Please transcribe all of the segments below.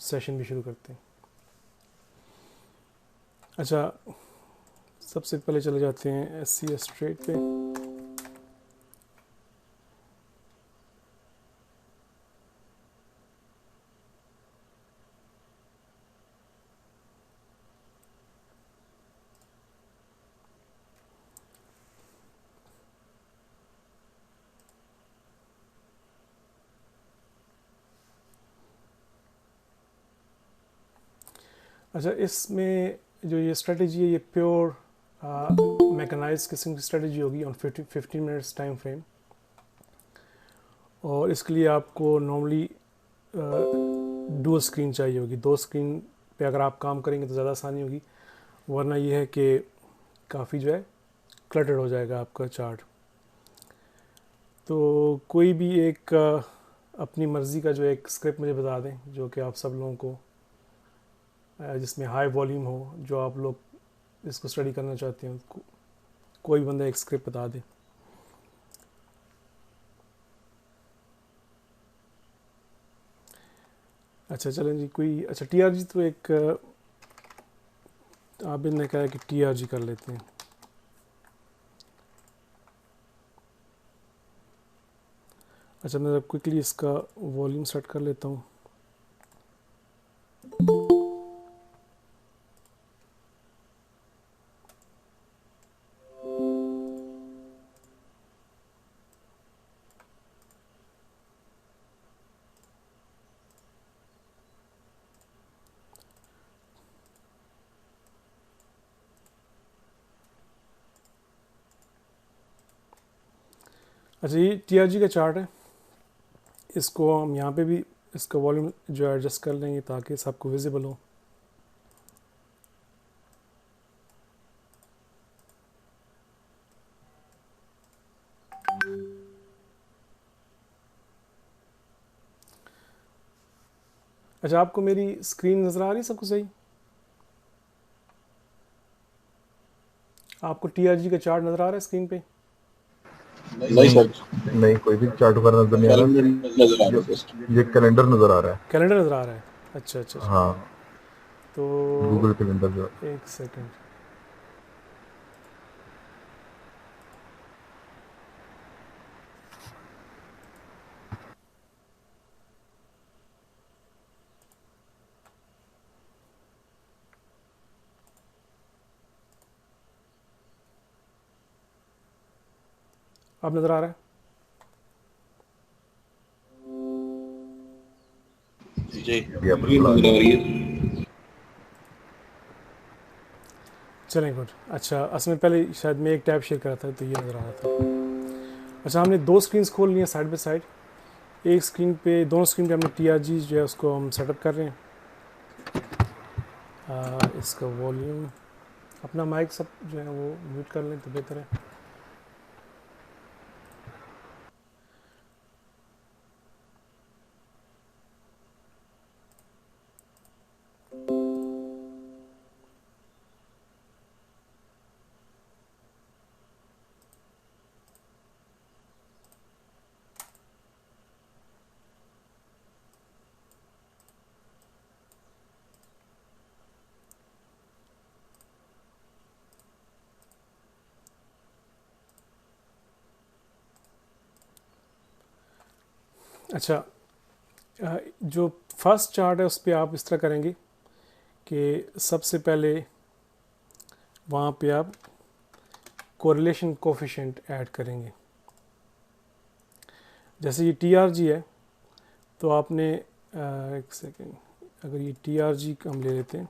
Session भी शुरू करते हैं। अच्छा, सबसे पहले चले जाते हैं SCS ट्रेड पे। अच्छा, इसमें जो ये स्ट्रेटजी है ये प्योर मैकेनाइज किस्म की स्ट्रेटजी होगी ऑन 15 मिनट्स टाइम फ्रेम, और इसके लिए आपको नॉर्मली डुअल स्क्रीन चाहिए होगी। दो स्क्रीन पे अगर आप काम करेंगे तो ज़्यादा आसानी होगी, वरना ये है कि काफ़ी जो है क्लटर्ड हो जाएगा आपका चार्ट। तो कोई भी एक अपनी मर्ज़ी का जो एक स्क्रिप्ट मुझे बता दें जो कि आप सब लोगों को जिसमें हाई वॉल्यूम हो, जो आप लोग इसको स्टडी करना चाहते हैं, कोई भी बंदा एक स्क्रिप्ट बता दे। अच्छा चलें जी, कोई अच्छा TRG तो एक आबिद ने कहा कि TRG कर लेते हैं। अच्छा, मैं क्विकली इसका वॉल्यूम सेट कर लेता हूँ। अच्छा, ये TRG का चार्ट है, इसको हम यहाँ पे भी इसका वॉल्यूम जो है एडजस्ट कर लेंगे ताकि सबको विजिबल हो। अच्छा, आपको मेरी स्क्रीन नज़र आ रही है सबको सही? आपको TRG का चार्ट नज़र आ रहा है स्क्रीन पे? नहीं सर, नहीं कोई भी चार्ट वगैरह नजर नहीं आ रहा। ये कैलेंडर नजर आ रहा है। कैलेंडर नज़र आ रहा है? अच्छा अच्छा अच्छा, हाँ, तो गूगल कैलेंडर जो। एक सेकंड। अब नज़र आ रहा है? जी ये बिल्कुल आ रही है। चलें गुड। अच्छा, असल में पहले शायद मैं एक टैब शेयर करा था तो ये नज़र आ रहा था। अच्छा, हमने दो स्क्रीन्स खोल ली हैं साइड बाई साइड। एक स्क्रीन पे, दोनों स्क्रीन पे हमने TRG जो है उसको हम सेटअप कर रहे हैं। इसका वॉल्यूम, अपना माइक सब जो है वो म्यूट कर लें तो बेहतर है। अच्छा, जो फर्स्ट चार्ट है उस पर आप इस तरह करेंगे कि सबसे पहले वहाँ पे आप कोरिलेशन कोफिशिएंट ऐड करेंगे। जैसे ये TRG है तो आपने एक सेकेंड, अगर ये TRG हम ले लेते हैं,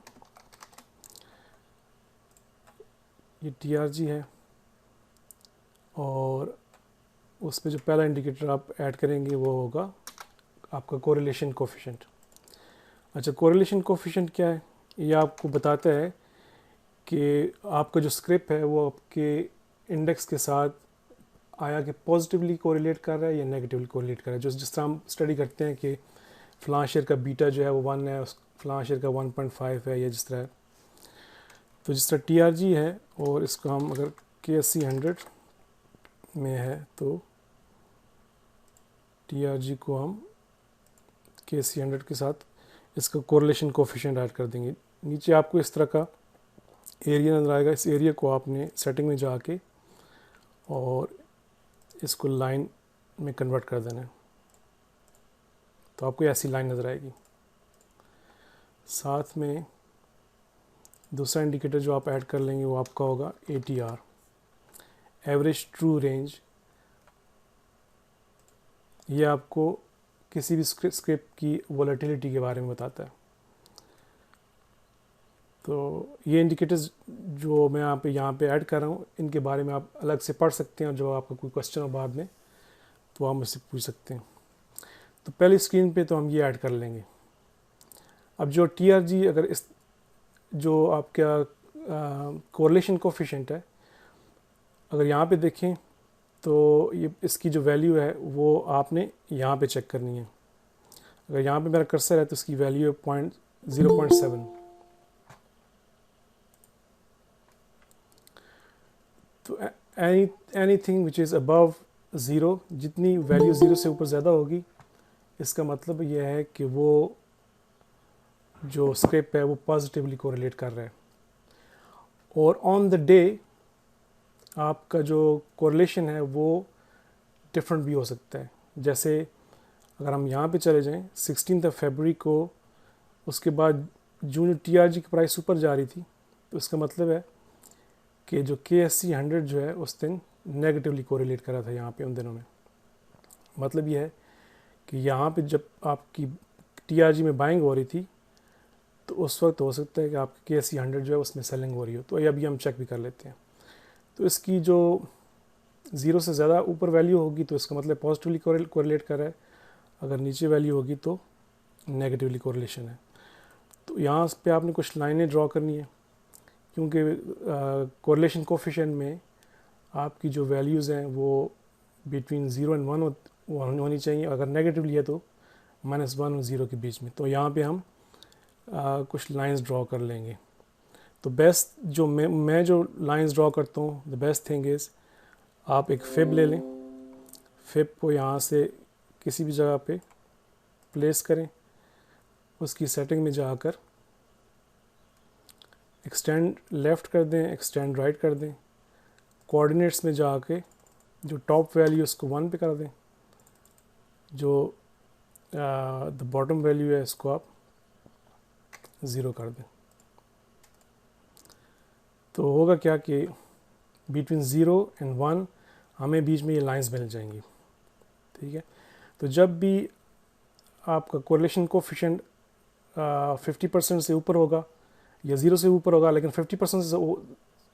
ये TRG है और उस पर जो पहला इंडिकेटर आप ऐड करेंगे वो होगा आपका कोरिलेशन कोफिशिएंट। अच्छा, कोरिलेशन कोफिशिएंट क्या है? ये आपको बताता है कि आपका जो स्क्रिप्ट है वो आपके इंडेक्स के साथ आया कि पॉजिटिवली कोरिलेट कर रहा है या नेगेटिवली कोरिलेट कर रहा है। जो जिस तरह हम स्टडी करते हैं कि फ़लाँ शेयर का बीटा जो है वो 1 है, उस फ़लाँ शेयर का 1.5 है, या जिस तरह है। तो जिस तरह TRG है और इसको हम अगर KSE 100 में है तो TRG को हम KSE 100 के साथ इसका कोरिलेशन कोफिशिएंट ऐड कर देंगे। नीचे आपको इस तरह का एरिया नज़र आएगा। इस एरिया को आपने सेटिंग में जाके और इसको लाइन में कन्वर्ट कर देना है, तो आपको ऐसी लाइन नज़र आएगी। साथ में दूसरा इंडिकेटर जो आप ऐड कर लेंगे वो आपका होगा ATR, एवरेज ट्रू रेंज। ये आपको किसी भी स्क्रिप्ट की वॉलेटिलिटी के बारे में बताता है। तो ये इंडिकेटर्स जो मैं यहाँ पे ऐड कर रहा हूँ, इनके बारे में आप अलग से पढ़ सकते हैं, और जब आपका कोई क्वेश्चन हो बाद में तो आप मुझसे पूछ सकते हैं। तो पहली स्क्रीन पे तो हम ये ऐड कर लेंगे। अब जो TRG, अगर इस जो आपका कोरिलेशन कोफिशिएंट है, अगर यहाँ पे देखें तो ये इसकी जो वैल्यू है वो आपने यहाँ पे चेक करनी है। अगर यहाँ पे मेरा कर्सर है तो इसकी वैल्यू है 0.7। तो anything which is above zero, जितनी वैल्यू ज़ीरो से ऊपर ज़्यादा होगी, इसका मतलब ये है कि वो जो स्क्रिप्ट है वो पॉजिटिवली कोरिलेट कर रहा है। और ऑन द डे आपका जो कोरिलेशन है वो डिफरेंट भी हो सकता है। जैसे अगर हम यहाँ पे चले जाएं 16 फरवरी को, उसके बाद जो TRG की प्राइस ऊपर जा रही थी, तो इसका मतलब है कि जो KSE 100 जो है उस दिन नेगेटिवली कोरिलेट कर रहा था यहाँ पे उन दिनों में। मतलब ये है कि यहाँ पे जब आपकी TRG में बाइंग हो रही थी तो उस वक्त हो सकता है कि आपकी KSE 100 जो है उसमें सेलिंग हो रही हो। तो ये अभी हम चेक भी कर लेते हैं। तो इसकी जो ज़ीरो से ज़्यादा ऊपर वैल्यू होगी तो इसका मतलब पॉजिटिवली कोरिलेट कर रहा है, अगर नीचे वैल्यू होगी तो नेगेटिवली कोरिलेशन है। तो यहाँ पे आपने कुछ लाइनें ड्रॉ करनी है, क्योंकि कोरिलेशन कोफिशिएंट में आपकी जो वैल्यूज़ हैं वो बिटवीन 0 और 1 होनी चाहिए। अगर नेगेटिवली है तो -1 और 0 के बीच में। तो यहाँ पे हम कुछ लाइंस ड्रॉ कर लेंगे। तो बेस्ट जो मैं जो लाइंस ड्रॉ करता हूँ, द बेस्ट थिंग इज़ आप एक फिब ले लें। फिब को यहाँ से किसी भी जगह पे प्लेस करें, उसकी सेटिंग में जाकर एक्सटेंड लेफ़्ट कर दें, एक्सटेंड राइट कर दें। कोऑर्डिनेट्स में जाके जो टॉप वैल्यू उसको 1 पे कर दें, जो द बॉटम वैल्यू है इसको आप 0 कर दें। तो होगा क्या कि बिटवीन 0 और 1 हमें बीच में ये लाइंस मिल जाएंगी। ठीक है। तो जब भी आपका कोरिलेशन कोफिशिएंट 50% से ऊपर होगा या 0 से ऊपर होगा, लेकिन 50%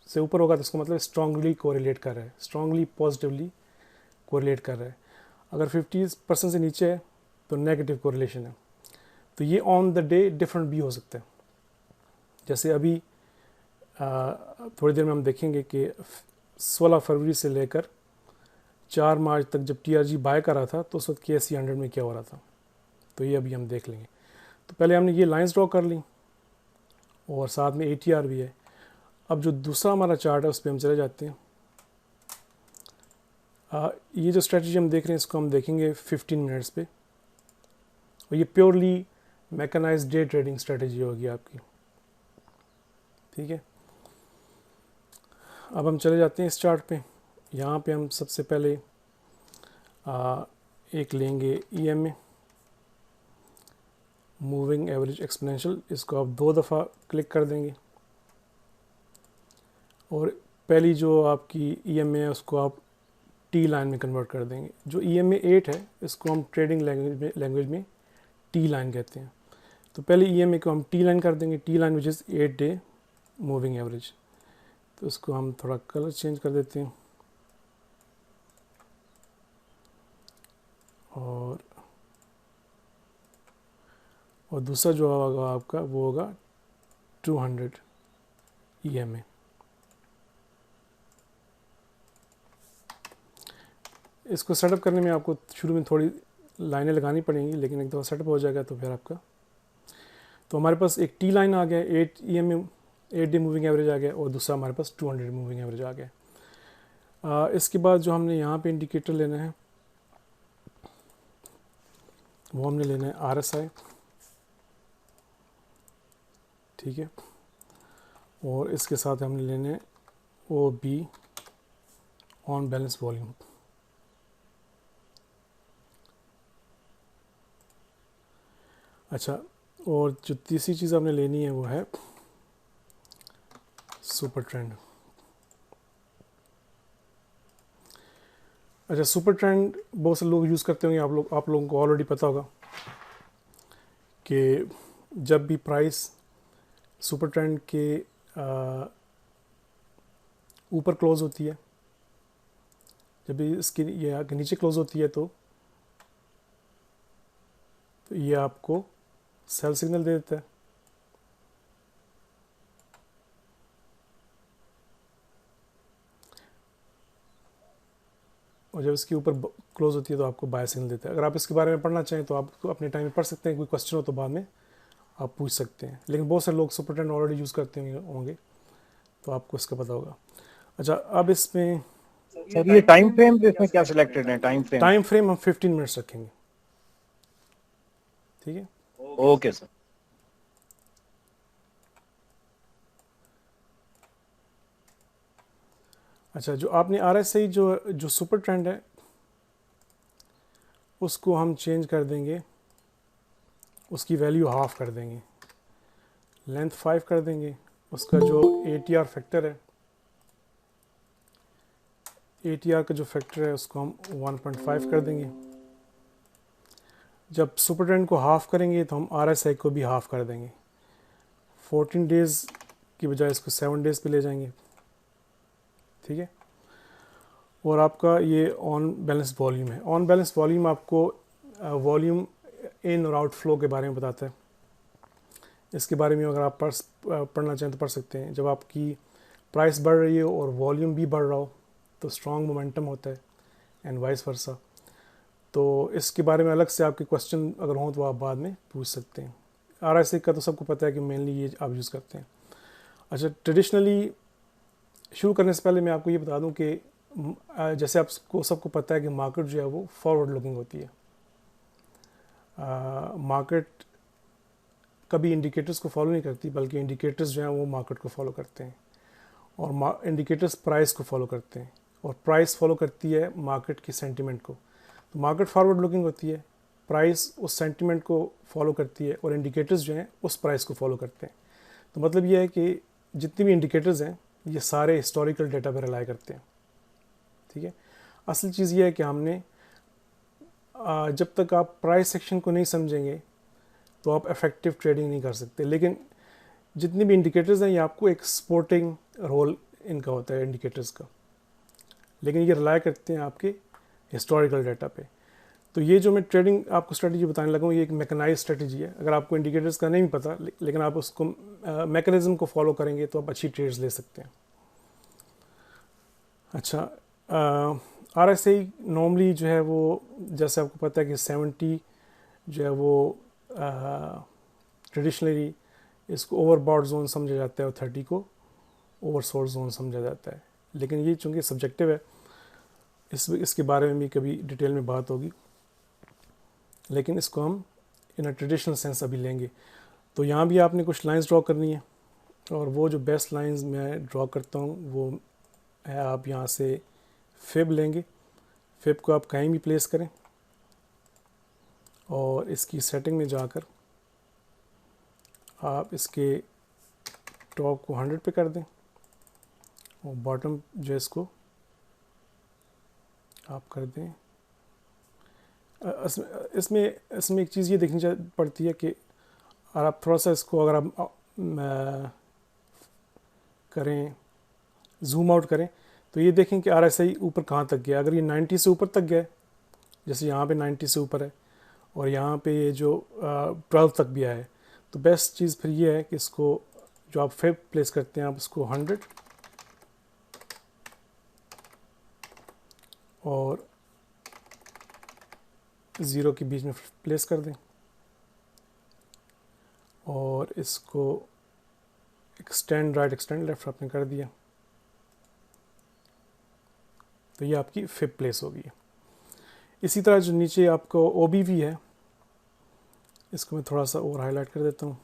से ऊपर होगा तो इसका मतलब स्ट्रांगली कोरिलेट कर रहा है, स्ट्रांगली पॉजिटिवली कोरिलेट कर रहा है। अगर 50% से नीचे है तो नेगेटिव कोरिलेशन है। तो ये ऑन द डे डिफरेंट भी हो सकता है। जैसे अभी थोड़ी देर में हम देखेंगे कि 16 फरवरी से लेकर 4 मार्च तक जब TRG बाय कर रहा था तो उस वक्त KSE 100 में क्या हो रहा था, तो ये अभी हम देख लेंगे। तो पहले हमने ये लाइंस ड्रॉ कर ली और साथ में ATR भी है। अब जो दूसरा हमारा चार्ट है उस पर हम चले जाते हैं। ये जो स्ट्रेटजी हम देख रहे हैं इसको हम देखेंगे 15 मिनट्स पे, और ये purely mechanized day trading strategy होगी आपकी। ठीक है। अब हम चले जाते हैं इस चार्ट पे। यहाँ पे हम सबसे पहले एक लेंगे EMA, मूविंग एवरेज एक्सपोनेंशियल। इसको आप 2 दफ़ा क्लिक कर देंगे और पहली जो आपकी EMA है उसको आप T लाइन में कन्वर्ट कर देंगे। जो EMA 8 है इसको हम ट्रेडिंग लैंग्वेज में T लाइन कहते हैं। तो पहले EMA को हम T लाइन कर देंगे, T line which is 8 day moving average. तो इसको हम थोड़ा कलर चेंज कर देते हैं और दूसरा जो होगा आपका वो होगा 200 EMA। इसको सेटअप करने में आपको शुरू में थोड़ी लाइनें लगानी पड़ेंगी, लेकिन एक दफ़ा सेटअप हो जाएगा तो फिर आपका, तो हमारे पास एक T लाइन आ गया, 8 EMA 8 डे मूविंग एवरेज आ गया, और दूसरा हमारे पास 200 मूविंग एवरेज आ गया। इसके बाद जो हमने यहाँ पे इंडिकेटर लेना है वो हमने लेना है RSI। ठीक है। और इसके साथ हमने लेने O B on balance volume. अच्छा, और जो तीसरी चीज़ हमने लेनी है वो है सुपर ट्रेंड। अच्छा, सुपर ट्रेंड बहुत से लोग यूज़ करते होंगे, आप लोगों को ऑलरेडी पता होगा कि जब भी प्राइस सुपर ट्रेंड के ऊपर क्लोज होती है, जब भी इसके ये आगे नीचे क्लोज होती है तो ये आपको सेल सिग्नल दे देता है। और जब इसके ऊपर क्लोज होती है तो आपको बाय सिग्नल देता है। अगर आप इसके बारे में पढ़ना चाहें तो आप तो अपने टाइम में पढ़ सकते हैं, कोई क्वेश्चन हो तो बाद में आप पूछ सकते हैं। लेकिन बहुत सारे लोग सुपर ट्रेंड ऑलरेडी यूज़ करते होंगे तो आपको इसका पता होगा। अच्छा, अब इसमें सर ये टाइम फ्रेम इसमें क्या सिलेक्टेड है? टाइम फ्रेम हम 15 मिनट्स रखेंगे, ठीक है। Okay sir. अच्छा, जो आपने RSI जो सुपर ट्रेंड है उसको हम चेंज कर देंगे, उसकी वैल्यू हाफ कर देंगे, लेंथ 5 कर देंगे। उसका जो ATR फैक्टर है, ATR का जो फैक्टर है उसको हम 1.5 कर देंगे। जब सुपर ट्रेंड को हाफ करेंगे तो हम RSI को भी हाफ कर देंगे। 14 डेज़ की बजाय इसको 7 डेज़ पे ले जाएंगे, ठीक है। और आपका ये ऑन बैलेंस वॉल्यूम है। ऑन बैलेंस वॉल्यूम आपको वॉल्यूम इन और आउट फ्लो के बारे में बताता है। इसके बारे में अगर आप पढ़ना चाहें तो पढ़ सकते हैं। जब आपकी प्राइस बढ़ रही हो और वॉल्यूम भी बढ़ रहा हो तो स्ट्रॉन्ग मोमेंटम होता है, एंड वाइस वर्सा। तो इसके बारे में अलग से आपके क्वेश्चन अगर हों तो आप बाद में पूछ सकते हैं। RSI का तो सबको पता है कि मेनली ये आप यूज़ करते हैं। अच्छा, ट्रेडिशनली शुरू करने से पहले मैं आपको ये बता दूं कि जैसे आपको सबको पता है कि मार्केट जो है वो फॉरवर्ड लुकिंग होती है। मार्केट कभी इंडिकेटर्स को फॉलो नहीं करती, बल्कि इंडिकेटर्स जो हैं वो मार्केट को फॉलो करते हैं, और इंडिकेटर्स प्राइस को फॉलो करते हैं, और प्राइस फॉलो करती है मार्केट की सेंटिमेंट को। तो मार्केट फॉरवर्ड लुकिंग होती है, प्राइस उस सेंटिमेंट को फॉलो करती है, और इंडिकेटर्स जो हैं उस प्राइस को फॉलो करते हैं। तो मतलब ये है कि जितनी भी इंडिकेटर्स हैं ये सारे हिस्टोरिकल डेटा पर रिलाई करते हैं, ठीक है। असल चीज़ ये है कि हमने जब तक आप प्राइस सेक्शन को नहीं समझेंगे तो आप इफेक्टिव ट्रेडिंग नहीं कर सकते। लेकिन जितने भी इंडिकेटर्स हैं ये आपको एक सपोर्टिंग रोल इनका होता है इंडिकेटर्स का, लेकिन ये रिलाई करते हैं आपके हिस्टोरिकल डेटा पे। तो ये जो मैं ट्रेडिंग आपको स्ट्रेटजी बताने लगा हूँ ये एक मैकेनाइज स्ट्रेटजी है। अगर आपको इंडिकेटर्स का नहीं पता लेकिन आप उसको मैकेनिज्म को फॉलो करेंगे तो आप अच्छी ट्रेड्स ले सकते हैं। अच्छा, RSI नॉर्मली जो है वो जैसे आपको पता है कि 70 जो है वो ट्रेडिशनली इसको ओवरबॉट जोन समझा जाता है और 30 को ओवरसोल्ड जोन समझा जाता है। लेकिन ये चूँकि सब्जेक्टिव है इसके बारे में भी कभी डिटेल में बात होगी, लेकिन इसको हम इन अ ट्रेडिशनल सेंस अभी लेंगे। तो यहाँ भी आपने कुछ लाइंस ड्रॉ करनी है, और वो जो बेस्ट लाइंस मैं ड्रॉ करता हूँ वो है, आप यहाँ से फिब लेंगे। फिब को आप कहीं भी प्लेस करें और इसकी सेटिंग में जाकर आप इसके टॉप को 100 पे कर दें और बॉटम जो इसको आप कर दें। इसमें एक चीज़ ये देखनी पड़ती है कि और आप थोड़ा सा इसको अगर आप करें जूम आउट करें तो ये देखें कि RSI ऊपर कहाँ तक गया। अगर ये 90 से ऊपर तक गया, जैसे यहाँ पे 90 से ऊपर है और यहाँ पे ये जो 12 तक भी आया है, तो बेस्ट चीज़ फिर ये है कि इसको जो आप फिर प्लेस करते हैं आप इसको 100 और 0 के बीच में प्लेस कर दें और इसको एक्सटेंड राइट एक्सटेंड लेफ्ट आपने कर दिया, तो ये आपकी फिब प्लेस होगी। इसी तरह जो नीचे आपको OBV है इसको मैं थोड़ा सा और हाईलाइट कर देता हूँ।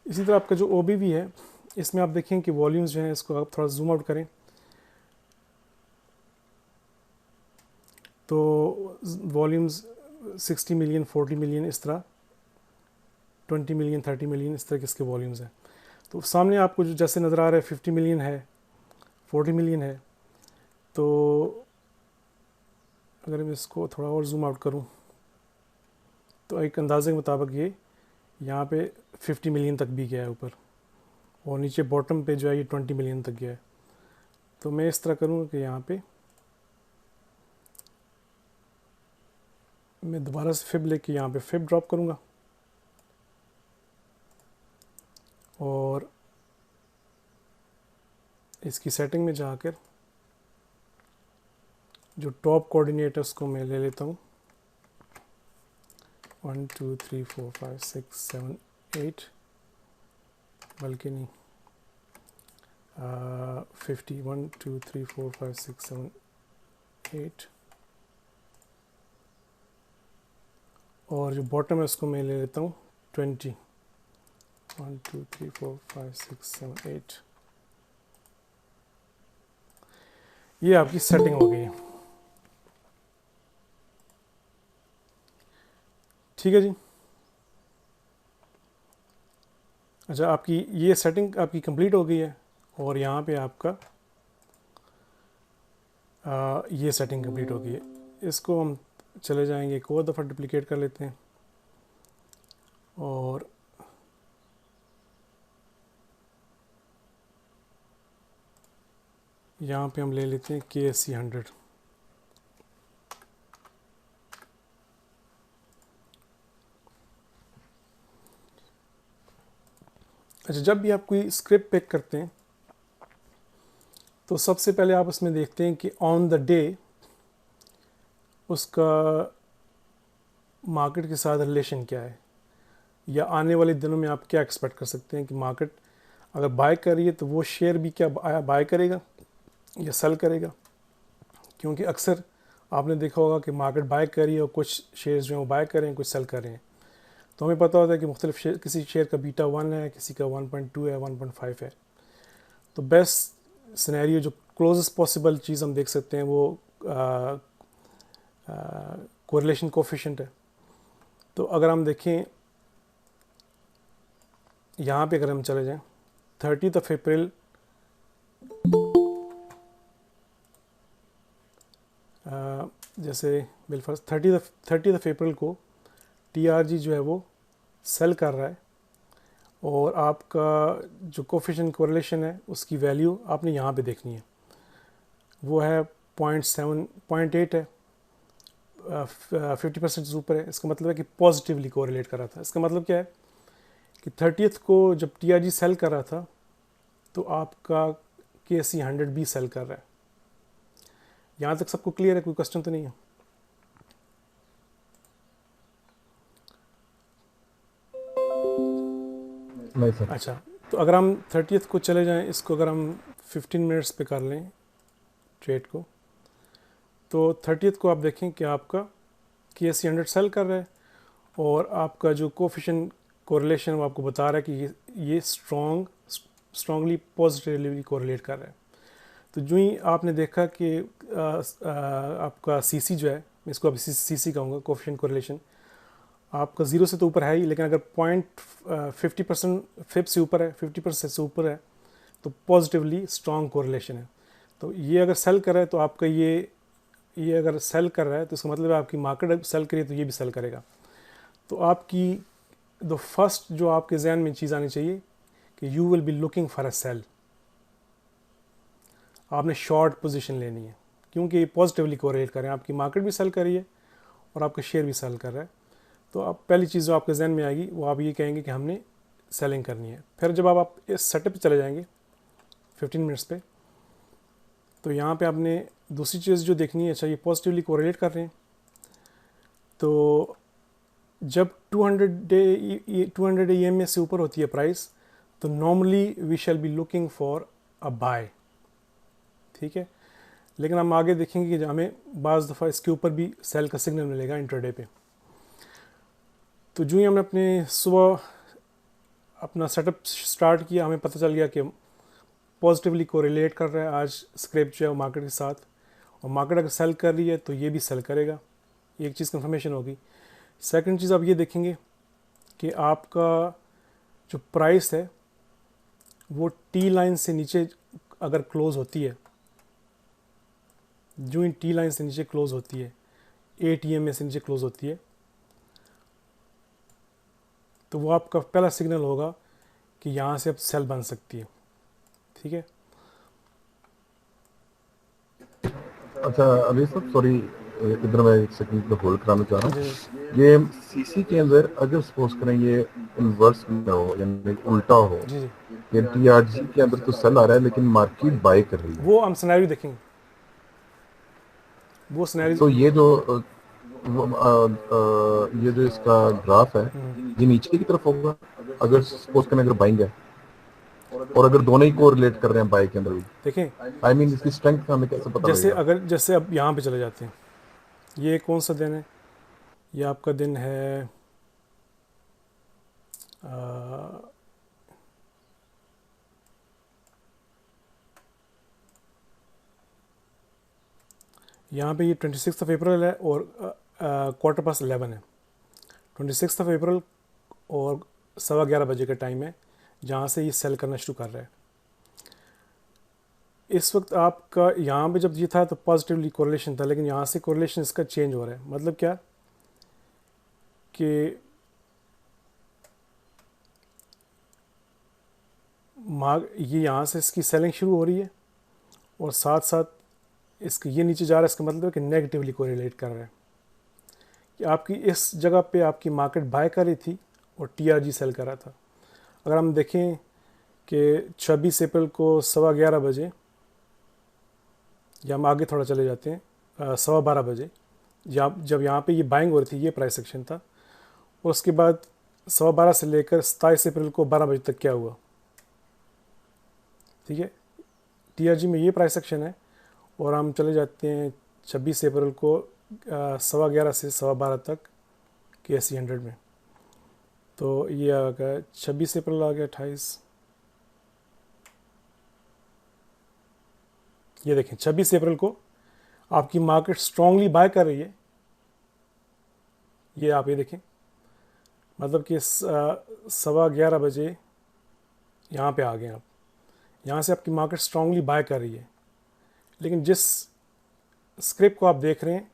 इसी तरह आपका जो OBV है, इसमें आप देखें कि वॉल्यूम्स जो हैं, इसको आप थोड़ा जूम आउट करें तो वॉल्यूम्स 60 मिलियन, 40 मिलियन, इस तरह 20 मिलियन, 30 मिलियन, इस तरह के इसके वॉल्यूम्स हैं। तो सामने आपको जो जैसे नज़र आ रहा है 50 मिलियन है, 40 मिलियन है। तो अगर मैं इसको थोड़ा और जूम आउट करूं तो एक अंदाजे के मुताबिक ये यहाँ पे 50 मिलियन तक भी गया है ऊपर, और नीचे बॉटम पे जो है ये 20 मिलियन तक गया है। तो मैं इस तरह करूँगा कि यहाँ पे मैं दोबारा से फिब लेके यहाँ पे फिब ड्रॉप करूँगा और इसकी सेटिंग में जाकर जो टॉप कोऑर्डिनेट है उसको मैं ले लेता हूँ 1 2 3 4 5 6 7 8, बल्कि नहीं 50 1 2 3 4 5 6 7 8, और जो बॉटम है उसको मैं ले लेता हूँ 20 1 2 3 4 5 6 7 8। ये आपकी सेटिंग हो गई है। ठीक है जी। अच्छा, आपकी ये सेटिंग आपकी कंप्लीट हो गई है और यहाँ पे आपका ये सेटिंग कंप्लीट हो गई है। इसको हम चले जाएंगे, एक और दफ़ा डुप्लिकेट कर लेते हैं और यहाँ पे हम ले लेते हैं KSE 100। अच्छा, जब भी आप कोई स्क्रिप्ट पिक करते हैं तो सबसे पहले आप उसमें देखते हैं कि ऑन द डे उसका मार्केट के साथ रिलेशन क्या है, या आने वाले दिनों में आप क्या एक्सपेक्ट कर सकते हैं कि मार्केट अगर बाय कर रही है तो वो शेयर भी क्या बाय करेगा या सेल करेगा। क्योंकि अक्सर आपने देखा होगा कि मार्केट बाय कर रही है और कुछ शेयर्स जो हैं वो बाय कर रहे हैं, कुछ सेल कर रहे हैं। तो हमें पता होता है कि मुख्तलिफ शेयर, किसी शेयर का बीटा 1 है, किसी का 1.2 है, 1.5 है। तो बेस्ट सिनेरियो जो क्लोजेस्ट पॉसिबल चीज़ हम देख सकते हैं वो कोरिलेशन कोफिशिएंट है। तो अगर हम देखें यहाँ पे, अगर हम चले जाएं 30 अप्रैल जैसे बिलफर्ज 30 अप्रैल को TRG जो है वो सेल कर रहा है और आपका जो कोफिशिएंट कोरिलेशन है उसकी वैल्यू आपने यहाँ पे देखनी है, वो है 0.8 है, 50% से ऊपर है। इसका मतलब है कि पॉजिटिवली कोरिलेट कर रहा था। इसका मतलब क्या है कि 30th को जब TRG सेल कर रहा था तो आपका KSE 100 भी सेल कर रहा है। यहाँ तक सबको क्लियर है? कोई क्वेश्चन तो नहीं है? नहीं सर। अच्छा, तो अगर हम 30th को चले जाएं, इसको अगर हम 15 मिनट्स पे कर लें ट्रेड को, तो 30th को आप देखें कि आपका KSE 100 सेल कर रहा है और आपका जो कोफिशिएंट कोरिलेशन वो आपको बता रहा है कि ये स्ट्रांगली पॉजिटिवली कोरिलेट कर रहा है। तो जो ही आपने देखा कि आपका CC जो है, मैं इसको अभी CC कहूँगा, कोफिशिएंट कोरिलेशन, आपका 0 से तो ऊपर है ही, लेकिन अगर 50% फिब से ऊपर है, 50% से ऊपर है, तो पॉजिटिवली स्ट्रॉन्ग कोरिलेशन है। तो ये अगर सेल कर रहा है तो आपका ये अगर सेल कर रहा है तो इसका मतलब है आपकी मार्केट सेल करिए तो ये भी सेल करेगा। तो आपकी द फर्स्ट जो आपके जहन में चीज़ आनी चाहिए कि you will be looking for a sell. आपने शॉर्ट पोजीशन लेनी है क्योंकि ये पॉजिटिवली कोरिलेट कर रहे हैं, आपकी मार्केट भी सेल कर रही है और आपका शेयर भी सेल कर रहा है। तो आप पहली चीज़ जो आपके जहन में आएगी वो आप ये कहेंगे कि हमने सेलिंग करनी है। फिर जब आप इस सेटअप पे चले जाएंगे 15 मिनट्स पे, तो यहाँ पे आपने दूसरी चीज़ जो देखनी है, अच्छा ये पॉजिटिवली कोरिलेट कर रहे हैं, तो जब 200 EMA से ऊपर होती है प्राइस, तो normally we shall be looking for a buy. ठीक है, लेकिन हम आगे देखेंगे कि हमें बाज़ दफ़ा इसके ऊपर भी सेल का सिग्नल मिलेगा इंट्राडे पे। तो जो ही हमने अपने सुबह अपना सेटअप स्टार्ट किया, हमें पता चल गया कि पॉजिटिवली कोरिलेट कर रहा है आज स्क्रैप जो है मार्केट के साथ, और मार्केट अगर सेल कर रही है तो ये भी सेल करेगा। ये एक चीज़ कंफर्मेशन होगी। सेकंड चीज़ आप ये देखेंगे कि आपका जो प्राइस है वो टी लाइन से नीचे अगर क्लोज होती है, जो इन टी लाइन से नीचे क्लोज होती है, ATM से नीचे क्लोज होती है, तो वो आपका पहला सिग्नल होगा कि यहाँ से अब सेल बन सकती है। ठीक है। अच्छा अभी सर सॉरी, इधर मैं एक सेकंड को होल्ड कराना चाह रहा जी हूँ। ये सीसी के अंदर अगर सपोज करें ये इन्वर्स में हो यानी उल्टा हो, जी जी, ये टीआरजी के अंदर तो सेल आ रहा है लेकिन मार्केट बाय कर रही है, वो हम सिनेरियो देखेंगे, वो सिनेरियो। तो ये जो ये जो इसका ग्राफ है ये नीचे की तरफ होगा अगर सपोज करें अगर बाइंग है, और अगर दोनों ही को रिलेट कर रहे हैं बाय के अंदर भी, देखें आई मीन इसकी स्ट्रेंथ हमें कैसे पता जैसे लगेगा? अगर जैसे अब यहाँ पे चले जाते हैं, ये कौन सा दिन है? ये आपका दिन है यहाँ पे ये 26 अप्रैल है और क्वार्टर पास 11 है। 26 अप्रैल और 11:15 का टाइम है जहाँ से ये सेल करना शुरू कर रहा है। इस वक्त आपका यहाँ पे जब ये था तो पॉजिटिवली कोरिलेशन था, लेकिन यहाँ से कोरिलेशन इसका चेंज हो रहा है। मतलब क्या कि ये यहाँ से इसकी सेलिंग शुरू हो रही है और साथ साथ इसके ये नीचे जा रहा है। इसका मतलब है कि नेगेटिवली कोरिलेट कर रहा है कि आपकी इस जगह पे आपकी मार्केट बाय कर रही थी और TRG सेल कर रहा था। अगर हम देखें कि 26 अप्रैल को 11:15 या हम आगे थोड़ा चले जाते हैं 12:15 जब यहाँ पे ये बाइंग हो रही थी, ये प्राइस सेक्शन था, और उसके बाद 12:15 से लेकर 27 अप्रैल को 12 बजे तक क्या हुआ? ठीक है, TRG में ये प्राइस सेक्शन है, और हम चले जाते हैं 26 अप्रैल को 11:15 से 12:15 तक KSE 100 में। तो ये आ गया 26 अप्रैल आ गया 28, ये देखें 26 अप्रैल को आपकी मार्केट स्ट्रांगली बाय कर रही है। ये आप ये देखें, मतलब कि 11:15 यहाँ पे आ गए आप, यहाँ से आपकी मार्केट स्ट्रांगली बाय कर रही है, लेकिन जिस स्क्रिप्ट को आप देख रहे हैं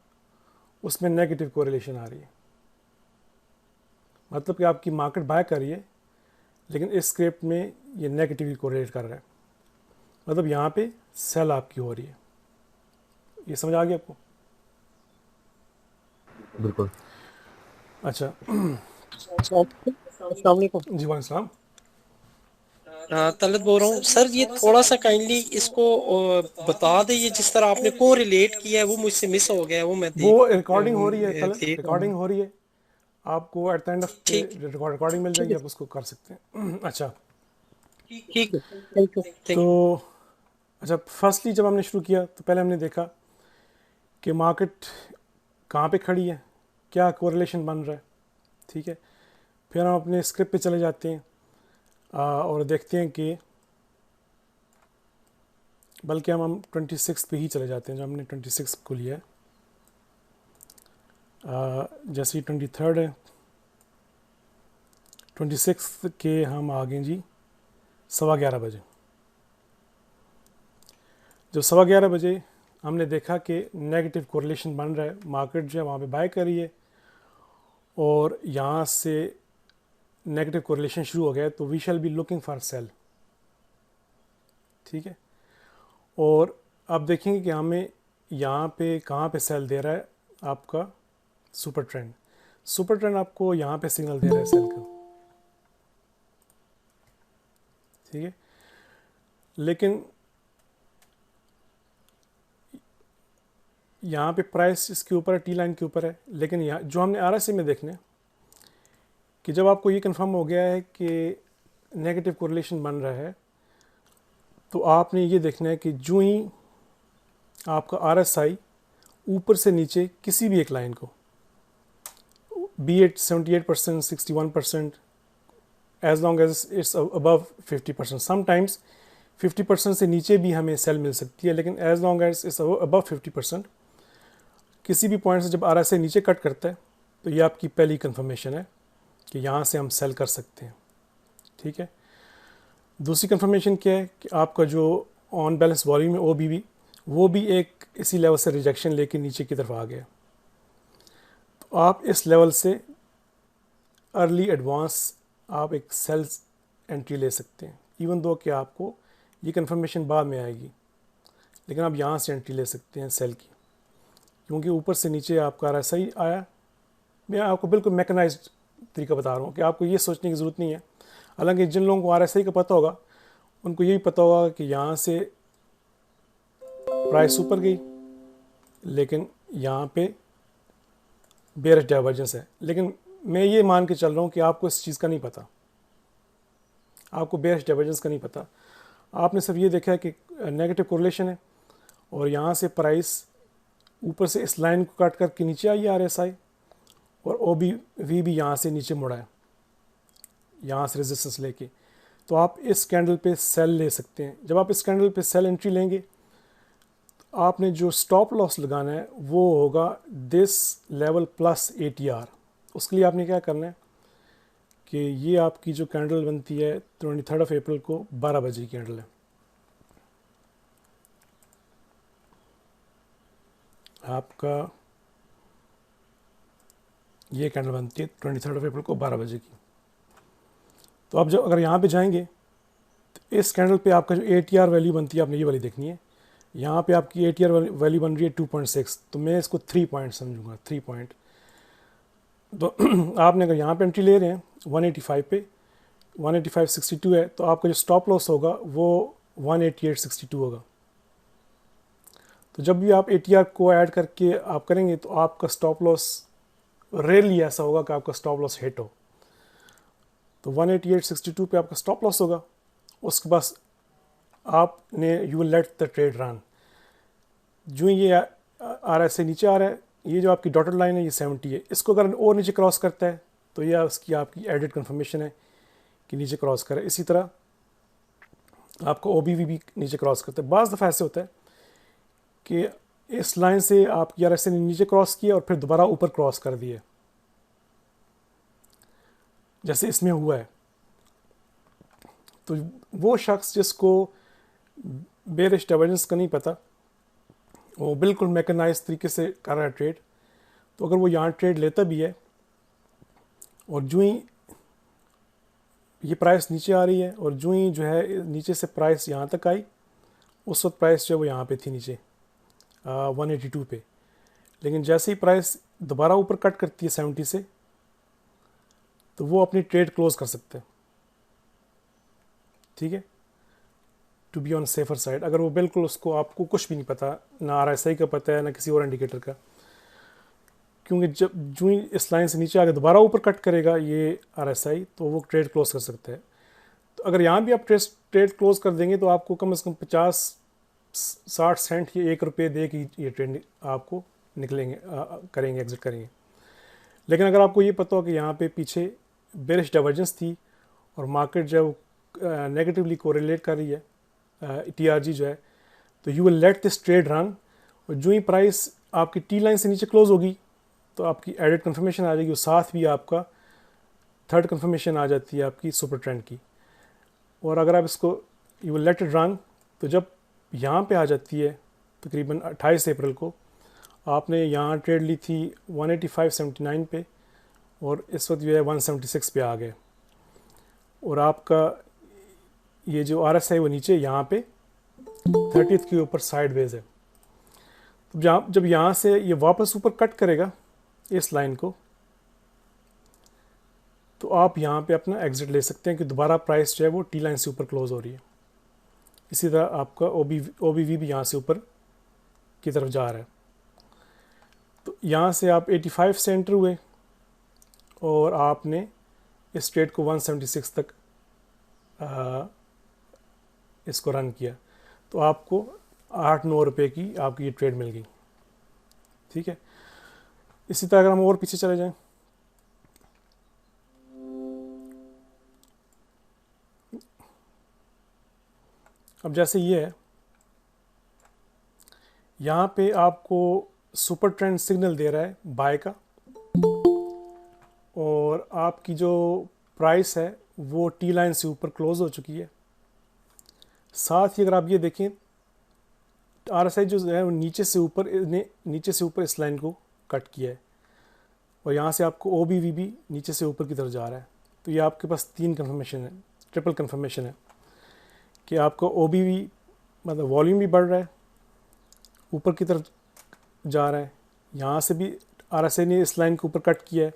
उसमें नेगेटिव कोरिलेशन आ रही है। मतलब कि आपकी मार्केट बाय कर रही है लेकिन इस स्क्रिप्ट में ये नेगेटिवली कोरिलेट कर रहा है, मतलब यहाँ पे सेल आपकी हो रही है। ये समझ आ गया आपको? बिल्कुल। अच्छा अस्सलाम वालेकुम। जी वालेकुम सलाम। तलत बोल रहा हूँ सर, ये थोड़ा सा काइंडली इसको बता दे, ये जिस तरह आपने को रिलेट किया है वो मुझसे मिस हो गया है, वो मैं वो रिकॉर्डिंग हो रही है, देख रहा रिकॉर्डिंग हूँ। हो रही है, आपको एट द एंड ऑफ ठीक रिकॉर्डिंग मिल जाएगी, आप उसको कर सकते हैं। अच्छा ठीक, थैंक यू। तो अच्छा, फर्स्टली जब हमने शुरू किया तो पहले हमने देखा कि मार्केट कहाँ पे खड़ी है, क्या कोरिलेशन बन रहा है। ठीक है, फिर हम अपने स्क्रिप्ट पे चले जाते हैं और देखते हैं कि बल्कि हम 26 पे ही चले जाते हैं, जो हमने 26 को लिया है। जैसे ही 23 है, 26 के हम आ गए जी 11:15 जब 11:15 हमने देखा कि नेगेटिव कोरिलेशन बन रहा है, मार्केट जो है वहाँ पे बाय कर रही है और यहाँ से नेगेटिव कोरिलेशन शुरू हो गया है, तो we shall be looking for sell. ठीक है, और आप देखेंगे कि हमें यहाँ पे कहाँ पे सेल दे रहा है आपका सुपर ट्रेंड। सुपर ट्रेंड आपको यहाँ पे सिग्नल दे रहा है सेल का। ठीक है, लेकिन यहाँ पे प्राइस इसके ऊपर है, टी लाइन के ऊपर है, लेकिन यहाँ जो हमने RSI में देखना है कि जब आपको ये कंफर्म हो गया है कि नेगेटिव कोरिलेशन बन रहा है, तो आपने ये देखना है कि जो ही आपका RSI ऊपर से नीचे किसी भी एक लाइन को, be at 78%, 61%, as long as it's above 50%। Sometimes 50% से नीचे भी हमें सेल मिल सकती है, लेकिन as long as it's above 50%, किसी भी पॉइंट से जब RSI नीचे कट करता है तो ये आपकी पहली कंफर्मेशन है कि यहाँ से हम सेल कर सकते हैं। ठीक है, दूसरी कंफर्मेशन क्या है कि आपका जो ऑन बैलेंस वॉल्यूम है OBV, वो भी एक इसी लेवल से रिजेक्शन लेके नीचे की तरफ आ गया। तो आप इस लेवल से अर्ली एडवांस आप एक सेल एंट्री ले सकते हैं, इवन दो कि आपको ये कंफर्मेशन बाद में आएगी, लेकिन आप यहाँ से एंट्री ले सकते हैं सेल की, क्योंकि ऊपर से नीचे आपका RSI आया। मैं आपको बिल्कुल मैकेनाइज्ड तरीका बता रहा हूँ कि आपको ये सोचने की ज़रूरत नहीं है। हालांकि जिन लोगों को RSI का पता होगा उनको ये भी पता होगा कि यहाँ से प्राइस ऊपर गई, लेकिन यहाँ पे बेयरिश डाइवर्जेंस है। लेकिन मैं ये मान के चल रहा हूँ कि आपको इस चीज़ का नहीं पता, आपको बेयरिश डाइवर्जेंस का नहीं पता। आपने सिर्फ ये देखा है कि नेगेटिव कोरिलेशन है और यहाँ से प्राइस ऊपर से इस लाइन को काट करके नीचे आई है RSI, और OBV भी यहाँ से नीचे मुड़ा है, यहाँ से रेजिस्टेंस लेके। तो आप इस कैंडल पे सेल ले सकते हैं। जब आप इस कैंडल पे सेल एंट्री लेंगे तो आपने जो स्टॉप लॉस लगाना है वो होगा दिस लेवल प्लस ATR। उसके लिए आपने क्या करना है कि ये आपकी जो कैंडल बनती है 23 अप्रैल को 12 बजे की कैंडल है, आपका ये कैंडल बनती है 23 अप्रैल को 12 बजे की। तो आप जब अगर यहाँ पे जाएंगे तो इस कैंडल पे आपका जो ATR वैल्यू बनती है, आपने ये वाली देखनी है। यहाँ पे आपकी ATR वैल्यू बन रही है 2.6, तो मैं इसको 3 पॉइंट समझूंगा, 3 पॉइंट। तो आपने अगर यहाँ पे एंट्री ले रहे हैं 185 पे, 185.62 है, तो आपका जो स्टॉप लॉस होगा वो 188.62 होगा। तो जब भी आप ATR को ऐड करके आप करेंगे तो आपका स्टॉप लॉस रेयरली ऐसा होगा कि आपका स्टॉप लॉस हिट हो। तो 188.62 पे आपका स्टॉप लॉस होगा। उसके बाद आपने you will let the trade run. जो ये RSI नीचे आ रहा है, ये जो आपकी डॉटेड लाइन है ये 70 है, इसको अगर और नीचे क्रॉस करता है तो यह उसकी आपकी एडिट कंफर्मेशन है कि नीचे क्रॉस करे। इसी तरह आपका OBV भी नीचे क्रॉस करता है। बाज़ दफ़ा ऐसे होता है कि इस लाइन से आपकी RSI ने नीचे क्रॉस किया और फिर दोबारा ऊपर क्रॉस कर दिए, जैसे इसमें हुआ है। तो वो शख्स जिसको बेयरिश डाइवर्जेंस का नहीं पता, वो बिल्कुल मैकेनाइज तरीके से कर रहा है ट्रेड, तो अगर वो यहाँ ट्रेड लेता भी है और जो ही ये प्राइस नीचे आ रही है और जो ही जो है नीचे से प्राइस यहाँ तक आई, उस वक्त प्राइस जो है वो यहाँ पे थी नीचे 182 पे, लेकिन जैसे ही प्राइस दोबारा ऊपर कट करती है 70 से, तो वो अपनी ट्रेड क्लोज कर सकते हैं। ठीक है, to be on safer side. अगर वो बिल्कुल उसको आपको कुछ भी नहीं पता, ना RSI का पता है ना किसी और इंडिकेटर का, क्योंकि जब जो ही इस लाइन से नीचे आके दोबारा ऊपर कट करेगा ये RSI, तो वो ट्रेड क्लोज कर सकता है। तो अगर यहाँ भी आप ट्रेड क्लोज कर देंगे तो आपको कम से कम 50-60 सेंट या 1 रुपये दे कि ये ट्रेड आपको निकलेंगे, करेंगे, एग्जिट करेंगे। लेकिन अगर आपको ये पता हो कि यहाँ पे पीछे बेयरिश डाइवर्जेंस थी और मार्केट जो है नेगेटिवली कोरिलेट कर रही है, TRG जो है, तो you will let this trade run. और जो ही प्राइस आपकी T लाइन से नीचे क्लोज होगी तो आपकी एडिट कंफर्मेशन आ जाएगी, और साथ भी आपका थर्ड कंफर्मेशन आ जाती है आपकी सुपर ट्रेंड की। और अगर आप इसको you will let it run, तो जब यहाँ पे आ जाती है तकरीबन 28 अप्रैल को, आपने यहाँ ट्रेड ली थी 185.79 पे और इस वक्त जो है 176 पे आ गए, और आपका ये जो RSI वो नीचे यहाँ पे 30th के ऊपर साइडवेज है। तो जब यहाँ से ये वापस ऊपर कट करेगा इस लाइन को, तो आप यहाँ पे अपना एग्जिट ले सकते हैं कि दोबारा प्राइस जो है वो T लाइन से ऊपर क्लोज हो रही है। इसी तरह आपका OBV भी यहाँ से ऊपर की तरफ जा रहा है। तो यहाँ से आप 85 से एंटर हुए और आपने इस ट्रेड को 176 तक इसको रन किया, तो आपको 8-9 रुपये की आपकी ये ट्रेड मिल गई। ठीक है, इसी तरह अगर हम और पीछे चले जाएं, अब जैसे ये है, यहाँ पे आपको सुपर ट्रेंड सिग्नल दे रहा है बाय का, और आपकी जो प्राइस है वो टी लाइन से ऊपर क्लोज हो चुकी है। साथ ही अगर आप ये देखें, RSI जो है वो नीचे से ऊपर इस लाइन को कट किया है, और यहाँ से आपको OBV भी नीचे से ऊपर की तरफ जा रहा है। तो ये आपके पास 3 कंफर्मेशन है, ट्रिपल कंफर्मेशन है कि आपको OBV मतलब वॉल्यूम भी बढ़ रहा है, ऊपर की तरफ जा रहा है, यहाँ से भी RSI ने इस लाइन के ऊपर कट किया है,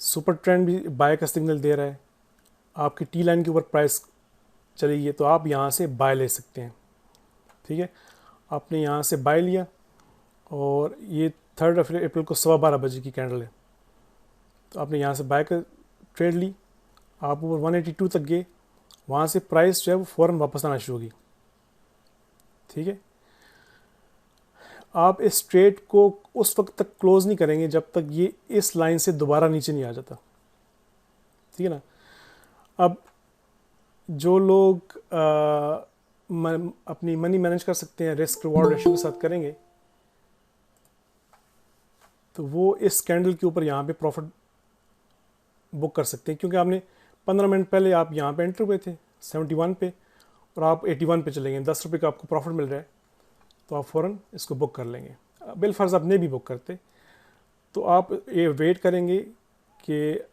सुपर ट्रेंड भी बाय का सिग्नल दे रहा है, आपकी टी लाइन के ऊपर प्राइस चली गई है, तो आप यहाँ से बाय ले सकते हैं। ठीक है, आपने यहाँ से बाय लिया, और ये 3 अप्रैल को 12:15 बजे की कैंडल है, तो आपने यहाँ से बाय कर ट्रेड ली, आप ऊपर 182 तक गए, वहाँ से प्राइस जो है वो फ़ौरन वापस आना शुरू होगी। ठीक है, आप इस ट्रेड को उस वक्त तक क्लोज नहीं करेंगे जब तक ये इस लाइन से दोबारा नीचे नहीं आ जाता। ठीक है ना। अब जो लोग अपनी मनी मैनेज कर सकते हैं, रिस्क रिवॉर्ड रेशियो के साथ करेंगे, तो वो इस कैंडल के ऊपर यहाँ पे प्रॉफिट बुक कर सकते हैं, क्योंकि आपने 15 मिनट पहले आप यहाँ पे एंटर हुए थे 71 पे, और आप 81 पे चले गए, 10 रुपये का आपको प्रॉफिट मिल रहा है, तो आप फ़ौरन इसको बुक कर लेंगे। बिलफर्ज आप नहीं भी बुक करते तो आप ये वेट करेंगे कि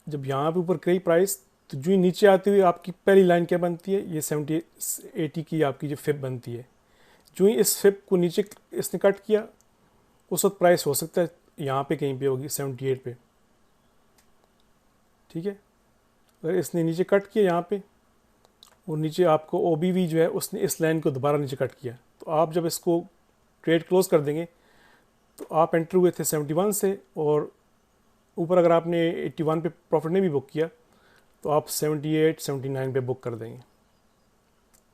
जब यहाँ पे ऊपर कई प्राइस, तो जो ही नीचे आती हुई आपकी पहली लाइन क्या बनती है, ये 70-80 की आपकी जो फिप बनती है। जो ही इस फिप को नीचे इसने कट किया, उस वक्त प्राइस हो सकता है यहाँ पे कहीं पे होगी 78 पे। ठीक है, अगर इसने नीचे कट किया यहाँ पे, और नीचे आपको OBV जो है उसने इस लाइन को दोबारा नीचे कट किया, तो आप जब इसको ट्रेड क्लोज कर देंगे, तो आप एंटर हुए थे 71 से, और ऊपर अगर आपने 81 पे प्रॉफिट नहीं भी बुक किया, तो आप 78-79 पे बुक कर देंगे।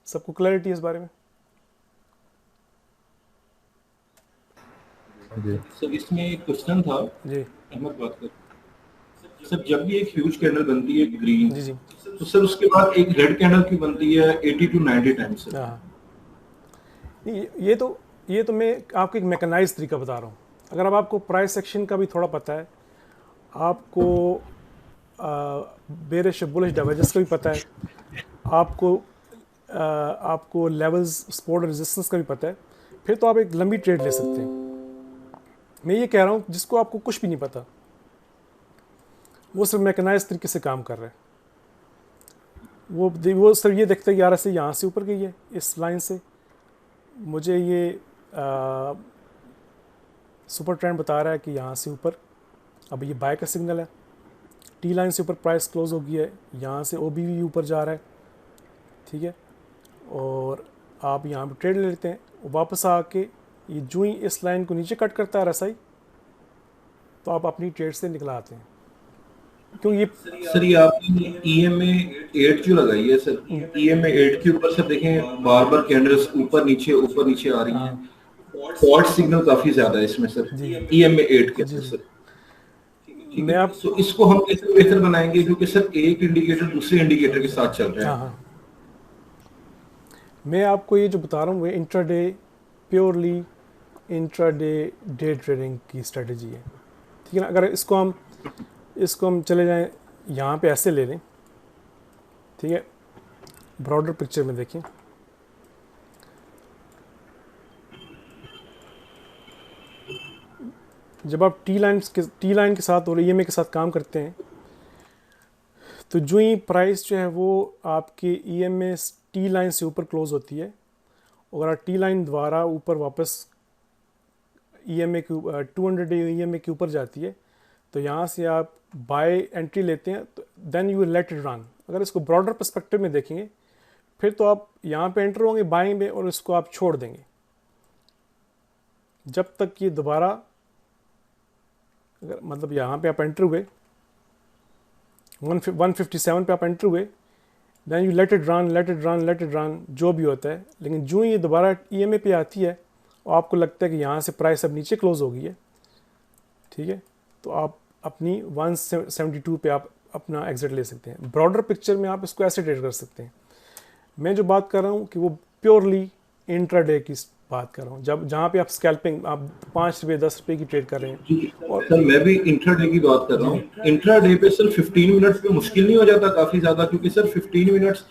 सबको क्लैरिटी है इस बारे में? सर इसमें एक क्वेश्चन था, जी अहमद बात कर सर, जब भी एक ह्यूज कैंडल बनती है ग्रीन, जी जी तो सर उसके बाद एक रेड कैंडल क्यों बनती है 80 to 90 टाइम्स सर? हाँ, ये तो मैं आपको एक मैकेनाइज तरीका बता रहा हूँ। अगर अब आपको प्राइस सेक्शन का भी थोड़ा पता है, आपको बेरिश बुलिश डाइवर्जेंस का भी पता है, आपको लेवल्स सपोर्ट और रेजिस्टेंस का भी पता है, फिर तो आप एक लंबी ट्रेड ले सकते हैं। मैं ये कह रहा हूँ जिसको आपको कुछ भी नहीं पता, वो सिर्फ मैकेनाइज तरीके से काम कर रहा है, वो सिर्फ ये देखता है कि यार ऐसे यहाँ से ऊपर गई है इस लाइन से, मुझे ये सुपर ट्रेंड बता रहा है कि यहाँ से ऊपर अब ये बाय का सिग्नल है, टी लाइन से ऊपर प्राइस क्लोज हो गई है, यहाँ से OBV ऊपर जा रहा है। ठीक है, और आप यहाँ पे ट्रेड ले लेते हैं, वापस आके ये जो ही इस लाइन को नीचे कट करता है RSI, तो आप अपनी ट्रेड से निकला आते हैं। क्यों ये सर ये आपने EMA 8 क्यों लगाई है सर? EMA 8 के ऊपर सर देखें बार बार कैंडल्स ऊपर नीचे आ रही हैं, फॉल्ट सिग्नल काफी ज्यादा है इसमें सर, EMA 8 के अंदर सर। मैं आप तो इसको हम कैसे बेहतर बनाएंगे, क्योंकि सर एक इंडिकेटर दूसरे इंडिकेटर के साथ चल रहा है। हाँ, मैं आपको ये जो बता रहा हूँ वो intraday, purely intraday day trading की स्ट्रेटजी है। ठीक है ना। अगर इसको हम चले जाएं यहाँ पे ऐसे ले लें, ठीक है, ब्रॉडर पिक्चर में देखें, जब आप टी लाइन के साथ और EMA के साथ काम करते हैं, तो जो ही प्राइस जो है वो आपके EMA टी लाइन से ऊपर क्लोज होती है, और टी लाइन द्वारा ऊपर वापस EMA के 200 EMA के ऊपर जाती है, तो यहाँ से आप बाय एंट्री लेते हैं, तो then you let it run. अगर इसको ब्रॉडर पर्सपेक्टिव में देखेंगे, फिर तो आप यहाँ पे एंटर होंगे बाइंग में, और इसको आप छोड़ देंगे जब तक ये दोबारा, अगर मतलब यहाँ पे आप एंटर हुए 157 पे आप एंटर हुए, then you let it run, जो भी होता है। लेकिन जो ही ये दोबारा EMA पे आती है और आपको लगता है कि यहाँ से प्राइस अब नीचे क्लोज हो गई है, ठीक है, तो आप अपनी 172 पे आप अपना एग्जिट ले सकते हैं। ब्रॉडर पिक्चर में आप इसको ऐसे ट्रेड कर सकते हैं। मैं जो बात कर रहा हूँ कि वो प्योरली इंट्राडे की बात कर रहा हूँ, जब जहाँ पे आप स्कैल्पिंग आप 5 रुपये 10 रुपये की ट्रेड कर रहे हैं। जी और सर, मैं भी इंट्राडे की बात कर रहा हूँ। इंट्राडे पे सर 15 मिनट्स पे मुश्किल नहीं हो जाता काफी ज्यादा, क्योंकि सर 15 मिनट्स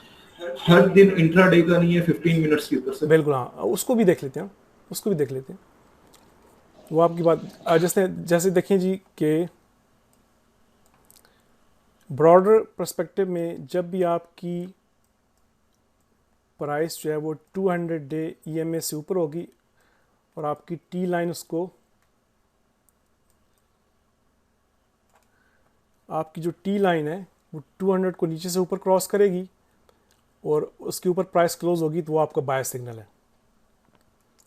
हर दिन इंट्राडे का नहीं है, 15 मिनट्स के ऊपर सर। बिल्कुल हाँ, उसको भी देख लेते हैं, उसको भी देख लेते हैं। वो आपकी बात जैसे जैसे देखें जी कि ब्रॉडर पर्सपेक्टिव में जब भी आपकी प्राइस जो है वो 200 डे EMA से ऊपर होगी और आपकी टी लाइन उसको, आपकी जो टी लाइन है वो 200 को नीचे से ऊपर क्रॉस करेगी और उसके ऊपर प्राइस क्लोज होगी, तो वो आपका बाय सिग्नल है।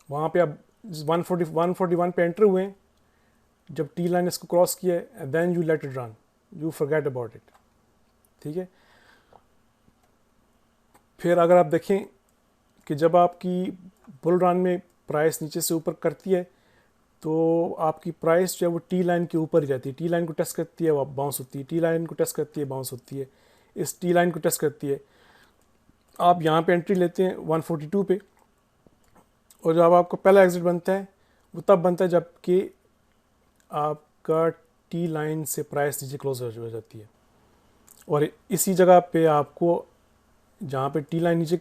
वहाँ पे आप 141 पे एंटर हुए हैं, जब टी लाइन इसको क्रॉस किया है, then you let it run, you forget about it. ठीक है। फिर अगर आप देखें कि जब आपकी बुल रन में प्राइस नीचे से ऊपर करती है तो आपकी प्राइस जो है वो टी लाइन के ऊपर ही रहती है। टी लाइन को टच करती है, वो बाउंस होती है, टी लाइन को टच करती है, बाउंस होती है, इस टी लाइन को टच करती है। आप यहाँ पे एंट्री लेते हैं 142 पे, और जब आपका पहला एग्जिट बनता है वो तब बनता है जबकि आपका टी लाइन से प्राइस नीचे क्लोज हो जाती है। और इसी जगह पे आपको, जहाँ पे टी लाइन नीचे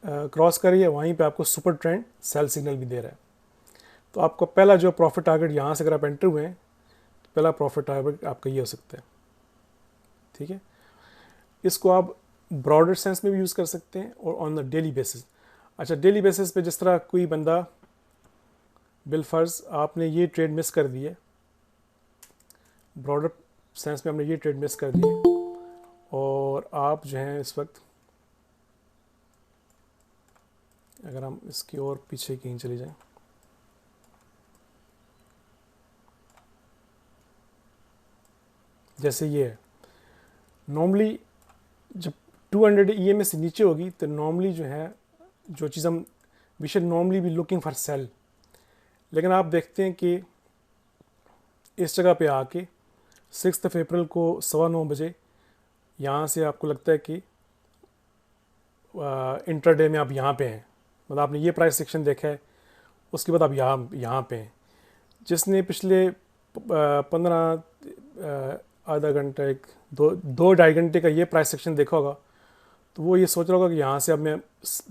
क्रॉस करी है, वहीं पे आपको सुपर ट्रेंड सेल सिग्नल भी दे रहा है। तो आपका पहला जो प्रॉफिट टारगेट यहाँ से अगर आप एंटर हुए हैं, तो पहला प्रॉफिट टारगेट आपका ये हो सकता है। ठीक है। इसको आप ब्रॉडर सेंस में भी यूज़ कर सकते हैं और ऑन द डेली बेसिस। अच्छा, डेली बेसिस पे जिस तरह कोई बंदा बिलफर्ज आपने ये ट्रेड मिस कर दी है, ब्रॉडर सेंस में आपने ये ट्रेड मिस कर दी है, और आप जो हैं इस वक्त, अगर हम इसकी और पीछे कहीं चले जाएं, जैसे ये है, नॉर्मली जब 200 EMA से नीचे होगी तो नॉर्मली जो है, जो चीज़ हम, we should normally be looking for sell. लेकिन आप देखते हैं कि इस जगह पे आके 6 अप्रैल को 9:15 बजे यहाँ से आपको लगता है कि इंट्राडे में आप यहाँ पे हैं, मतलब आपने ये प्राइस सेक्शन देखा है, उसके बाद आप यहाँ पे हैं। जिसने पिछले 15 आधा घंटा, 2-2.5 घंटे का ये प्राइस सेक्शन देखा होगा, तो वो ये सोच रहा होगा कि यहाँ से अब मैं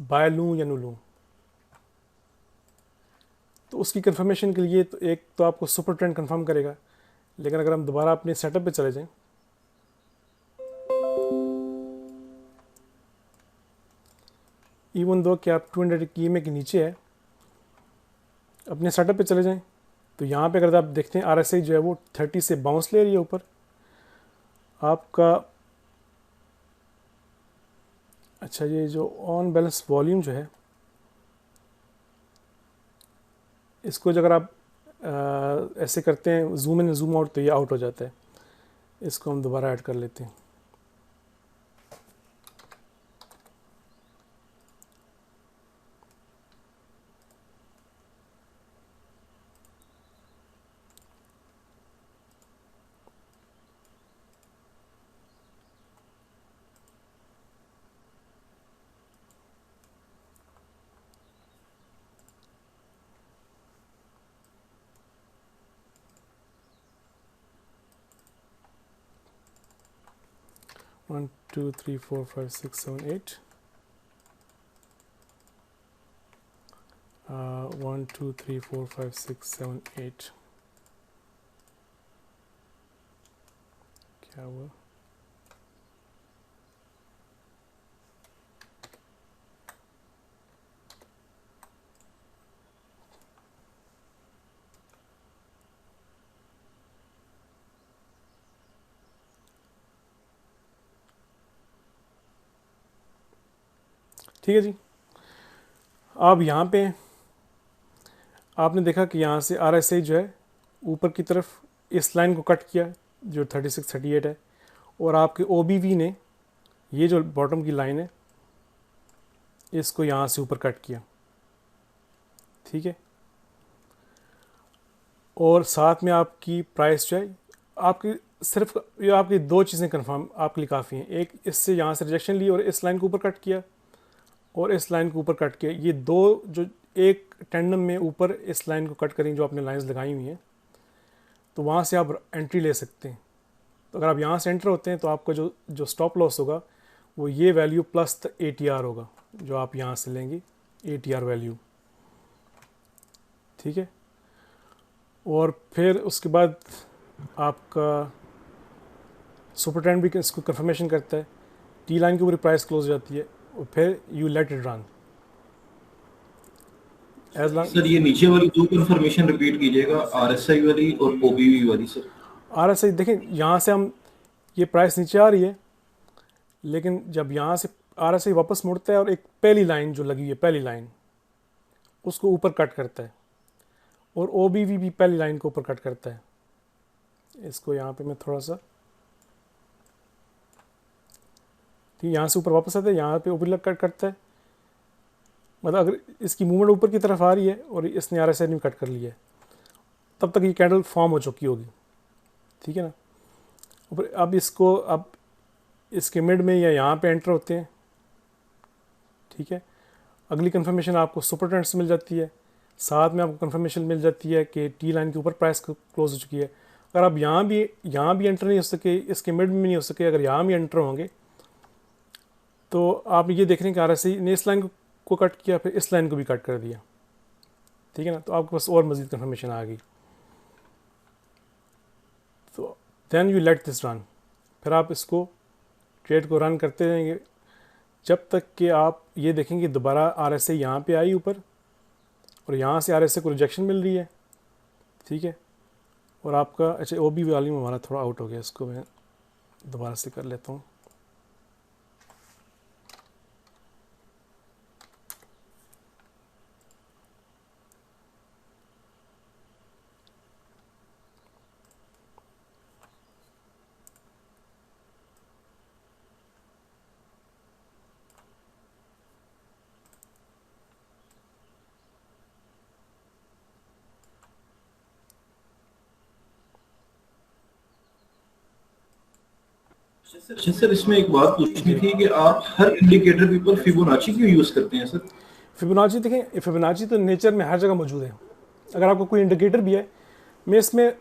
बाय लूँ या न लूँ। तो उसकी कंफर्मेशन के लिए तो एक तो आपको सुपर ट्रेंड कंफर्म करेगा। लेकिन अगर हम दोबारा अपने सेटअप पे चले जाएं, इवन दो कि आप 200 EMA के नीचे है, अपने सेटअप पे चले जाएं, तो यहाँ पे अगर आप देखते हैं RSI जो है वो 30 से बाउंस ले रही है ऊपर आपका। अच्छा, ये जो ऑन बैलेंस वॉल्यूम जो है, इसको अगर आप ऐसे करते हैं जूम इन जूम आउट, तो ये आउट हो जाता है। इसको हम दोबारा ऐड कर लेते हैं। One, two, three, four, five, six, seven, 8. 1, 2, 3, 4, 5, 6, 7, 8. क्या हुआ? ठीक है जी। अब यहाँ पे आपने देखा कि यहाँ से RSI जो है ऊपर की तरफ इस लाइन को कट किया जो 36-38 है, और आपके OBV ने ये जो बॉटम की लाइन है इसको यहाँ से ऊपर कट किया। ठीक है। और साथ में आपकी प्राइस जो है, आपकी सिर्फ ये आपकी दो चीज़ें कंफर्म आपके लिए काफ़ी हैं। एक, इससे यहाँ से रिजेक्शन ली और इस लाइन को ऊपर कट किया। और इस लाइन को ऊपर कट किया, ये दो जो एक टेंडम में ऊपर इस लाइन को कट करेंगे जो आपने लाइंस लगाई हुई हैं, तो वहाँ से आप एंट्री ले सकते हैं। तो अगर आप यहाँ से एंटर होते हैं तो आपका जो स्टॉप लॉस होगा वो ये वैल्यू प्लस ATR होगा जो आप यहाँ से लेंगे, ATR वैल्यू, ठीक है। और फिर उसके बाद आपका सुपर ट्रेंड भी इसको कंफर्मेशन करता है, टी लाइन के ऊपर प्राइस क्लोज हो जाती है और फिर you let it run as long. Sir ये नीचे वाली दो कंफर्मेशन रिपीट कीजिएगा, RSI वाली और OBV वाली सर। RSI देखें, यहाँ से हम ये प्राइस नीचे आ रही है, लेकिन जब यहाँ से RSI वापस मुड़ता है और एक पहली लाइन जो लगी है, पहली लाइन उसको ऊपर कट करता है, और OBV भी पहली लाइन को ऊपर कट करता है। इसको यहाँ पे मैं थोड़ा सा, ठीक, यहाँ से ऊपर वापस आता है, यहाँ पे ऊपर कट करता है। मतलब अगर इसकी मूवमेंट ऊपर की तरफ आ रही है और इसने RSI में कट कर लिया है, तब तक ये कैंडल फॉर्म हो चुकी होगी, ठीक है ना। अब इसको, अब इसके मिड में या यहाँ पे एंटर होते हैं, ठीक है। अगली कंफर्मेशन आपको सुपर ट्रेंड से मिल जाती है, साथ में आपको कंफर्मेशन मिल जाती है कि टी लाइन के ऊपर प्राइस क्लोज हो चुकी है। अगर आप यहाँ भी एंटर नहीं हो सके, इसके मिड में नहीं हो सके, अगर यहाँ भी एंटर होंगे तो आप ये देख रहे हैं कि RSI ने इस लाइन को कट किया, फिर इस लाइन को भी कट कर दिया, ठीक है ना। तो आपके पास और मज़ीद कंफर्मेशन आ गई। तो then you let this run, फिर आप इसको ट्रेड को रन करते रहेंगे जब तक कि आप ये देखेंगे दोबारा RSI यहाँ पे आई ऊपर और यहाँ से RSI को रिजेक्शन मिल रही है, ठीक है। और आपका, अच्छा OB वाली में हमारा थोड़ा आउट हो गया, इसको मैं दोबारा से कर लेता हूँ। अच्छा सर, इसमें एक बात पूछनी थी कि आप हर इंडिकेटर के ऊपर फिबोनाची क्यों यूज करते हैं सर? फिबोनाची देखें, फिबोनाची तो नेचर में हर जगह मौजूद है। अगर आपको कोई इंडिकेटर भी है, मैं इसमें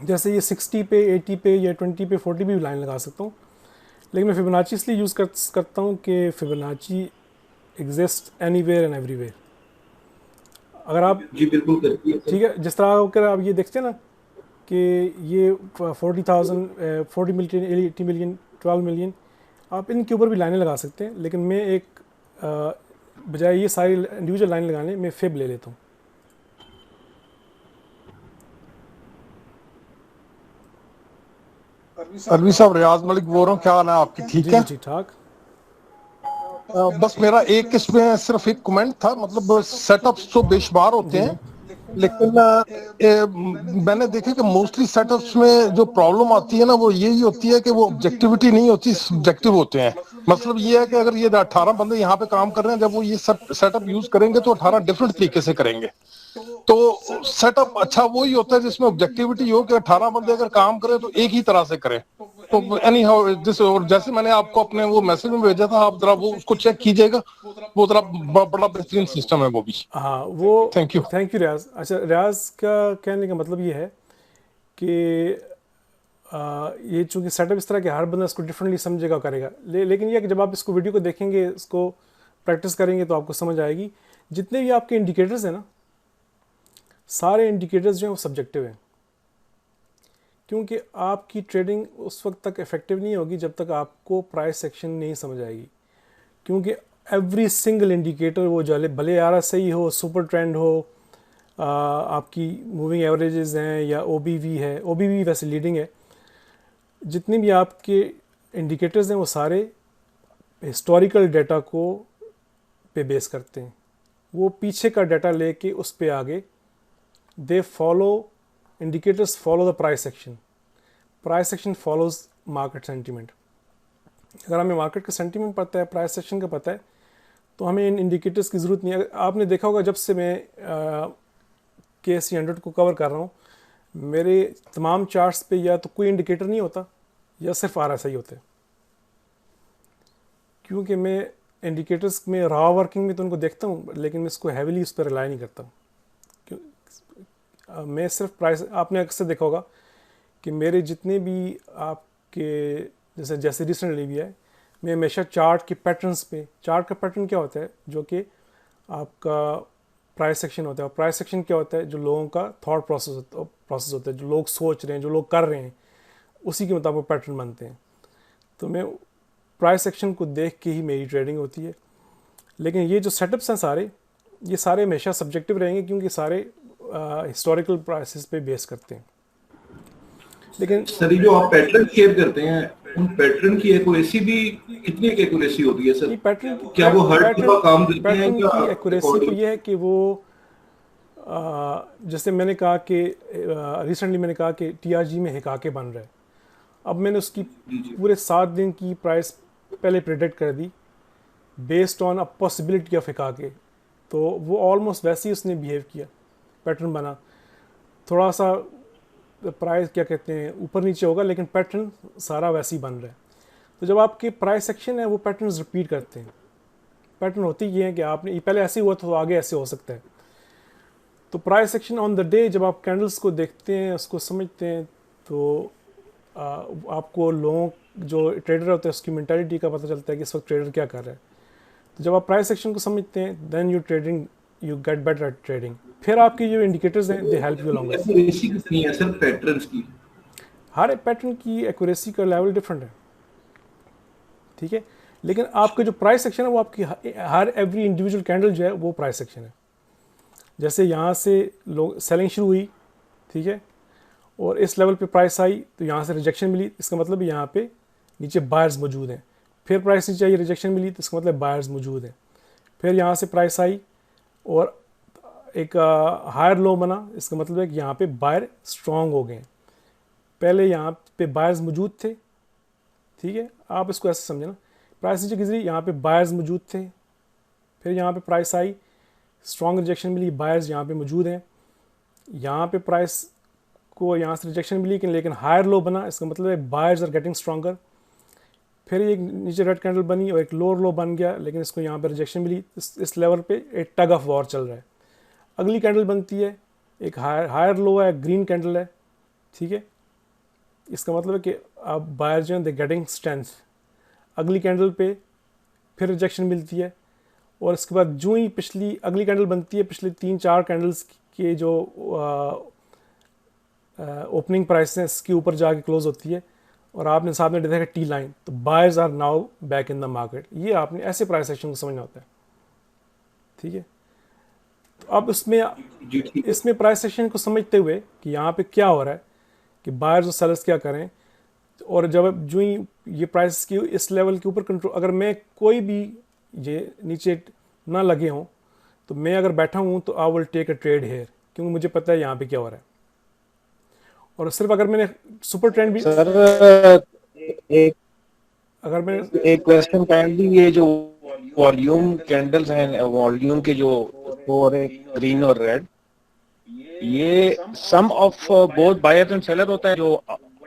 जैसे ये 60 पे, 80 पे या 20 पे, 40 पे भी लाइन लगा सकता हूँ, लेकिन मैं फिबोनाची इसलिए यूज़ करता हूँ कि Fibonacci exist anywhere and everywhere. अगर आप, जी बिल्कुल करती है सर। ठीक है, जिस तरह होकर आप ये देखते हैं ना कि ये 40,000, 40 मिलियन, 80 मिलियन, 12 मिलियन, आप इनके ऊपर भी लाइनें लगा सकते हैं, लेकिन मैं एक बजाय ये सारी इंडिविजुअल लाइन लगाने में फिब ले लेता हूँ। अलवी साहब, रियाज मलिक बोल रहा हूँ, क्या हाल है आपकी? ठीक है, ठीक ठाक। बस मेरा एक इसमें सिर्फ एक कमेंट था, मतलब सेटअप्स तो बेशुमार होते हैं, लेकिन मैंने देखा कि मोस्टली सेटअप्स में जो प्रॉब्लम आती है ना वो यही होती है कि वो ऑब्जेक्टिविटी नहीं होती, सब्जेक्टिव होते हैं। मतलब ये है कि अगर ये 18 बंदे यहाँ पे काम कर रहे हैं, जब वो ये सेटअप यूज करेंगे तो 18 डिफरेंट तरीके से करेंगे। तो सेटअप अच्छा वही होता है जिसमें ऑब्जेक्टिविटी हो कि 18 बंदे अगर काम करें तो एक ही तरह से करें। तो एनी हाउ दिस, और जैसे मैंने आपको अपने वो मैसेज में भेजा था, आप जरा वो उसको चेक कीजिएगा, वो जरा बड़ा बेहतरीन सिस्टम है वो भी। हाँ, वो थैंक यू रियाज। अच्छा, रियाज का कहने का मतलब ये है कि ये चूँकि सेटअप इस तरह के, हर बंदा इसको डिफरेंटली समझेगा, करेगा, लेकिन ये कि जब आप इसको वीडियो को देखेंगे, इसको प्रैक्टिस करेंगे तो आपको समझ आएगी। जितने भी आपके इंडिकेटर्स हैं ना, सारे इंडिकेटर्स जो हैं वो सब्जेक्टिव हैं, क्योंकि आपकी ट्रेडिंग उस वक्त तक इफेक्टिव नहीं होगी जब तक आपको प्राइस एक्शन नहीं समझ आएगी। क्योंकि एवरी सिंगल इंडिकेटर, वो भले RSI हो, सुपर ट्रेंड हो, आपकी मूविंग एवरेजेस हैं या OBV है, OBV वैसे लीडिंग है, जितने भी आपके इंडिकेटर्स हैं वो सारे हिस्टोरिकल डाटा को पे बेस करते हैं। वो पीछे का डाटा लेके उस पे आगे they follow, indicators follow the price action, price action follows market sentiment. अगर हमें मार्केट का सेंटीमेंट पता है, प्राइस एक्शन का पता है, तो हमें इन इंडिकेटर्स की ज़रूरत नहीं है। आपने देखा होगा, जब से मैं KSE 100 को कवर कर रहा हूँ, मेरे तमाम चार्ट्स पे या तो कोई इंडिकेटर नहीं होता या सिर्फ RSI होते हैं, क्योंकि मैं इंडिकेटर्स में रॉ वर्किंग में तो उनको देखता हूँ, लेकिन मैं इसको हैवीली उस पर रिलाई नहीं करता हूँ। मैं सिर्फ प्राइस, आपने अक्सर देखा होगा कि मेरे जितने भी आपके जैसे रिसेंटली भी है, मैं हमेशा चार्ट के पैटर्न्स पे, चार्ट का पैटर्न क्या होता है जो कि आपका प्राइस सेक्शन होता है, और प्राइस सेक्शन क्या होता है जो लोगों का थॉट प्रोसेस होता है, जो लोग सोच रहे हैं, जो लोग कर रहे हैं, उसी के मुताबिक पैटर्न बनते हैं। तो मैं प्राइस सेक्शन को देख के ही मेरी ट्रेडिंग होती है। लेकिन ये जो सेटअप्स हैं सारे, ये सारे हमेशा सब्जेक्टिव रहेंगे क्योंकि सारे हिस्टोरिकल प्राइसेस पे बेस करते हैं। लेकिन सर ये जो आप पैटर्न शेयर करते हैं, उन पैटर्न की एक्यूरेसी भी कितनी एक्यूरेसी होती है सर? ये पैटर्न की, क्या वो हर दफा काम करते हैं? पैटर्न क्या की एक्यूरेसी तो ये है कि वो जैसे मैंने कहा कि रिसेंटली मैंने कहा कि टीआरजी में हिकाके बन रहा है। अब मैंने उसकी पूरे 7 दिन की प्राइस पहले प्रेडिक्ट कर दी based on a possibility of हिकाके, तो वो ऑलमोस्ट वैसे ही उसने बिहेव किया, पैटर्न बना। थोड़ा सा प्राइस क्या कहते हैं ऊपर नीचे होगा, लेकिन पैटर्न सारा वैसे ही बन रहा है। तो जब आपके प्राइस सेक्शन है वो पैटर्न्स रिपीट करते हैं। पैटर्न होती ये है कि आपने ये पहले ऐसे हुआ तो आगे ऐसे हो सकता है। तो price section on the day जब आप कैंडल्स को देखते हैं, उसको समझते हैं, तो आपको लोगों जो ट्रेडर होते हैं उसकी मेंटालिटी का पता चलता है कि इस वक्त ट्रेडर क्या कर रहा है। तो जब आप प्राइस सेक्शन को समझते हैं, then you get better at trading. फिर आपके जो इंडिकेटर्स हैं they help you long. Accuracy कितनी है सर पैटर्न्स की? हर पैटर्न की एक्यूरेसी का लेवल डिफरेंट है, ठीक है। लेकिन आपका जो प्राइस सेक्शन है वो आपकी हर एवरी इंडिविजुअल कैंडल जो है वो प्राइस सेक्शन है। जैसे यहाँ से लोग सेलिंग शुरू हुई, ठीक है, और इस लेवल पे प्राइस आई तो यहाँ से रिजेक्शन मिली, इसका मतलब यहाँ पे नीचे बायर्स मौजूद हैं। फिर प्राइस नीचे आई, रिजेक्शन मिली, तो इसका मतलब बायर्स मौजूद हैं। फिर यहाँ से प्राइस आई और एक हायर लो बना, इसका मतलब है कि यहाँ पे बायर स्ट्रॉन्ग हो गए। पहले यहाँ पे बायर्स मौजूद थे, ठीक है, आप इसको ऐसे समझे ना, प्राइस नीचे गिरी, यहाँ पे बायर्स मौजूद थे। फिर यहाँ पे प्राइस आई, स्ट्रॉन्ग रिजेक्शन मिली, बायर्स यहाँ पे मौजूद हैं। यहाँ पे प्राइस को यहाँ से रिजेक्शन मिली, लेकिन हायर लो बना, इसका मतलब है बायर्स आर गेटिंग स्ट्रॉन्गर। फिर एक नीचे रेड कैंडल बनी और एक लोअर लो बन गया, लेकिन इसको यहाँ पे रिजेक्शन मिली। इस लेवल पे एक टग ऑफ वॉर चल रहा है। अगली कैंडल बनती है, एक हायर लो है, ग्रीन कैंडल है, ठीक है, इसका मतलब है कि अब बायर जो है दे गेटिंग स्ट्रेंथ। अगली कैंडल पे फिर रिजेक्शन मिलती है, और इसके बाद जो ही पिछली अगली कैंडल बनती है, पिछले 3-4 कैंडल्स के जो ओपनिंग प्राइस है इसके ऊपर जाके क्लोज होती है, और आपने सामने देखा टी लाइन, तो buyers are now back in the market. ये आपने ऐसे प्राइस एक्शन को समझना होता है, ठीक है। तो अब इसमें प्राइस एक्शन को समझते हुए कि यहाँ पे क्या हो रहा है, कि बायर्स और सेलर्स क्या करें, और जब जो ही ये प्राइस की इस लेवल के ऊपर कंट्रोल, अगर मैं कोई भी ये नीचे ना लगे हों, तो मैं अगर बैठा हूँ तो I will take a trade here, क्योंकि मुझे पता है यहाँ पे क्या हो रहा है। और सिर्फ अगर मैंने सुपर ट्रेंड भी सर अगर मैं एक क्वेश्चन काइंडली, ये जो वॉल्यूम कैंडल्स हैं, वॉल्यूम के जो ग्रीन और रेड, ये sum of both buyers and seller होता है, जो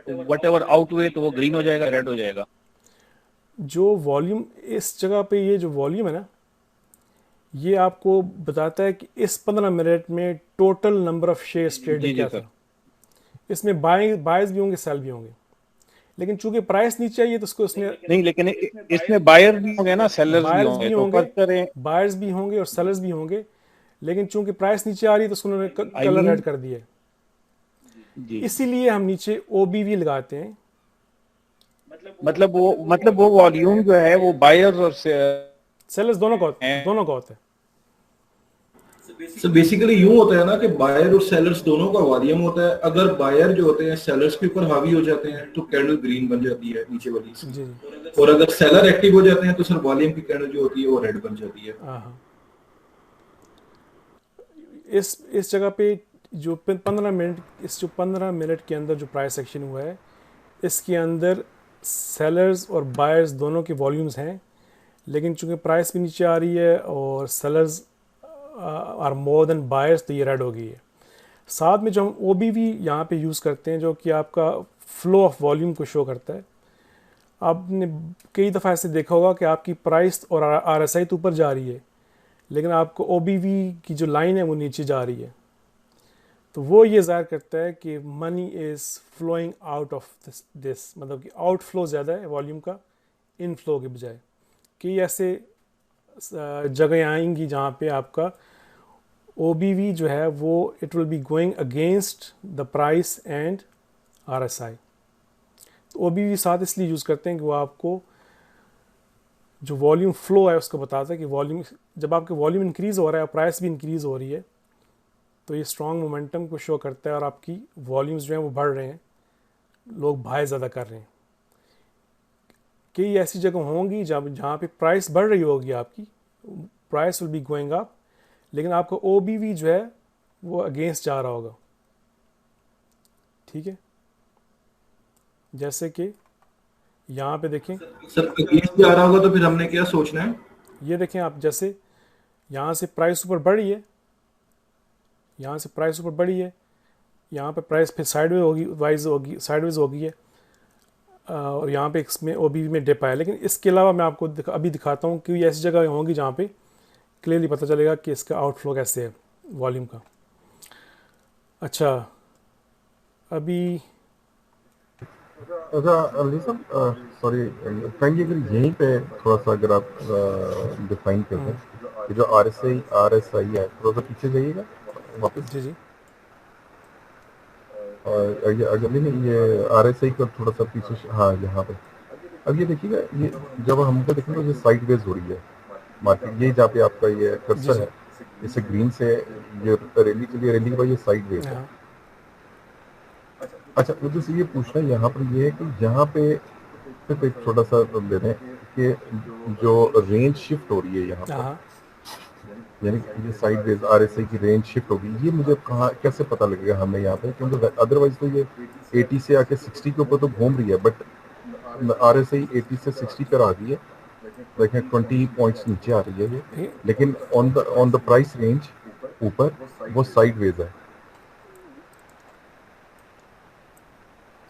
व्हाटएवर आउट हुए तो वो ग्रीन हो जाएगा, रेड हो जाएगा। जो वॉल्यूम इस जगह पे, ये जो वॉल्यूम है ना, ये आपको बताता है कि इस 15 मिनट में total number of shares trade क्या था। इसमें बायर्स भी होंगे, सेल भी होंगे, लेकिन चूंकि प्राइस नीचे आई है तो उसको उसने नहीं, लेकिन इसमें बायर भी होंगे ना, सेलर्स भी होंगे, तो फर्क करें। बायर्स भी होंगे और सेलर्स भी होंगे, लेकिन चूंकि प्राइस नीचे आ रही है तो उसको उन्होंने कलर ऐड कर दिया है। इसीलिए हम नीचे OBV लगाते हैं। मतलब वो वॉल्यूम जो है वो बायर्स और सेलर्स दोनों का होता है। सो बेसिकली यूं होता है ना कि बायर और सेलर्स दोनों का वॉल्यूम होता है। अगर बायर जो होते हैं सेलर्स के ऊपर हावी हो जाते हैं तो कैंडल ग्रीन बन जाती है नीचे वाली, जी। और अगर सेलर एक्टिव हो जाते हैं तो सर वॉल्यूम की कैंडल जो होती है वो रेड बन जाती है। हाँ, इस जगह पे जो 15 मिनट के अंदर जो प्राइस एक्शन हुआ है, इसके अंदर सेलर्स और बायर्स दोनों के वॉल्यूम्स हैं, लेकिन चूंकि प्राइस भी नीचे आ रही है और sellers are more than buyers, तो ये रेड हो गई है। साथ में जो हम OBV यहाँ पे यूज़ करते हैं, जो कि आपका फ्लो ऑफ वॉल्यूम को शो करता है। आपने कई दफ़ा ऐसे देखा होगा कि आपकी प्राइस और RSI तो ऊपर जा रही है, लेकिन आपको OBV की जो लाइन है वो नीचे जा रही है। तो वो ये ज़ाहिर करता है कि money is flowing out of this, मतलब कि आउटफ्लो ज़्यादा है वॉल्यूम का इनफ्लो के बजाय। कई ऐसे जगह आएंगी जहाँ पे आपका OBV जो है वो it will be going against the price and RSI। तो OBV साथ इसलिए यूज़ करते हैं कि वो आपको जो वॉल्यूम फ्लो है उसको बताता है कि वॉल्यूम, जब आपके वॉल्यूम इंक्रीज़ हो रहा है और प्राइस भी इंक्रीज़ हो रही है तो ये स्ट्रॉन्ग मोमेंटम को शो करता है और आपकी वॉल्यूम्स जो हैं वो बढ़ रहे हैं, लोग बाय ज़्यादा कर रहे हैं। कई ऐसी जगह होंगी जहाँ पे प्राइस बढ़ रही होगी, आपकी price will be going up, लेकिन आपका OBV जो है वो अगेंस्ट जा रहा होगा। ठीक है, जैसे कि यहाँ पे देखें, सर अगेंस्ट भी आ रहा होगा तो फिर हमने क्या सोचना है? ये देखें आप, जैसे यहाँ से प्राइस ऊपर बढ़ी है, यहाँ से प्राइस ऊपर बढ़ी है, यहाँ पे प्राइस फिर साइडवेज होगी है, और यहाँ पे इसमें OBV में डिप आया। लेकिन इसके अलावा मैं आपको अभी दिखाता हूँ कि ऐसी जगह होंगी जहाँ पे क्लियरली पता चलेगा कि इसका आउटफ्लो कैसे है वॉल्यूम का। अच्छा, अभी अच्छा अली साहब, सॉरी फ्रेंकली, अगर यहीं पे थोड़ा सा अगर आप डिफाइन कर दें कि जो RSI है, थोड़ा सा पीछे जाइएगा वापस। जी जी, और ये अगर नहीं, ये RSI का थोड़ा सा पीछे, हाँ यहाँ पे। अब ये देखिएगा, ये जब हमको देखेंगे तो ये साइडवेज हो रही है मार्केट, ये जहाँ पे आपका ये जी कर्सर जी, है, इससे ग्रीन से ये रैली चलिए, रैली के बाद ये साइडवेज है। हाँ अच्छा, मुझे से ये पूछना है यहाँ पर, ये है कि यहाँ पे सिर्फ एक छोटा सा ले रहे हैं कि जो रेंज शिफ्ट हो रही है यहाँ पर, हाँ, यानी कि ये साइडवेज RSI की रेंज शिफ्ट होगी, ये मुझे कहाँ कैसे पता लगेगा हमें यहाँ पे? क्योंकि अदरवाइज तो ये 80 से आके 60 के ऊपर तो घूम रही है, बट RSI 80 से 60 पर आ गई है, देखें 20 पॉइंट्स नीचे आ रही है ये, ये- लेकिन ऑन द प्राइस रेंज ऊपर वो साइडवेज है।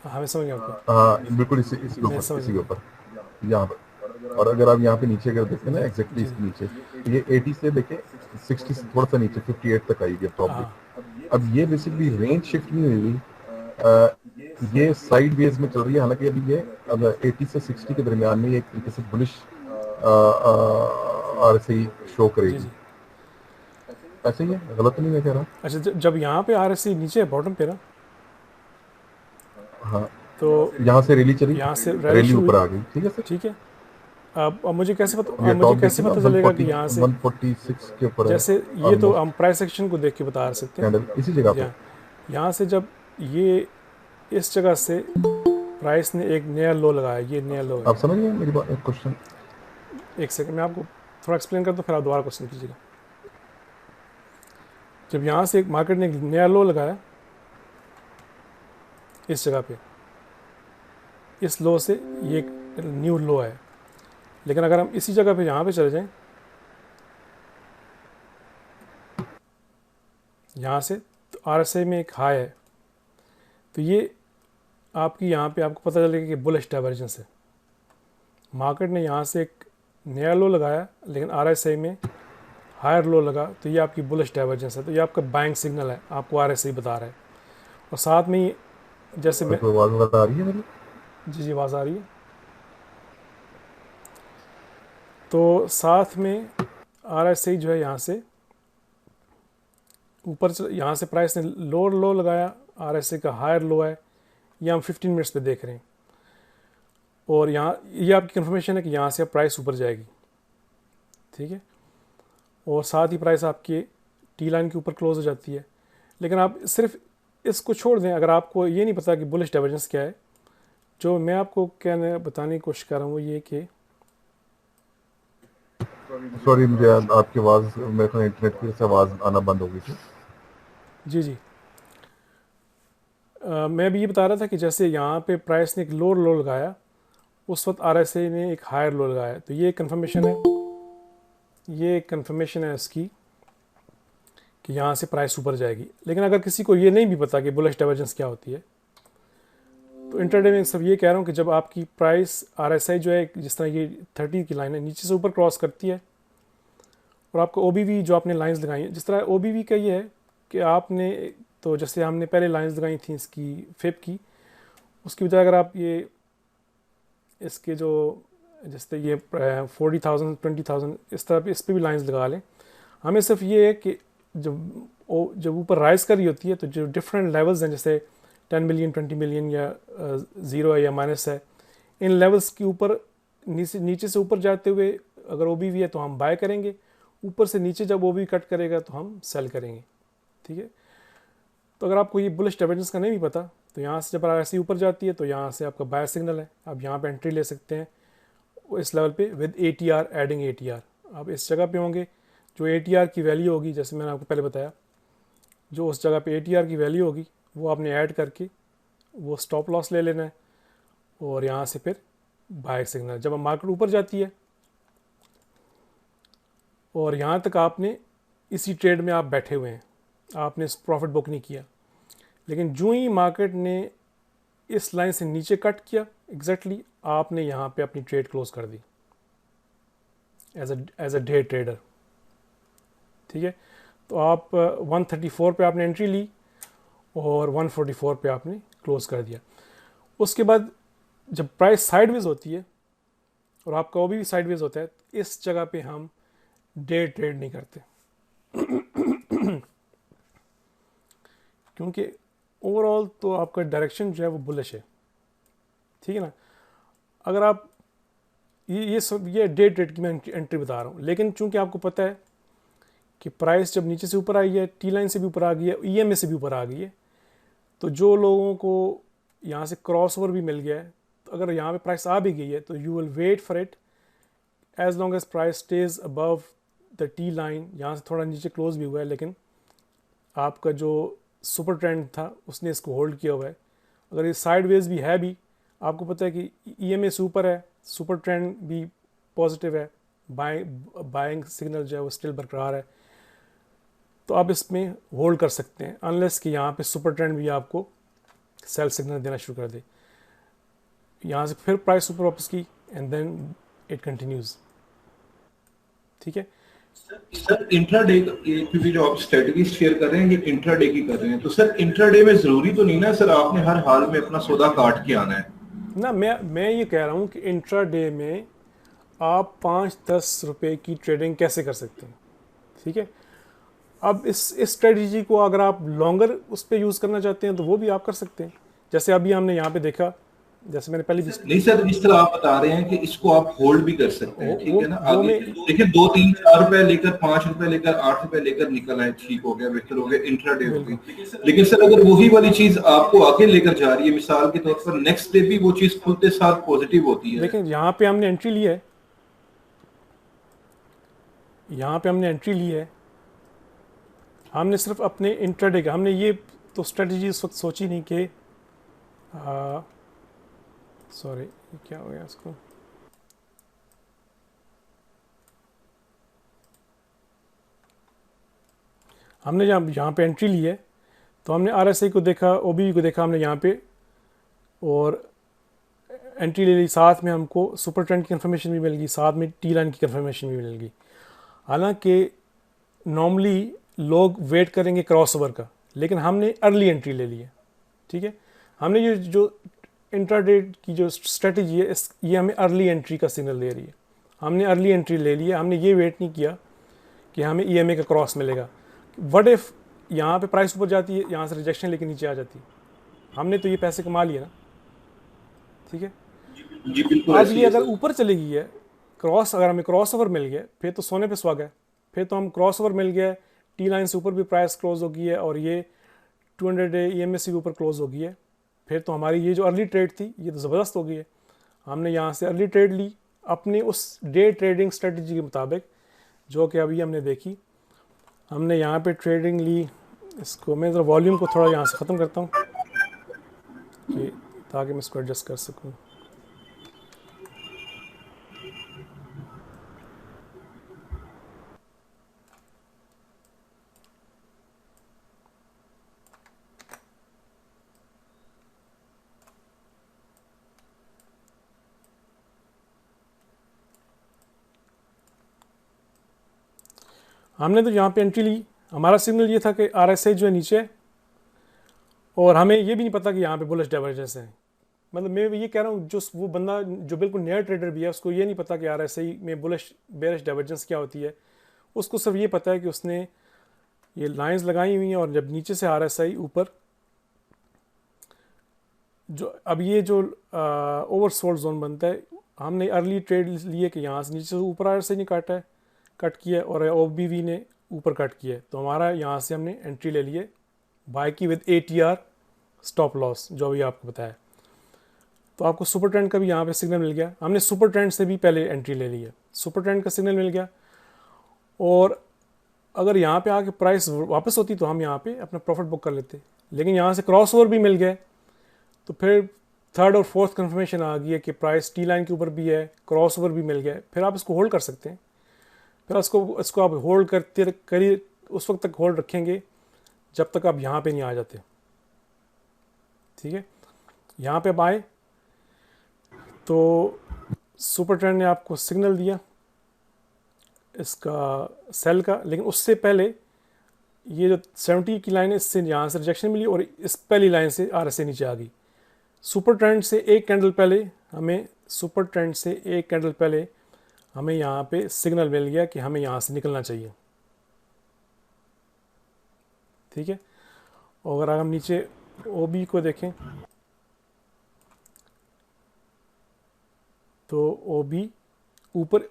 हाँ मैं समझ गया आपको, हाँ बिल्कुल, इसी इसी के मैं ऊपर, समझ इसी के गया। ऊपर, यहाँ पर। और अगर आप यहाँ पे नीचे अगर देखते हैं ना, जी एग्जैक्टली जी, इसके नीचे, ये 80 से देखें 60 से थोड़ा सा नीचे 58 तक आई है प्रॉब्लम। हाँ अब ये बेसिकली रेंज शिफ्ट नहीं हुई, ये साइड वेज में चल रही है, हालांकि अभी ये अब 80 से 60 के दरमियान में ये एक तरीके से बुलिश RSI शो जी करेगी। जी। ऐसे ही है, गलत तो नहीं मैं कह रहा? अच्छा, जब यहाँ पे RSI नीचे है बॉटम पे ना, हाँ, तो यहाँ से रैली चली, यहाँ से रैली रैली शुरू ऊपर हुई। आ गई, ठीक है सर। ठीक है, अब मुझे कैसे पता, ये अब मुझे टॉप कैसे देखिए ना, पता चलेगा कि 140 यहाँ से, 146 के ऊपर है जैसे ये तो ऑलमोस्ट हम प्राइस सेक्शन को देख के बता सकते हैं। कैंडल इसी जगह पे। यहाँ से जब ये इस जगह से प्राइस ने एक नया लो लगाया, ये नया लो है। आप समझ गए मेरी बात, क्वेश्चन? एक सेकंड मैं आपको थोड़ा एक्सप्लेन करता हूँ, फिर आप दोबारा क्वेश्चन कीजिएगा। जब यहाँ से एक मार्केट ने एक नया लो लगाया इस जगह पे, इस लो से ये एक न्यू लो है, लेकिन अगर हम इसी जगह पे यहाँ पे चले जाएं, यहाँ से तो RSI में एक हाई है, तो ये आपकी यहाँ पे आपको पता चलेगा कि बुलिश डाइवर्जेंस है। मार्केट ने यहाँ से एक नया लो लगाया, लेकिन RSI में हायर लो लगा, तो ये आपकी बुलिश डाइवर्जेंस है, तो ये आपका बाइंग सिग्नल है, आपको RSI बता रहा है। और साथ में ही जैसे मैं, कोई आवाज बता रही है मेरी? जी जी आवाज़ आ रही है, तो साथ में RSI जो है यहाँ से ऊपर, यहाँ से प्राइस ने लोअर लो लगाया, RSI का हायर लो है, ये हम 15 मिनट्स पे देख रहे हैं। और यहाँ ये आपकी कंफर्मेशन है कि यहाँ से प्राइस ऊपर जाएगी, ठीक है। और साथ ही प्राइस आपके टी लाइन के ऊपर क्लोज हो जाती है। लेकिन आप सिर्फ इसको छोड़ दें, अगर आपको ये नहीं पता कि बुलिश डाइवर्जेंस क्या है, जो मैं आपको बताने की कोशिश कर रहा हूँ वो ये कि, सॉरी मुझे आपकी आवाज, मेरे को इंटरनेट की से आवाज आना बंद हो गई थी। जी जी, मैं भी ये बता रहा था कि जैसे यहाँ पे प्राइस ने एक लोअर लो लगाया, उस वक्त RSI ने एक हायर लो लगाया, तो ये कंफर्मेशन है, ये कंफर्मेशन है इसकी कि यहाँ से प्राइस ऊपर जाएगी। लेकिन अगर किसी को ये नहीं भी पता कि बुलिश डाइवर्जेंस क्या होती है, तो इंट्राडे में सब ये कह रहा हूँ कि जब आपकी प्राइस RSI जो है जिस तरह ये 30 की लाइन है नीचे से ऊपर क्रॉस करती है, और आपका OBV जो आपने लाइंस लगाई है, जिस तरह OBV का ये है कि आपने, तो जैसे हमने पहले लाइंस लगाई थी इसकी फिप की, उसकी बजाय अगर आप ये इसके जो जैसे ये 40,000 20,000 इस तरह पे इस पर भी लाइंस लगा लें, हमें सिर्फ ये है कि जब ऊपर राइज कर रही होती है तो जो डिफरेंट लेवल्स हैं जैसे 10 मिलियन 20 मिलियन या 0 है या माइनस है, इन लेवल्स के ऊपर नीचे से ऊपर जाते हुए अगर OBV है तो हम बाय करेंगे, ऊपर से नीचे जब OBV कट करेगा तो हम सेल करेंगे। ठीक है, तो अगर आपको ये बुलिश डाइवर्जेंस का नहीं भी पता तो यहाँ से जब RSI ऊपर जाती है तो यहाँ से आपका बाय सिग्नल है, आप यहाँ पे एंट्री ले सकते हैं इस लेवल पे विद ATR, एडिंग ATR। आप इस जगह पे होंगे, जो ATR की वैल्यू होगी जैसे मैंने आपको पहले बताया, जो उस जगह पे ATR की वैल्यू होगी वो आपने ऐड करके वो स्टॉप लॉस ले लेना है, और यहाँ से फिर बाय सिग्नल। जब मार्केट ऊपर जाती है और यहाँ तक आपने इसी ट्रेड में आप बैठे हुए हैं, आपने प्रॉफिट बुक नहीं किया, लेकिन जो ही मार्केट ने इस लाइन से नीचे कट किया एग्जैक्टली आपने यहाँ पे अपनी ट्रेड क्लोज कर दी एज अ डे ट्रेडर। ठीक है, तो आप 134 पे आपने एंट्री ली और 144 पे आपने क्लोज कर दिया। उसके बाद जब प्राइस साइडवेज होती है और आपका OBV साइडवेज होता है, इस जगह पे हम डे ट्रेड नहीं करते क्योंकि ओवरऑल तो आपका डायरेक्शन जो है वो बुलिश है। ठीक है ना, अगर आप ये डे ट्रेड की मैं एंट्री बता रहा हूँ, लेकिन चूंकि आपको पता है कि प्राइस जब नीचे से ऊपर आई है, T लाइन से भी ऊपर आ गई है, EMA से भी ऊपर आ गई है, तो जो लोगों को यहाँ से क्रॉस ओवर भी मिल गया है, तो अगर यहाँ पे प्राइस आ भी गई है तो you will wait for it as long as price stays above the T line. यहाँ से थोड़ा नीचे क्लोज भी हुआ है, लेकिन आपका जो सुपर ट्रेंड था उसने इसको होल्ड किया हुआ है। अगर ये साइडवेज भी है, भी आपको पता है कि EMA से ऊपर है, सुपर ट्रेंड भी पॉजिटिव है, बाइंग सिग्नल जो है वो स्टिल बरकरार है, तो आप इसमें होल्ड कर सकते हैं अनलेस कि यहाँ पे सुपर ट्रेंड भी आपको सेल सिग्नल देना शुरू कर दे। यहाँ से फिर प्राइस ऊपर वापस की एंड देन इट कंटिन्यूज। ठीक है सर इंट्राडे, क्योंकि जो आप स्ट्रेटजी शेयर कर रहे हैं ये इंट्राडे की कर रहे हैं, तो सर इंट्राडे में जरूरी तो नहीं ना सर आपने हर हाल में अपना सौदा काट के आना है ना। मैं ये कह रहा हूँ कि इंट्राडे में आप 5-10 रुपए की ट्रेडिंग कैसे कर सकते हैं। ठीक है, अब इस स्ट्रेटजी को अगर आप लॉन्गर उस पर यूज़ करना चाहते हैं तो वो भी आप कर सकते हैं। जैसे अभी हमने यहाँ पे देखा, जैसे मैंने पहले भी नहीं सर, इस तरह आप बता रहे हैं कि इसको आप होल्ड भी कर सकते हैं, ठीक है ना। वो आगे देखिए 2 3 4 रुपए लेकर 5 रुपए लेकर 8 रुपए लेकर निकल आए, ठीक हो गया, बेहतर हो गया, इंट्राडे हो गई। लेकिन सर अगर वही वाली चीज आपको आगे लेकर जा रही है, मिसाल के तौर पर नेक्स्ट डे भी वो चीज खुलते साथ पॉजिटिव होती है, लेकिन यहाँ पे हमने एंट्री ली है, यहाँ पे हमने एंट्री ली है, हमने सिर्फ अपने इंट्राडे का, हमने ये तो स्ट्रेटजी उस वक्त सोची नहीं कि सॉरी क्या हो गया इसको, हमने यहाँ पे एंट्री ली है तो हमने RSI को देखा, OBV को देखा हमने यहाँ पे, और एंट्री ले ली, साथ में हमको सुपर ट्रेंड की कंफर्मेशन भी मिल गई, साथ में T लाइन की कंफर्मेशन भी मिल गई। हालांकि नॉर्मली लोग वेट करेंगे क्रॉसओवर का, लेकिन हमने अर्ली एंट्री ले ली है। ठीक है, हमने ये जो इंट्राडे की जो स्ट्रेटजी है ये हमें अर्ली एंट्री का सिग्नल दे रही है। हमने अर्ली एंट्री ले ली है, हमने ये वेट नहीं किया कि हमें EMA का क्रॉस मिलेगा। व्हाट इफ़ यहाँ पे प्राइस ऊपर जाती है, यहाँ से रिजेक्शन लेके नीचे आ जाती है, हमने तो ये पैसे कमा लिए ना। ठीक है, जी बिल्कुल। अब ये अगर ऊपर चली गई है क्रॉस, अगर हमें क्रॉस ओवर मिल गया फिर तो सोने पे सुहागा है, फिर तो हम क्रॉस ओवर मिल गया, T लाइन से ऊपर भी प्राइस क्लोज हो गई है और ये 200 डे EMA से भी ऊपर क्लोज हो गई है, फिर तो हमारी ये जो अर्ली ट्रेड थी ये तो ज़बरदस्त हो गई है। हमने यहाँ से अर्ली ट्रेड ली अपने उस डे ट्रेडिंग स्ट्रेटजी के मुताबिक जो कि अभी हमने देखी। हमने यहाँ पे ट्रेडिंग ली, इसको मैं ज़रा वॉल्यूम को थोड़ा यहाँ से ख़त्म करता हूँ कि ताकि मैं इसको एडजस्ट कर सकूँ। हमने तो यहाँ पे एंट्री ली, हमारा सिग्नल ये था कि RSI जो है नीचे है, और हमें ये भी नहीं पता कि यहाँ पे बुलिश डाइवर्जेंस है। मतलब मैं ये कह रहा हूँ, जो वो बंदा जो बिल्कुल नया ट्रेडर भी है, उसको ये नहीं पता कि RSI में बुलिश बेरिश डाइवर्जेंस क्या होती है। उसको सिर्फ ये पता है कि उसने ये लाइंस लगाई हुई हैं, और जब नीचे से RSI ऊपर, जो अब ये जो ओवरसोल्ड जोन बनता है, हमने अर्ली ट्रेड लिए कि यहाँ से नीचे से ऊपर RSI ने काटा है, कट किया, और OBV ने ऊपर कट किया है, तो हमारा यहाँ से हमने एंट्री ले लिए, बाय की विद ATR स्टॉप लॉस, जो अभी आपको बताया। तो आपको सुपर ट्रेंड का भी यहाँ पे सिग्नल मिल गया, हमने सुपर ट्रेंड से भी पहले एंट्री ले ली है, सुपर ट्रेंड का सिग्नल मिल गया। और अगर यहाँ पे आके प्राइस वापस होती तो हम यहाँ पे अपना प्रॉफिट बुक कर लेते, लेकिन यहाँ से क्रॉस ओवर भी मिल गया, तो फिर थर्ड और फोर्थ कंफर्मेशन आ गई है कि प्राइस टी लाइन के ऊपर भी है, क्रॉस ओवर भी मिल गया है, फिर आप इसको होल्ड कर सकते हैं। फिर इसको आप होल्ड करते करिए, उस वक्त तक होल्ड रखेंगे जब तक आप यहाँ पे नहीं आ जाते। ठीक है, यहाँ पे आप आए तो सुपर ट्रेंड ने आपको सिग्नल दिया इसका सेल का, लेकिन उससे पहले ये जो 70 की लाइन है, इससे यहाँ से रिजेक्शन मिली, और इस पहली लाइन से RSI नीचे आ गई। सुपर ट्रेंड से एक कैंडल पहले हमें यहाँ पे सिग्नल मिल गया कि हमें यहाँ से निकलना चाहिए। ठीक है, और अगर हम नीचे OB को देखें तो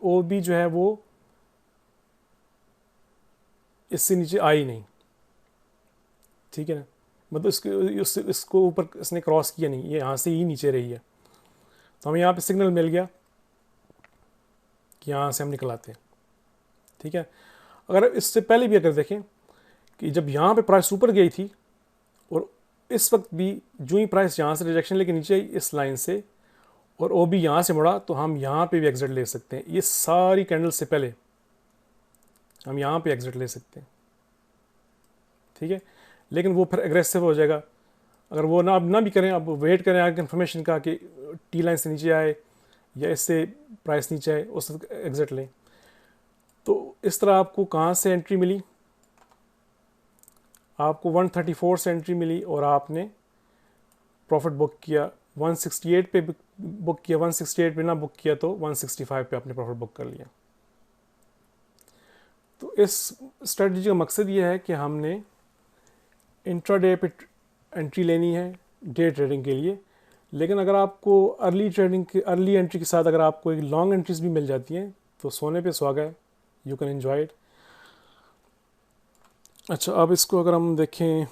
OB जो है वो इससे नीचे आई नहीं। ठीक है ना, मतलब इसको ऊपर इसने क्रॉस किया नहीं, ये यहाँ से ही नीचे रही है, तो हमें यहाँ पे सिग्नल मिल गया कि यहाँ से हम निकल आते हैं। ठीक है, अगर इससे पहले भी अगर देखें कि जब यहाँ पे प्राइस ऊपर गई थी, और इस वक्त भी जो ही प्राइस यहाँ से रिजेक्शन लेके नीचे आई इस लाइन से, और OB यहाँ से मुड़ा, तो हम यहाँ पे भी एग्जिट ले सकते हैं। ये सारी कैंडल से पहले हम यहाँ पे एग्जिट ले सकते हैं। ठीक है, लेकिन वो फिर एग्रेसिव हो जाएगा। अगर वो ना भी करें, अब वेट करें आगे इन्फॉर्मेशन का कि टी लाइन से नीचे आए या इससे प्राइस नीचे आए, उस वक्त एग्जिट लें। तो इस तरह आपको कहाँ से एंट्री मिली, आपको 134 से एंट्री मिली, और आपने प्रॉफिट बुक किया 168 पे बुक किया, 168 पे ना बुक किया तो 165 पे आपने प्रॉफिट बुक कर लिया। तो इस स्ट्रेटजी का मकसद ये है कि हमने इंट्राडे पे एंट्री लेनी है डे ट्रेडिंग के लिए, लेकिन अगर आपको अर्ली एंट्री के साथ अगर आपको एक लॉन्ग एंट्रीज भी मिल जाती हैं तो सोने पे सुहागा है, यू कैन एंजॉय इट। अच्छा, अब इसको अगर हम देखें,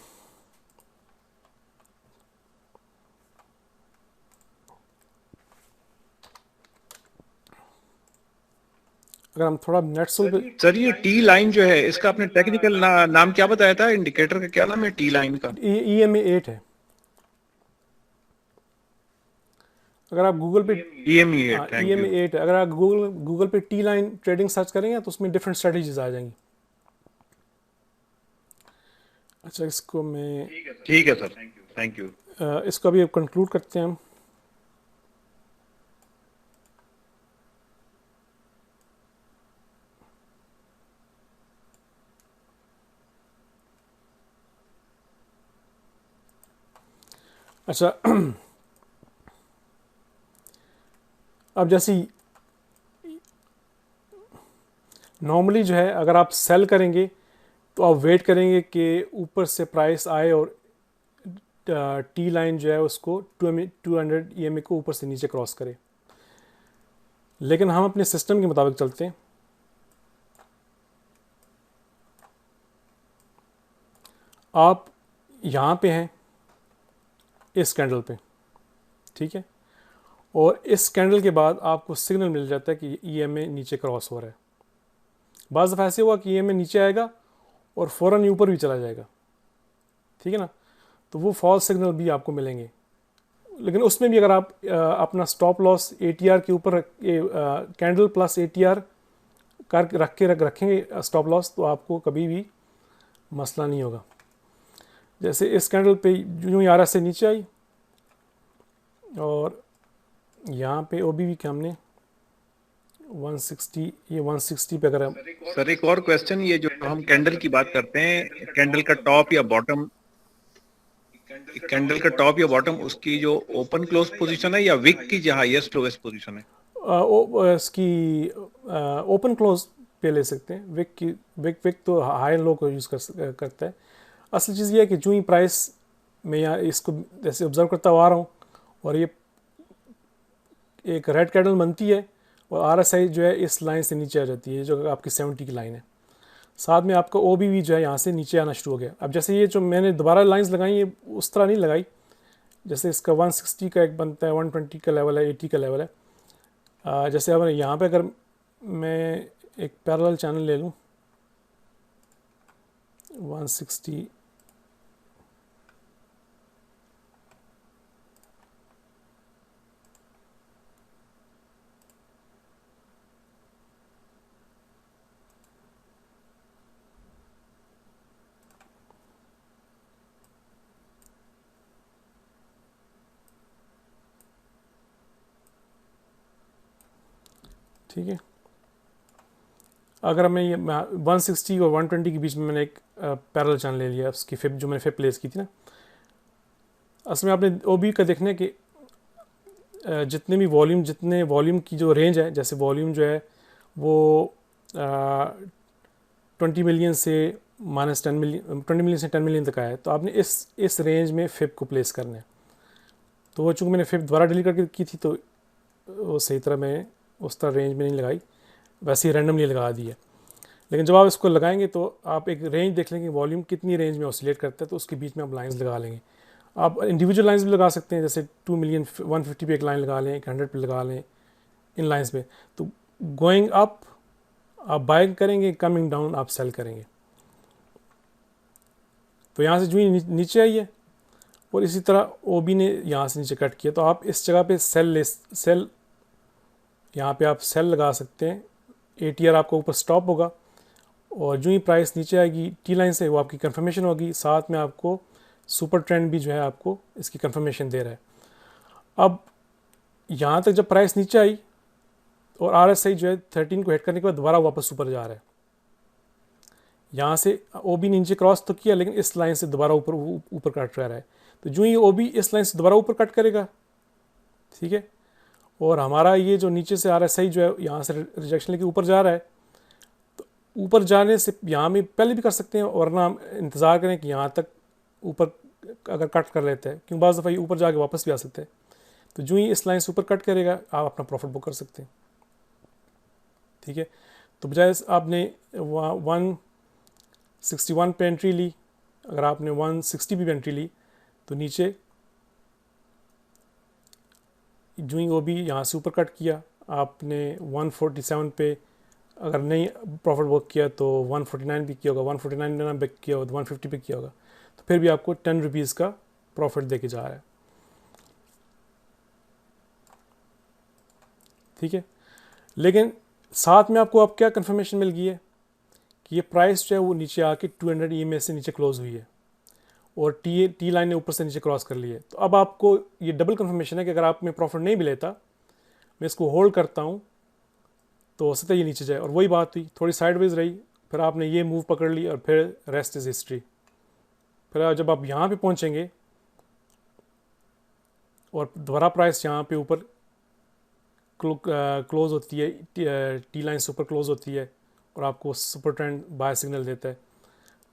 अगर हम थोड़ा नेटसोल पे, सर ये टी लाइन जो है इसका आपने टेक्निकल नाम क्या बताया था, इंडिकेटर का क्या नाम है टी लाइन का? EMA 8 है। अगर आप गूगल पे EMA 8, थैंक EMA यू। 8 है, अगर आप गूगल पे टी लाइन ट्रेडिंग सर्च करेंगे तो उसमें डिफरेंट स्ट्रेटजीज आ जाएंगी। अच्छा, इसको मैं, ठीक है सर, थैंक यू। इसको अभी कंक्लूड करते हैं हम। अच्छा, अब जैसी नॉर्मली जो है, अगर आप सेल करेंगे तो आप वेट करेंगे कि ऊपर से प्राइस आए और टी लाइन जो है उसको 200 EMA को ऊपर से नीचे क्रॉस करे। लेकिन हम अपने सिस्टम के मुताबिक चलते हैं। आप यहाँ पे हैं इस कैंडल पे, ठीक है, और इस कैंडल के बाद आपको सिग्नल मिल जाता है कि EMA नीचे क्रॉस हो रहा है। बाज़ दफ़ा ऐसे हुआ कि EMA नीचे आएगा और फ़ौरन ऊपर भी चला जाएगा, ठीक है ना, तो वो फॉल्स सिग्नल भी आपको मिलेंगे। लेकिन उसमें भी अगर आप अपना स्टॉप लॉस ATR के ऊपर कैंडल प्लस ATR रखेंगे स्टॉप लॉस, तो आपको कभी भी मसला नहीं होगा। जैसे इस कैंडल पे यूँ ही RSI से नीचे आई और यहाँ पे OBV के हमने 160, ये 160 पे अगर हम सर एक और क्वेश्चन, ये जो हम कैंडल की बात करते हैं, कैंडल का टॉप या बॉटम, कैंडल का टॉप या बॉटम उसकी जो ओपन क्लोज पोजीशन है या विक की जो हाईएस्ट लोएस्ट पोजीशन है? इसकी ओपन क्लोज पे ले सकते हैं। विक की विक तो हाई एंड लो को यूज़ करता है। असल चीज़ ये है कि जो ही प्राइस मैं यहाँ इसको जैसे ऑब्जर्व करता हुआ आ रहा हूँ और ये एक रेड कैंडल बनती है और RSI जो है इस लाइन से नीचे आ जाती है, जो आपकी 70 की लाइन है। साथ में आपका OB भी जो है यहाँ से नीचे आना शुरू हो गया। अब जैसे ये जो मैंने दोबारा लाइंस लगाई ये उस तरह नहीं लगाई, जैसे इसका 160 का एक बनता है, 120 का लेवल है, 80 का लेवल है। जैसे अब यहाँ पे अगर मैं एक पैरेलल चैनल ले लूँ 160, ठीक है। अगर मैं ये 160 और 120 के बीच में मैंने एक पैरेलल चैनल ले लिया, उसकी फिप जो मैंने फिप प्लेस की थी ना, असल में आपने OB का देखना है कि जितने वॉल्यूम की जो रेंज है, जैसे वॉल्यूम जो है वो 20 मिलियन से -10 मिलियन, 20 मिलियन से 10 मिलियन तक आया है, तो आपने इस रेंज में फिप को प्लेस करना है। तो वो चूँकि मैंने फिप दोबारा डिलीट करके की थी तो वो सही तरह मैं उस तरह रेंज में नहीं लगाई, वैसे ही रैंडमली लगा दी है। लेकिन जब आप इसको लगाएंगे तो आप एक रेंज देख लेंगे, वॉल्यूम कितनी रेंज में ऑसिलेट करता है, तो उसके बीच में आप लाइंस लगा लेंगे। आप इंडिविजुअल लाइंस भी लगा सकते हैं, जैसे 2 मिलियन 150 पे एक लाइन लगा लें, 100 पे लगा लें, इन लाइंस पे। तो गोइंग अप आप बाइंग करेंगे, कमिंग डाउन आप सेल करेंगे। तो यहाँ से जो ही नीचे आई है और इसी तरह OB ने यहाँ से नीचे कट किया, तो आप इस जगह पे सेल यहाँ पे आप सेल लगा सकते हैं। ATR आपका ऊपर स्टॉप होगा और जो ही प्राइस नीचे आएगी T लाइन से, वो आपकी कंफर्मेशन होगी। साथ में आपको सुपर ट्रेंड भी जो है आपको इसकी कंफर्मेशन दे रहा है। अब यहाँ तक जब प्राइस नीचे आई और RSI जो है 13 को हिट करने के बाद दोबारा वापस ऊपर जा रहा है। यहाँ से OB नीचे क्रॉस तो किया, लेकिन इस लाइन से दोबारा ऊपर कट कर रहा है। तो जो ही OB इस लाइन से दोबारा ऊपर कट करेगा, ठीक है, और हमारा ये जो नीचे से RSI जो है यहाँ से रिजेक्शन लेके ऊपर जा रहा है, तो ऊपर जाने से यहाँ में पहले भी कर सकते हैं, वरना हम इंतज़ार करें कि यहाँ तक ऊपर अगर कट कर लेते हैं, क्योंकि बाज़ दफ़ा ये ऊपर जाके वापस भी आ सकते हैं। तो जो ही इस लाइन से ऊपर कट करेगा आप अपना प्रॉफिट बुक कर सकते हैं, ठीक है। तो बजाय आपने 161 पे एंट्री ली, अगर आपने 160 पे एंट्री ली तो नीचे जो ही OB यहाँ से ऊपर कट किया, आपने 147 पे अगर नहीं प्रॉफिट बुक किया तो 149 भी किया होगा, 149 ने ना बिक किया होगा, 150 पे किया होगा, तो फिर भी आपको 10 रुपीज़ का प्रॉफिट दे के जा रहा है, ठीक है। लेकिन साथ में आपको अब क्या कंफर्मेशन मिल गई है कि ये प्राइस जो है वो नीचे आके 200 EMA से नीचे क्लोज हुई है और टी लाइन ने ऊपर से नीचे क्रॉस कर ली है। तो अब आपको ये डबल कंफर्मेशन है कि अगर आप में प्रॉफिट नहीं भी लेता, मैं इसको होल्ड करता हूँ तो हो सकता है ये नीचे जाए। और वही बात हुई, थोड़ी साइडवेज रही, फिर आपने ये मूव पकड़ ली और फिर रेस्ट इज़ हिस्ट्री। फिर जब आप यहाँ पे पहुँचेंगे और दोबारा प्राइस यहाँ पे ऊपर क्लोज होती है, टी लाइन से ऊपर क्लोज होती है और आपको सुपर ट्रेंड बाय सिग्नल देता है,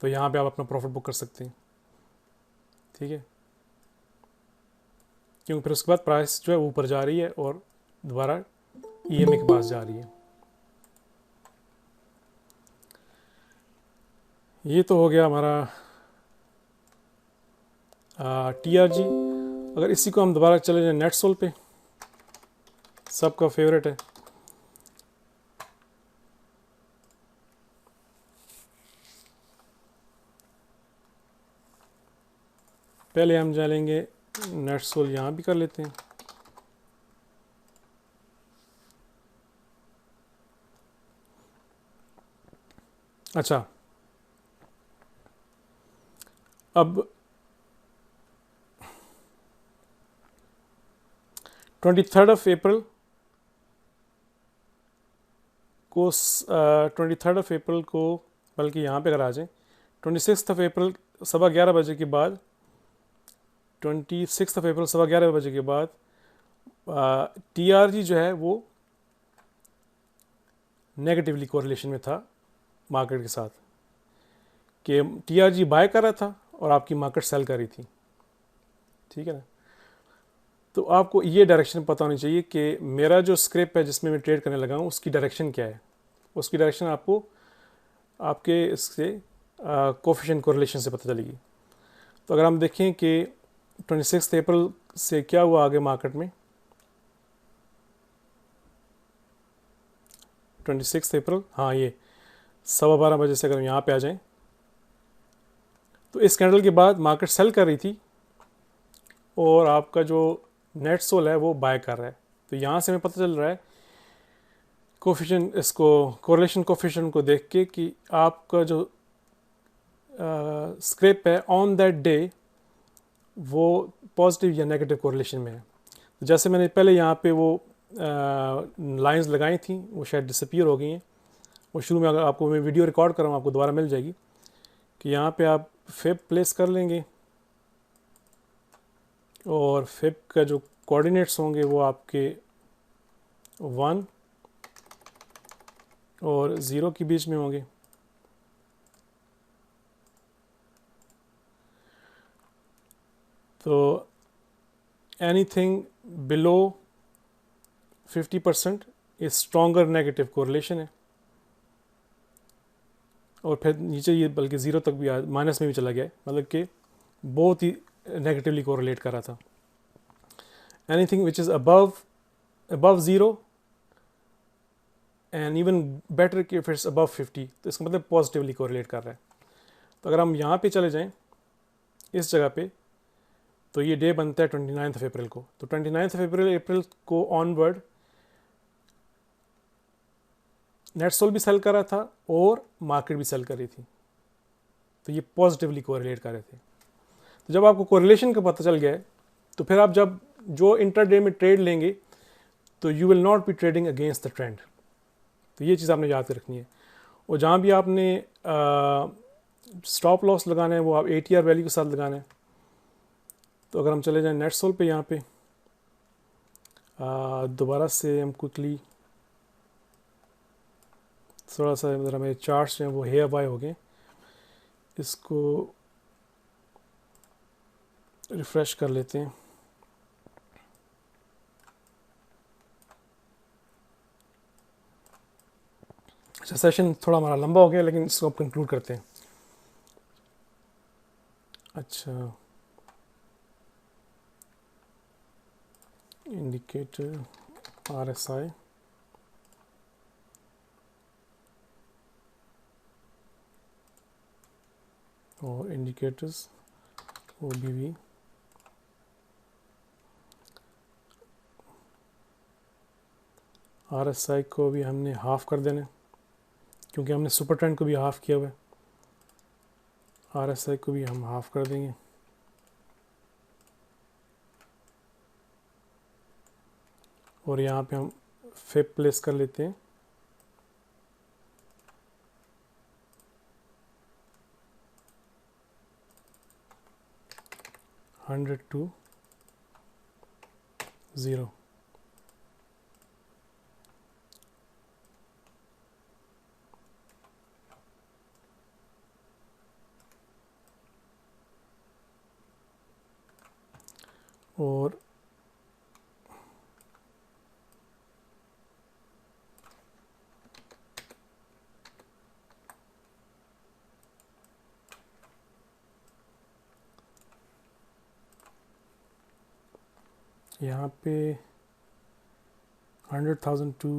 तो यहाँ पे आप अपना प्रॉफिट बुक कर सकते हैं, ठीक है। क्योंकि फिर उसके बाद प्राइस जो है ऊपर जा रही है और दोबारा EMA के पास जा रही है। ये तो हो गया हमारा TRG। अगर इसी को हम दोबारा चले जाए नेट सोल पे, सबका फेवरेट है, पहले हम जानेंगे नेट सोल, यहाँ भी कर लेते हैं। अच्छा, अब 23rd of April आपको 23 को, बल्कि यहाँ पे अगर आ जाए 26 सवा 11 बजे के बाद, 26 सवा 11 बजे के बाद TRG जो है वो नेगेटिवली कोरिलेशन में था मार्केट के साथ, कि TRG बाय कर रहा था और आपकी मार्केट सेल कर रही थी। ठीक है ना। तो आपको ये डायरेक्शन पता होनी चाहिए कि मेरा जो स्क्रिप्ट है जिसमें मैं ट्रेड करने लगा हूँ उसकी डायरेक्शन क्या है। उसकी डायरेक्शन आपको आपके इससे कोफिशिएंट कोरिलेशन से पता चलेगी। तो अगर हम देखें कि 26 अप्रैल से क्या हुआ आगे मार्केट में, 26 अप्रैल, हाँ ये 12:15 बजे से अगर हम यहाँ पे आ जाएं तो इस कैंडल के बाद मार्केट सेल कर रही थी और आपका जो नेट सोल है वो बाय कर रहा है। तो यहाँ से हमें पता चल रहा है कोफिशिएंट, इसको कोरिलेशन कोफिशिएंट को देख के कि आपका जो स्क्रिप्ट है ऑन दैट डे वो पॉजिटिव या नेगेटिव कोरिलेशन में है। तो जैसे मैंने पहले यहाँ पे वो लाइंस लगाई थी वो शायद डिसअपीयर हो गई हैं। वो शुरू में, अगर आपको मैं वीडियो रिकॉर्ड कर रहा हूँ आपको दोबारा मिल जाएगी, कि यहाँ पे आप फिब प्लेस कर लेंगे और फिब का जो कोऑर्डिनेट्स होंगे वो आपके 1 और 0 के बीच में होंगे। तो anything below 50% is stronger negative correlation है, और फिर नीचे ये बल्कि 0 तक भी माइनस में भी चला गया है, मतलब कि बहुत ही नेगेटिवली कोरिलेट कर रहा था। Anything which is above 0 and even better कि इफ इट्स अबव 50, तो इसका मतलब पॉजिटिवली कोरिलेट कर रहा है। तो अगर हम यहाँ पे चले जाएं इस जगह पे, तो ये डे बनता है 29 अप्रैल को। तो 29 अप्रैल को ऑनवर्ड नेट सोल भी सेल कर रहा था और मार्केट भी सेल कर रही थी, तो ये पॉजिटिवली कोरिलेट कर रहे थे। तो जब आपको कोरिलेशन का पता चल गया है तो फिर आप जब जो इंटरडे में ट्रेड लेंगे तो you will not be trading against the trend. तो ये चीज़ आपने याद रखनी है। और जहाँ भी आपने स्टॉप लॉस लगाना है वो आप ATR वैल्यू के साथ लगाना है। तो अगर हम चले जाएं नेट सोल पे, यहाँ पे दोबारा से हम क्विकली थोड़ा सा ज़रा मेरे चार्ट्स हैं वो हेयर बाय हो गए, इसको रिफ़्रेश कर लेते हैं। अच्छा, सेशन थोड़ा हमारा लंबा हो गया लेकिन इसको अब कंक्लूड करते हैं। अच्छा, इंडिकेटर RSI, और इंडिकेटर्स OBV, RSI को भी हमने हाफ कर देना क्योंकि हमने सुपर ट्रेंड को भी हाफ किया हुआ है। RSI को भी हम हाफ कर देंगे। और यहाँ पे हम फिब प्लेस कर लेते हैं। $100 to 0। और यहाँ पे 100,000 to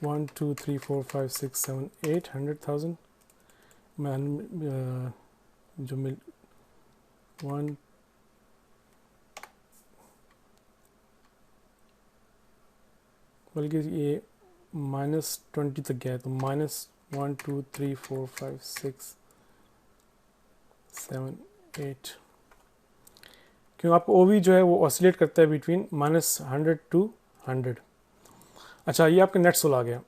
1 2 3 4 5 6 7 8 100,000 मैं जो मिल 1 बल्कि ये -20 तक गया है, तो -1 2 3 4 5 6 7 8 क्यों आपका ओवी जो है वो ऑसिलेट करता है बिटवीन -100 to 100। अच्छा, ये आपका नेट सोल आ गया।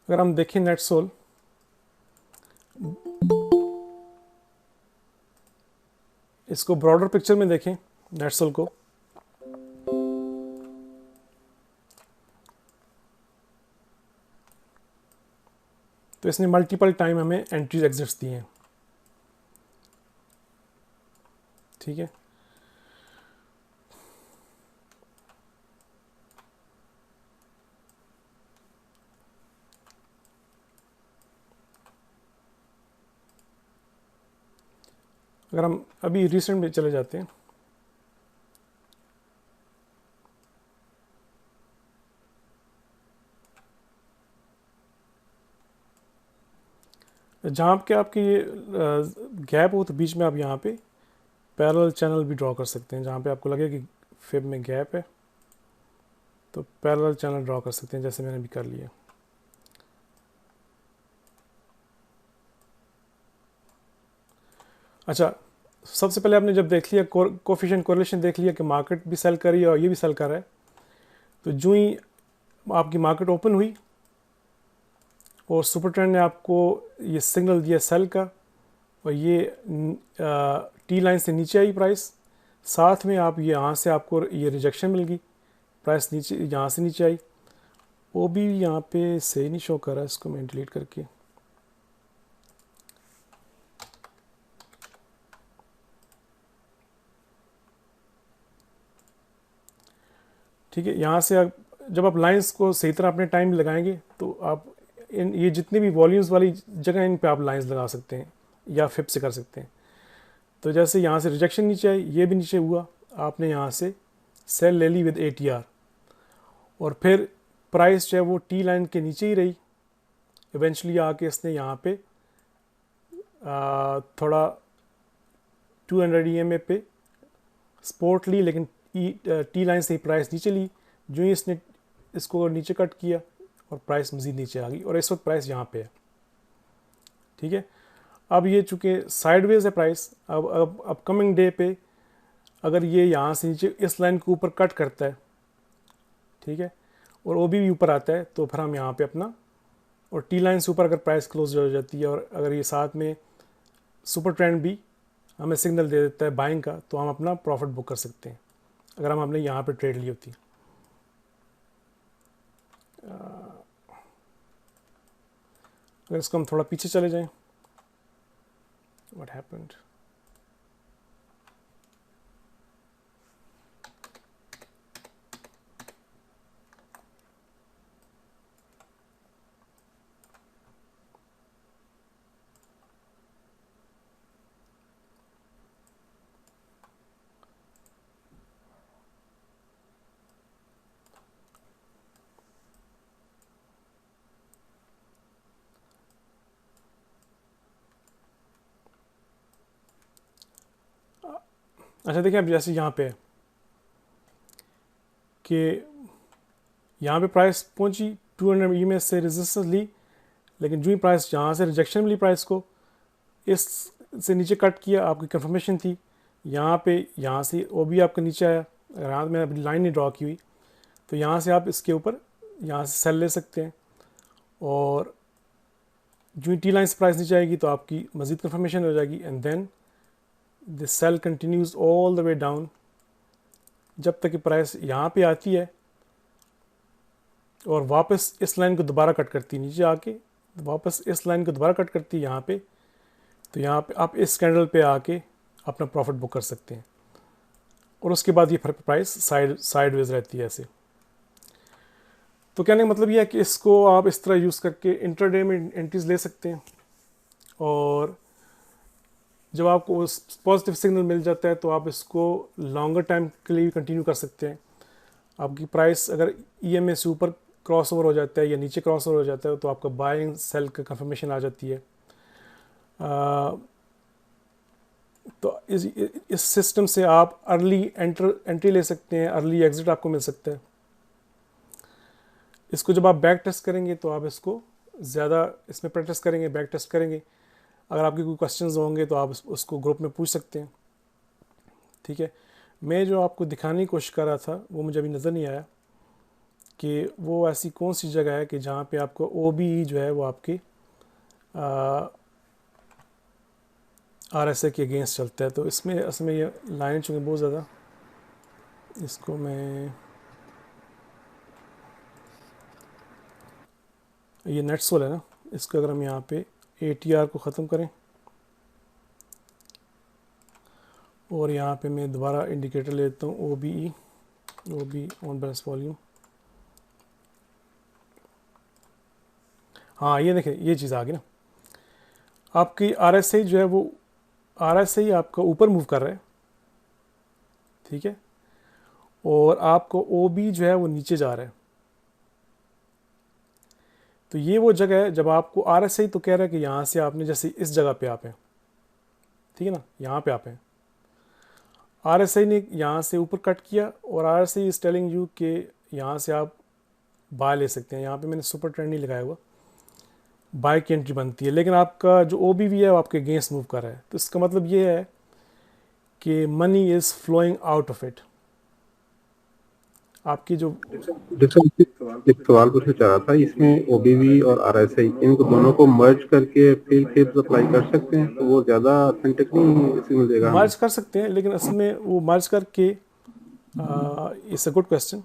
अगर हम देखें नेट सोल, इसको ब्रॉडर पिक्चर में देखें नेट सोल को, तो इसने मल्टीपल टाइम हमें एंट्रीज एग्जिट्स दिए हैं। ठीक है, अगर हम अभी रिसेंट में चले जाते हैं, जहाँ पे आपकी ये गैप हो तो बीच में आप यहाँ पे पैरेलल चैनल भी ड्रॉ कर सकते हैं। जहाँ पे आपको लगे कि फिब में गैप है तो पैरेलल चैनल ड्रॉ कर सकते हैं, जैसे मैंने भी कर लिया। अच्छा, सबसे पहले आपने जब देख लिया कोफिशिएंट कोरिलेशन देख लिया कि मार्केट भी सेल कर रही है और ये भी सेल कर रहा है, तो जो ही आपकी मार्केट ओपन हुई और सुपर ट्रेंड ने आपको ये सिग्नल दिया सेल का, और ये टी लाइन से नीचे आई प्राइस, साथ में आप ये यहाँ से आपको ये रिजेक्शन मिल गई, प्राइस नीचे यहाँ से नीचे आई। वो भी यहाँ पे सही नहीं शो कर रहा है, इसको मैं डिलीट करके, ठीक है। यहाँ से जब आप लाइंस को सही तरह अपने टाइम लगाएंगे तो आप इन ये जितनी भी वॉल्यूम्स वाली जगह इन पे आप लाइंस लगा सकते हैं या फिप से कर सकते हैं। तो जैसे यहाँ से रिजेक्शन नीचे आई, ये भी नीचे हुआ, आपने यहाँ से सेल ले ली विद ATR, और फिर प्राइस जो है वो टी लाइन के नीचे ही रही। इवेंचुअली आके इसने यहाँ पे थोड़ा 200 EMA पे सपोर्ट ली, लेकिन टी लाइन से ही प्राइस नीचे ली। जो ही इसने इसको नीचे कट किया और प्राइस मज़ीद नीचे आ गई, और इस वक्त प्राइस यहाँ पे है। ठीक है, अब ये चूँकि साइडवेज है प्राइस, अब अपकमिंग डे पे अगर ये यहाँ से नीचे इस लाइन के ऊपर कट करता है, ठीक है, और वो भी ऊपर आता है, तो फिर हम यहाँ पे अपना, और टी लाइन से ऊपर अगर प्राइस क्लोज हो जाती है और अगर ये साथ में सुपर ट्रेंड भी हमें सिग्नल दे देता है बाइंग का, तो हम अपना प्रॉफिट बुक कर सकते हैं अगर हमने यहाँ पे ट्रेड ली होती। अगर इसको हम थोड़ा पीछे चले जाएं, व्हाट हैपेंड, अच्छा देखिए, अब जैसे यहाँ पे है कि यहाँ पे प्राइस पहुँची 200 EMA से रेजिस्टेंस ली, लेकिन जो ही प्राइस यहाँ से रिजेक्शन मिली प्राइस को, इस से नीचे कट किया, आपकी कंफर्मेशन थी यहाँ पे, यहाँ से वो भी आपका नीचे आया। अगर यहाँ मैंने अपनी लाइन नहीं ड्रॉ की हुई तो यहाँ से आप इसके ऊपर यहाँ से सेल ले सकते हैं, और जो ही टी लाइन से प्राइस नीचे आएगी तो आपकी मज़ीद कंफर्मेशन हो जाएगी, and then the sell continues all the way down जब तक कि प्राइस यहाँ पे आती है और वापस इस लाइन को दोबारा कट करती है, नीचे आके वापस इस लाइन को दोबारा कट करती है यहाँ पे। तो यहाँ पे आप इस कैंडल पे आके अपना प्रॉफिट बुक कर सकते हैं, और उसके बाद ये प्राइस साइडवेज रहती है ऐसे। तो कहने का मतलब ये है कि इसको आप इस तरह यूज़ करके इंट्राडे में एंट्रीज ले सकते हैं, और जब आपको पॉजिटिव सिग्नल मिल जाता है तो आप इसको लॉन्गर टाइम के लिए भी कंटिन्यू कर सकते हैं। आपकी प्राइस अगर EMA से ऊपर क्रॉस ओवर हो जाता है या नीचे क्रॉस ओवर हो जाता है तो आपका बाइंग सेल का कंफर्मेशन आ जाती है। तो इस सिस्टम से आप अर्ली एंट्री ले सकते हैं, अर्ली एग्जिट आपको मिल सकता है। इसको जब आप बैक टेस्ट करेंगे तो आप इसको ज़्यादा इसमें प्रैक्टिस करेंगे, बैक टेस्ट करेंगे। अगर आपके कोई क्वेश्चंस होंगे तो आप उसको ग्रुप में पूछ सकते हैं। ठीक है। मैं जो आपको दिखाने की कोशिश कर रहा था वो मुझे अभी नज़र नहीं आया कि वो ऐसी कौन सी जगह है कि जहाँ पे आपको OBE जो है वो आपकी RSA के अगेंस्ट चलता है। तो इसमें असल में ये लाइन चूँकि बहुत ज़्यादा, इसको मैं, ये नेटसोल है ना, इसको अगर हम यहाँ पे ATR को ख़त्म करें और यहाँ पे मैं दोबारा इंडिकेटर लेता हूँ OB ऑन बैलेंस वॉल्यूम। हाँ ये देखें, ये चीज़ आ गई ना, आपकी RSI जो है वो RSI आपका ऊपर मूव कर रहा है, ठीक है, और आपको OB जो है वो नीचे जा रहा है। तो ये वो जगह है जब आपको RSI तो कह रहा है कि यहाँ से आपने, जैसे इस जगह पे आप हैं, ठीक है ना, यहाँ पे आप हैं, RSI ने यहाँ से ऊपर कट किया और RSI इज टेलिंग यू कि यहाँ से आप बाय ले सकते हैं। यहाँ पे मैंने सुपर ट्रेंड नहीं लगाया हुआ, बाय की एंट्री बनती है, लेकिन आपका जो OBV है वो आपके अगेंस्ट मूव कर रहा है। तो इसका मतलब ये है कि money is flowing out of it. आपकी जो एक सवाल पूछना चाह रहा था, इसमें OBV और RSI इनको दोनों को मर्ज करके फिर खेत अप्लाई कर सकते हैं, तो वो ज़्यादा ऑथेंटिक नहीं सिग्नल देगा? मर्ज कर सकते हैं, लेकिन असल में वो मर्ज करके, इट्स अ गुड क्वेश्चन।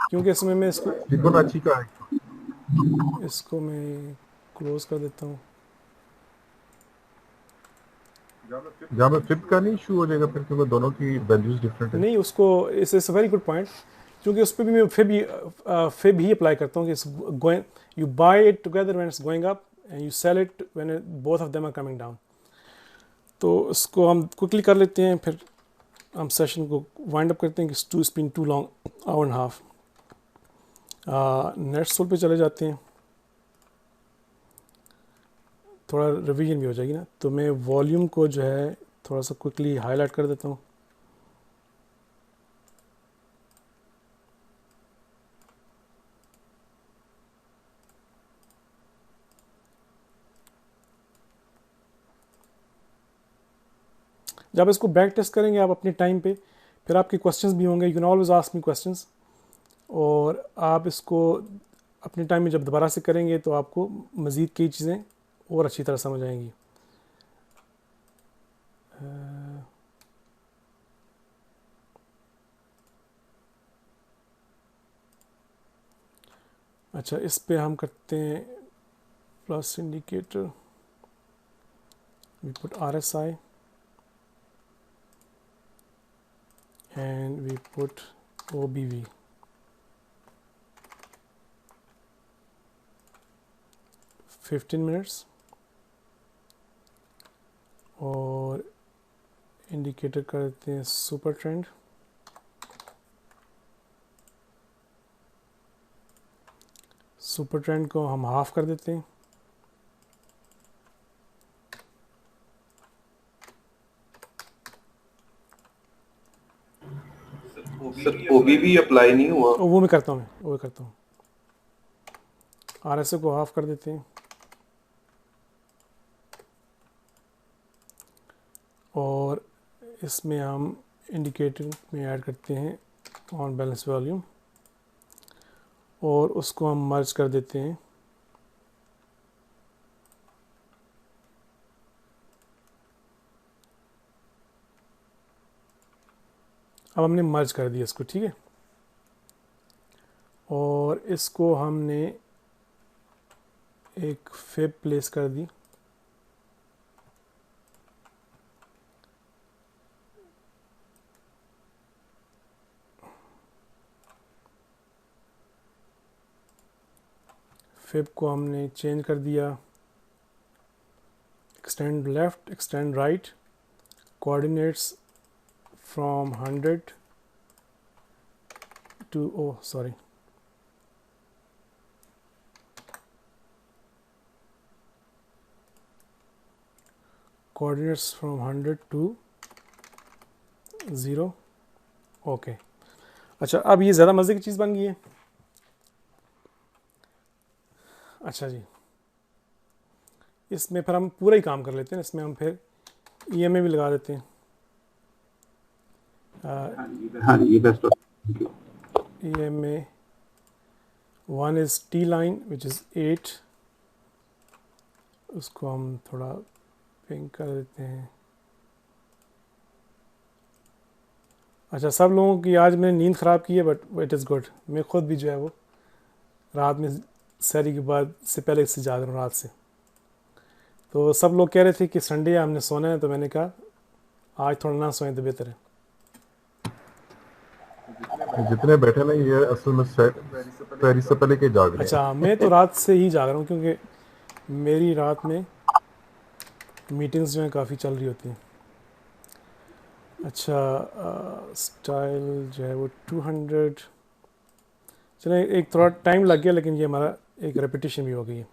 क्योंकि इसमें मैं फिबोनाची का है। इसको मैं क्लोज कर देता हूँ। जहाँ में फिब का नहीं इशू हो जाएगा फिर, क्योंकि दोनों की वैल्यूज डिफरेंट है। नहीं, उसको it's a very good point, क्योंकि उस पर भी मैं फिब ही अप्लाई करता हूँ कि going, you buy it together when it's going up and you sell it when both of them are coming down. तो इसको हम क्विकली कर लेते हैं, फिर हम सेशन को वाइंड अप करते हैं कि it's been too long, hour and half. NetSol पे चले जाते हैं, थोड़ा रिवीजन भी हो जाएगी ना। तो मैं वॉल्यूम को जो है थोड़ा सा क्विकली हाईलाइट कर देता हूँ। जब इसको बैक टेस्ट करेंगे आप अपने टाइम पे, फिर आपके क्वेश्चंस भी होंगे, you can always ask me questions, और आप इसको अपने टाइम में जब दोबारा से करेंगे तो आपको मज़ीद कई चीज़ें और अच्छी तरह समझ आएंगी। अच्छा, इस पे हम करते हैं plus indicator, we put RSI and we put OBV. $15 minutes, और इंडिकेटर कर देते हैं सुपर ट्रेंड। सुपर ट्रेंड को हम हाफ कर देते हैं। सर OBV अप्लाई नहीं हुआ। वो मैं करता हूँ, वो करता हूँ। RSA को हाफ कर देते हैं, और इसमें हम इंडिकेटर में ऐड करते हैं ऑन बैलेंस वॉल्यूम, और उसको हम मर्ज कर देते हैं अब हमने मर्ज कर दिया इसको, ठीक है। और इसको हमने एक फिब प्लेस कर दी, फिब को हमने चेंज कर दिया, extend left, extend right, coordinates from 100 to, oh sorry, coordinates from 100 to 0। Okay, अच्छा अब ये ज़्यादा मज़े की चीज़ बन गई है। अच्छा जी, इसमें फिर हम पूरा ही काम कर लेते हैं, इसमें हम फिर EMA भी लगा देते हैं। हाँ जी, best of. EMA 1 is T line which is 8, उसको हम थोड़ा पिंक कर देते हैं। अच्छा, सब लोगों की आज मैंने नींद ख़राब की है, बट इट इज़ गुड। मैं खुद भी जो है वो रात में सहरी के बाद से पहले से जाग रहा हूँ रात से। तो सब लोग कह रहे थे कि संडे है हमने सोना है, तो मैंने कहा आज थोड़ा ना सोएं तो बेहतर है। जितने बैठे ना ये असल में सहरी से पहले के जाग रहे हैं। अच्छा, मैं तो रात से ही जाग रहा हूँ क्योंकि मेरी रात में मीटिंग्स जो हैं काफ़ी चल रही होती हैं। अच्छा, स्टाइल जो है वो 200, चलो एक थोड़ा टाइम लग गया, लेकिन ये हमारा एक रेपिटेशन भी हो गई है।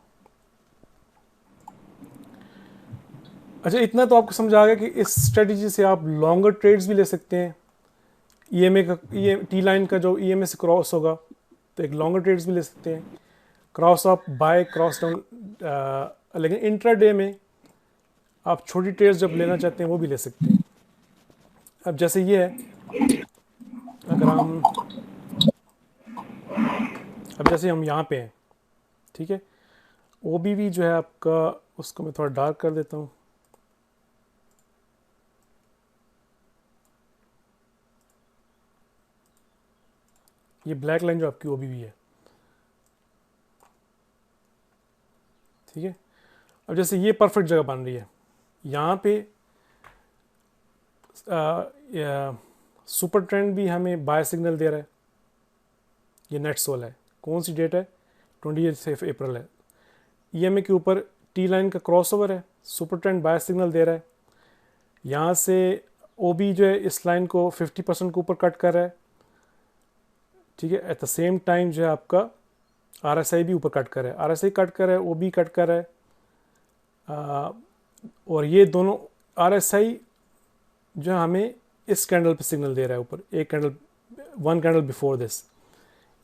अच्छा, इतना तो आपको समझ आ गया कि इस स्ट्रेटजी से आप लॉन्गर ट्रेड्स भी ले सकते हैं। EMA का T लाइन का जो EMA से क्रॉस होगा तो एक लॉन्गर ट्रेड्स भी ले सकते हैं, cross up by cross down. लेकिन इंट्राडे में आप छोटी ट्रेड्स जब लेना चाहते हैं वो भी ले सकते हैं। अब जैसे ये है, अगर हम यहाँ पे हैं, ठीक है, OBV जो है आपका, उसको मैं थोड़ा डार्क कर देता हूँ। ये ब्लैक लाइन जो आपकी OBV है, ठीक है। अब जैसे ये परफेक्ट जगह बन रही है, यहाँ पे सुपर ट्रेंड भी हमें बाय सिग्नल दे रहा है। ये नेट सोल है, कौन सी डेट है, 28 अप्रैल है। EMA के ऊपर T लाइन का क्रॉसओवर है, सुपर ट्रेंड बाय सिग्नल दे रहा है। यहाँ से OB जो है इस लाइन को 50% के ऊपर कट कर रहा है, ठीक है। एट द सेम टाइम जो है आपका RSI भी ऊपर कट कर रहा है, RSI कट कर रहा है, OB कट कर रहा है। और ये दोनों RSI जो हमें इस कैंडल पे सिग्नल दे रहा है, ऊपर एक candle, one candle before this,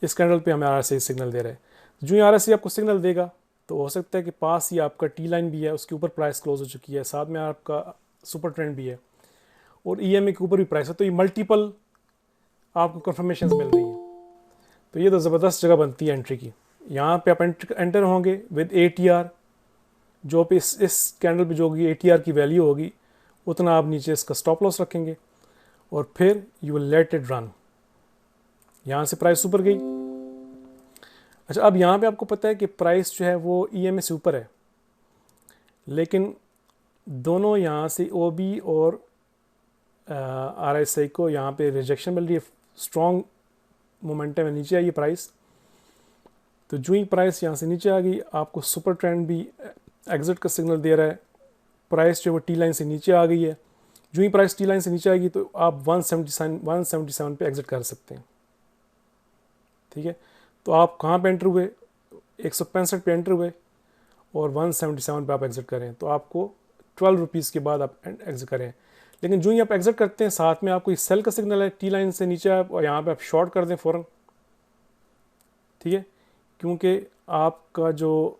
इस कैंडल पे हमें RSI सिग्नल दे रहा है। जो ही RSI आपको सिग्नल देगा तो हो सकता है कि पास ही आपका T लाइन भी है, उसके ऊपर प्राइस क्लोज हो चुकी है, साथ में आपका सुपर ट्रेंड भी है और EMA के ऊपर भी प्राइस है। तो ये मल्टीपल आपको कंफर्मेशन मिल रही हैं। तो ये तो ज़बरदस्त जगह बनती है एंट्री की। यहाँ पे आप एंटर होंगे विद ATR, जो पे इस कैंडल पे जो होगी ATR की वैल्यू होगी, उतना आप नीचे इसका स्टॉप लॉस रखेंगे और फिर you will let it run. यहाँ से प्राइस ऊपर गई। अच्छा, अब यहाँ पे आपको पता है कि प्राइस जो है वो EMA से ऊपर है, लेकिन दोनों यहाँ से OB और RSI को यहाँ पे रिजेक्शन मिल रही है, स्ट्रॉन्ग मोमेंटम में नीचे आई है प्राइस। तो जो ही प्राइस यहाँ से नीचे आ गई, आपको सुपर ट्रेंड भी एग्जिट का सिग्नल दे रहा है, प्राइस जो है वो T लाइन से नीचे आ गई है। जो ही प्राइस T लाइन से नीचे आएगी तो आप 177 पे एग्जिट कर सकते हैं, ठीक है। तो आप कहाँ पे एंटर हुए, 165 पे एंटर हुए और 177 पे आप एग्जिट करें, तो आपको 12 रुपीज़ के बाद आप एग्जिट करें। लेकिन जो ही आप एग्जिट करते हैं, साथ में आपको सेल का सिग्नल है T लाइन से नीचे, आप यहाँ पे आप शॉर्ट कर दें फ़ौरन, ठीक है, क्योंकि आपका जो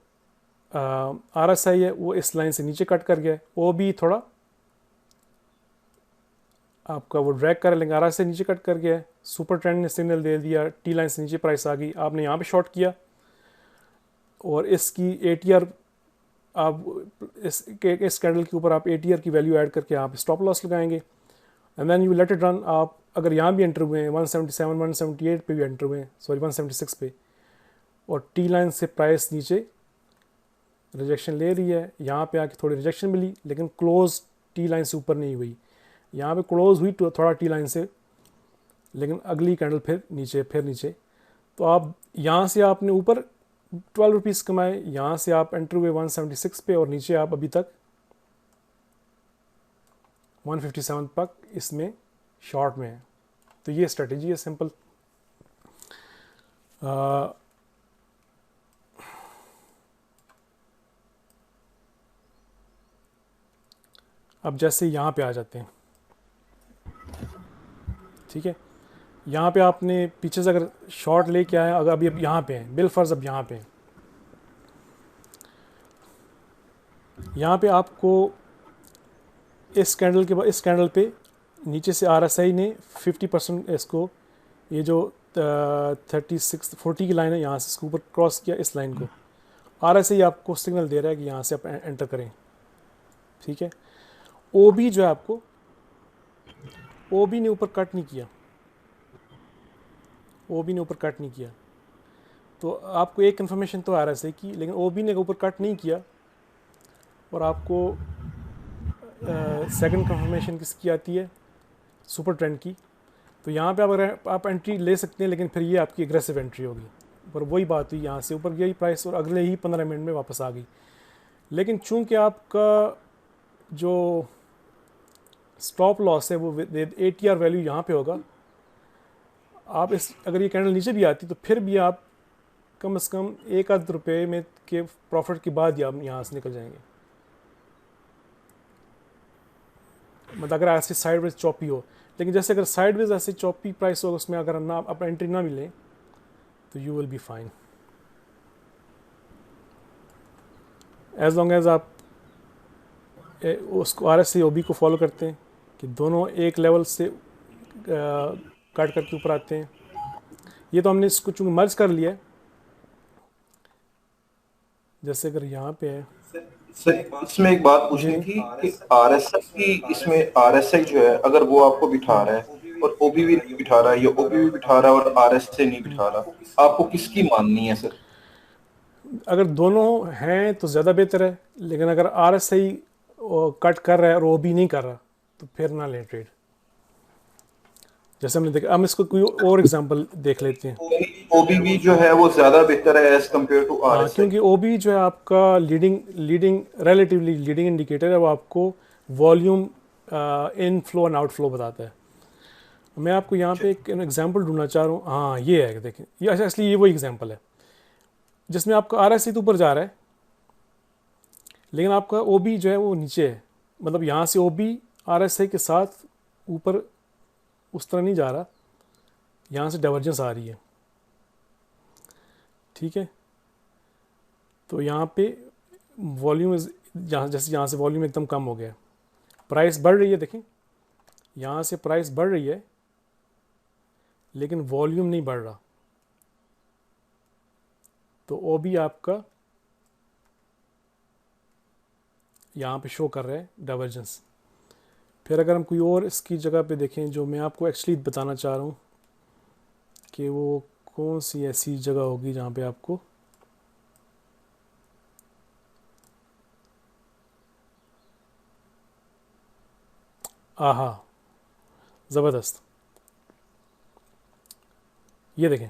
RSI है वो इस लाइन से नीचे कट कर गया है। OB थोड़ा आपका वो ड्रैग कर लेंगे, RSI नीचे कट कर गया है, सुपर ट्रेंड ने सिग्नल दे दिया, T लाइन से नीचे प्राइस आ गई, आपने यहाँ पे शॉर्ट किया और इसकी ATR आप इस कैंडल के ऊपर आप ATR की वैल्यू ऐड करके यहाँ पे स्टॉप लॉस लगाएंगे and then you let it run. आप अगर यहाँ भी एंटर हुए हैं 177 178 पे भी एंटर हुए हैं, सॉरी 176 पे, और T लाइन से प्राइस नीचे रिजेक्शन ले रही है, यहाँ पे आके थोड़ी रिजेक्शन मिली, लेकिन क्लोज T लाइन से ऊपर नहीं हुई। यहाँ पे क्लोज हुई तो थोड़ा T लाइन से, लेकिन अगली कैंडल फिर नीचे। तो आप यहाँ से आपने ऊपर 12 रुपीज़ कमाए, यहाँ से आप एंटर हुए 176 पे और नीचे आप अभी तक 157 तक इसमें शॉर्ट में है। तो ये स्ट्रेटजी है सिंपल। अब जैसे यहाँ पे आ जाते हैं, ठीक है, यहाँ पे आपने पीछे से अगर शॉर्ट लेके आए, अगर अभी अब यहाँ पे हैं, बिल फर्ज अब यहाँ पे हैं, यहाँ पे आपको इस कैंडल के बाद इस कैंडल पे नीचे से RSI ने 50% इसको, ये जो 3640 की लाइन है यहाँ से इसके ऊपर क्रॉस किया इस लाइन को, RSI आपको सिग्नल दे रहा है कि यहाँ से आप एंटर करें। ठीक है, OB जो है आपको, OB ने ऊपर कट नहीं किया, OB ने ऊपर कट नहीं किया, तो आपको एक कंफर्मेशन तो RSI की, लेकिन OB ने ऊपर कट नहीं किया। और आपको सेकंड कंफर्मेशन किसकी आती है, सुपर ट्रेंड की। तो यहाँ पे अगर आप एंट्री ले सकते हैं, लेकिन फिर ये आपकी एग्रेसिव एंट्री होगी। पर वही बात हुई, यहाँ से ऊपर गई प्राइस और अगले ही 15 मिनट में वापस आ गई। लेकिन चूंकि आपका जो स्टॉप लॉस है वो ATR वैल्यू यहाँ पे होगा, आप इस अगर ये कैंडल नीचे भी आती तो फिर भी आप कम से कम एक आध रुपये में के प्रॉफिट के बाद ही आप यहाँ से निकल जाएंगे। मतलब अगर ऐसे साइडवेज चॉपी हो, लेकिन जैसे अगर साइडवेज ऐसे चॉपी प्राइस हो, उसमें अगर ना आप एंट्री ना मिले तो you will be fine, as long as आप उसको RSI OB को फॉलो करते हैं कि दोनों एक लेवल से कट करके ऊपर आते हैं। ये तो हमने इसको चूंकि मर्ज कर लिया है, जैसे अगर यहाँ पे है सर, इसमें एक बात पूछनी थी कि RSI की, इसमें RSI जो है अगर वो आपको बिठा रहा है और OB भी नहीं बिठा रहा है, या OB भी बिठा रहा है और RSI नहीं बिठा रहा, आपको किसकी माननी है सर? अगर दोनों हैं तो ज़्यादा बेहतर है, लेकिन अगर RSI कट कर रहा है और OB नहीं कर रहा तो फिर ना लें ट्रेड। जैसे हमने देखा, हम इसको कोई और एग्जांपल देख लेते हैं। OB भी जो है वो ज्यादा बेहतर है एज कंपेयर टू RSI, क्योंकि OB जो है आपका रिलेटिवली लीडिंग इंडिकेटर है, वो आपको वॉल्यूम इनफ्लो एंड आउटफ्लो बताता है। मैं आपको यहाँ पे एक एग्जांपल ढूंढना चाह रहा हूँ। हाँ, ये है, देखें, ये असली ये वही एग्जांपल है जिसमें आपका RSI तो ऊपर जा रहा है, लेकिन आपका OB जो है वो नीचे है। मतलब यहाँ से OB RSI के साथ ऊपर उस तरह नहीं जा रहा, यहाँ से डाइवर्जेंस आ रही है। ठीक है, तो यहाँ पे वॉल्यूम जैसे यहाँ से वॉल्यूम एकदम कम हो गया, प्राइस बढ़ रही है, देखें यहाँ से प्राइस बढ़ रही है लेकिन वॉल्यूम नहीं बढ़ रहा, तो OB आपका यहाँ पे शो कर रहा है डाइवर्जेंस। फिर अगर हम कोई और इसकी जगह पे देखें, जो मैं आपको एक्चुअली बताना चाह रहा हूँ कि वो कौन सी ऐसी जगह होगी जहाँ पे आपको आहा, ज़बरदस्त, ये देखें,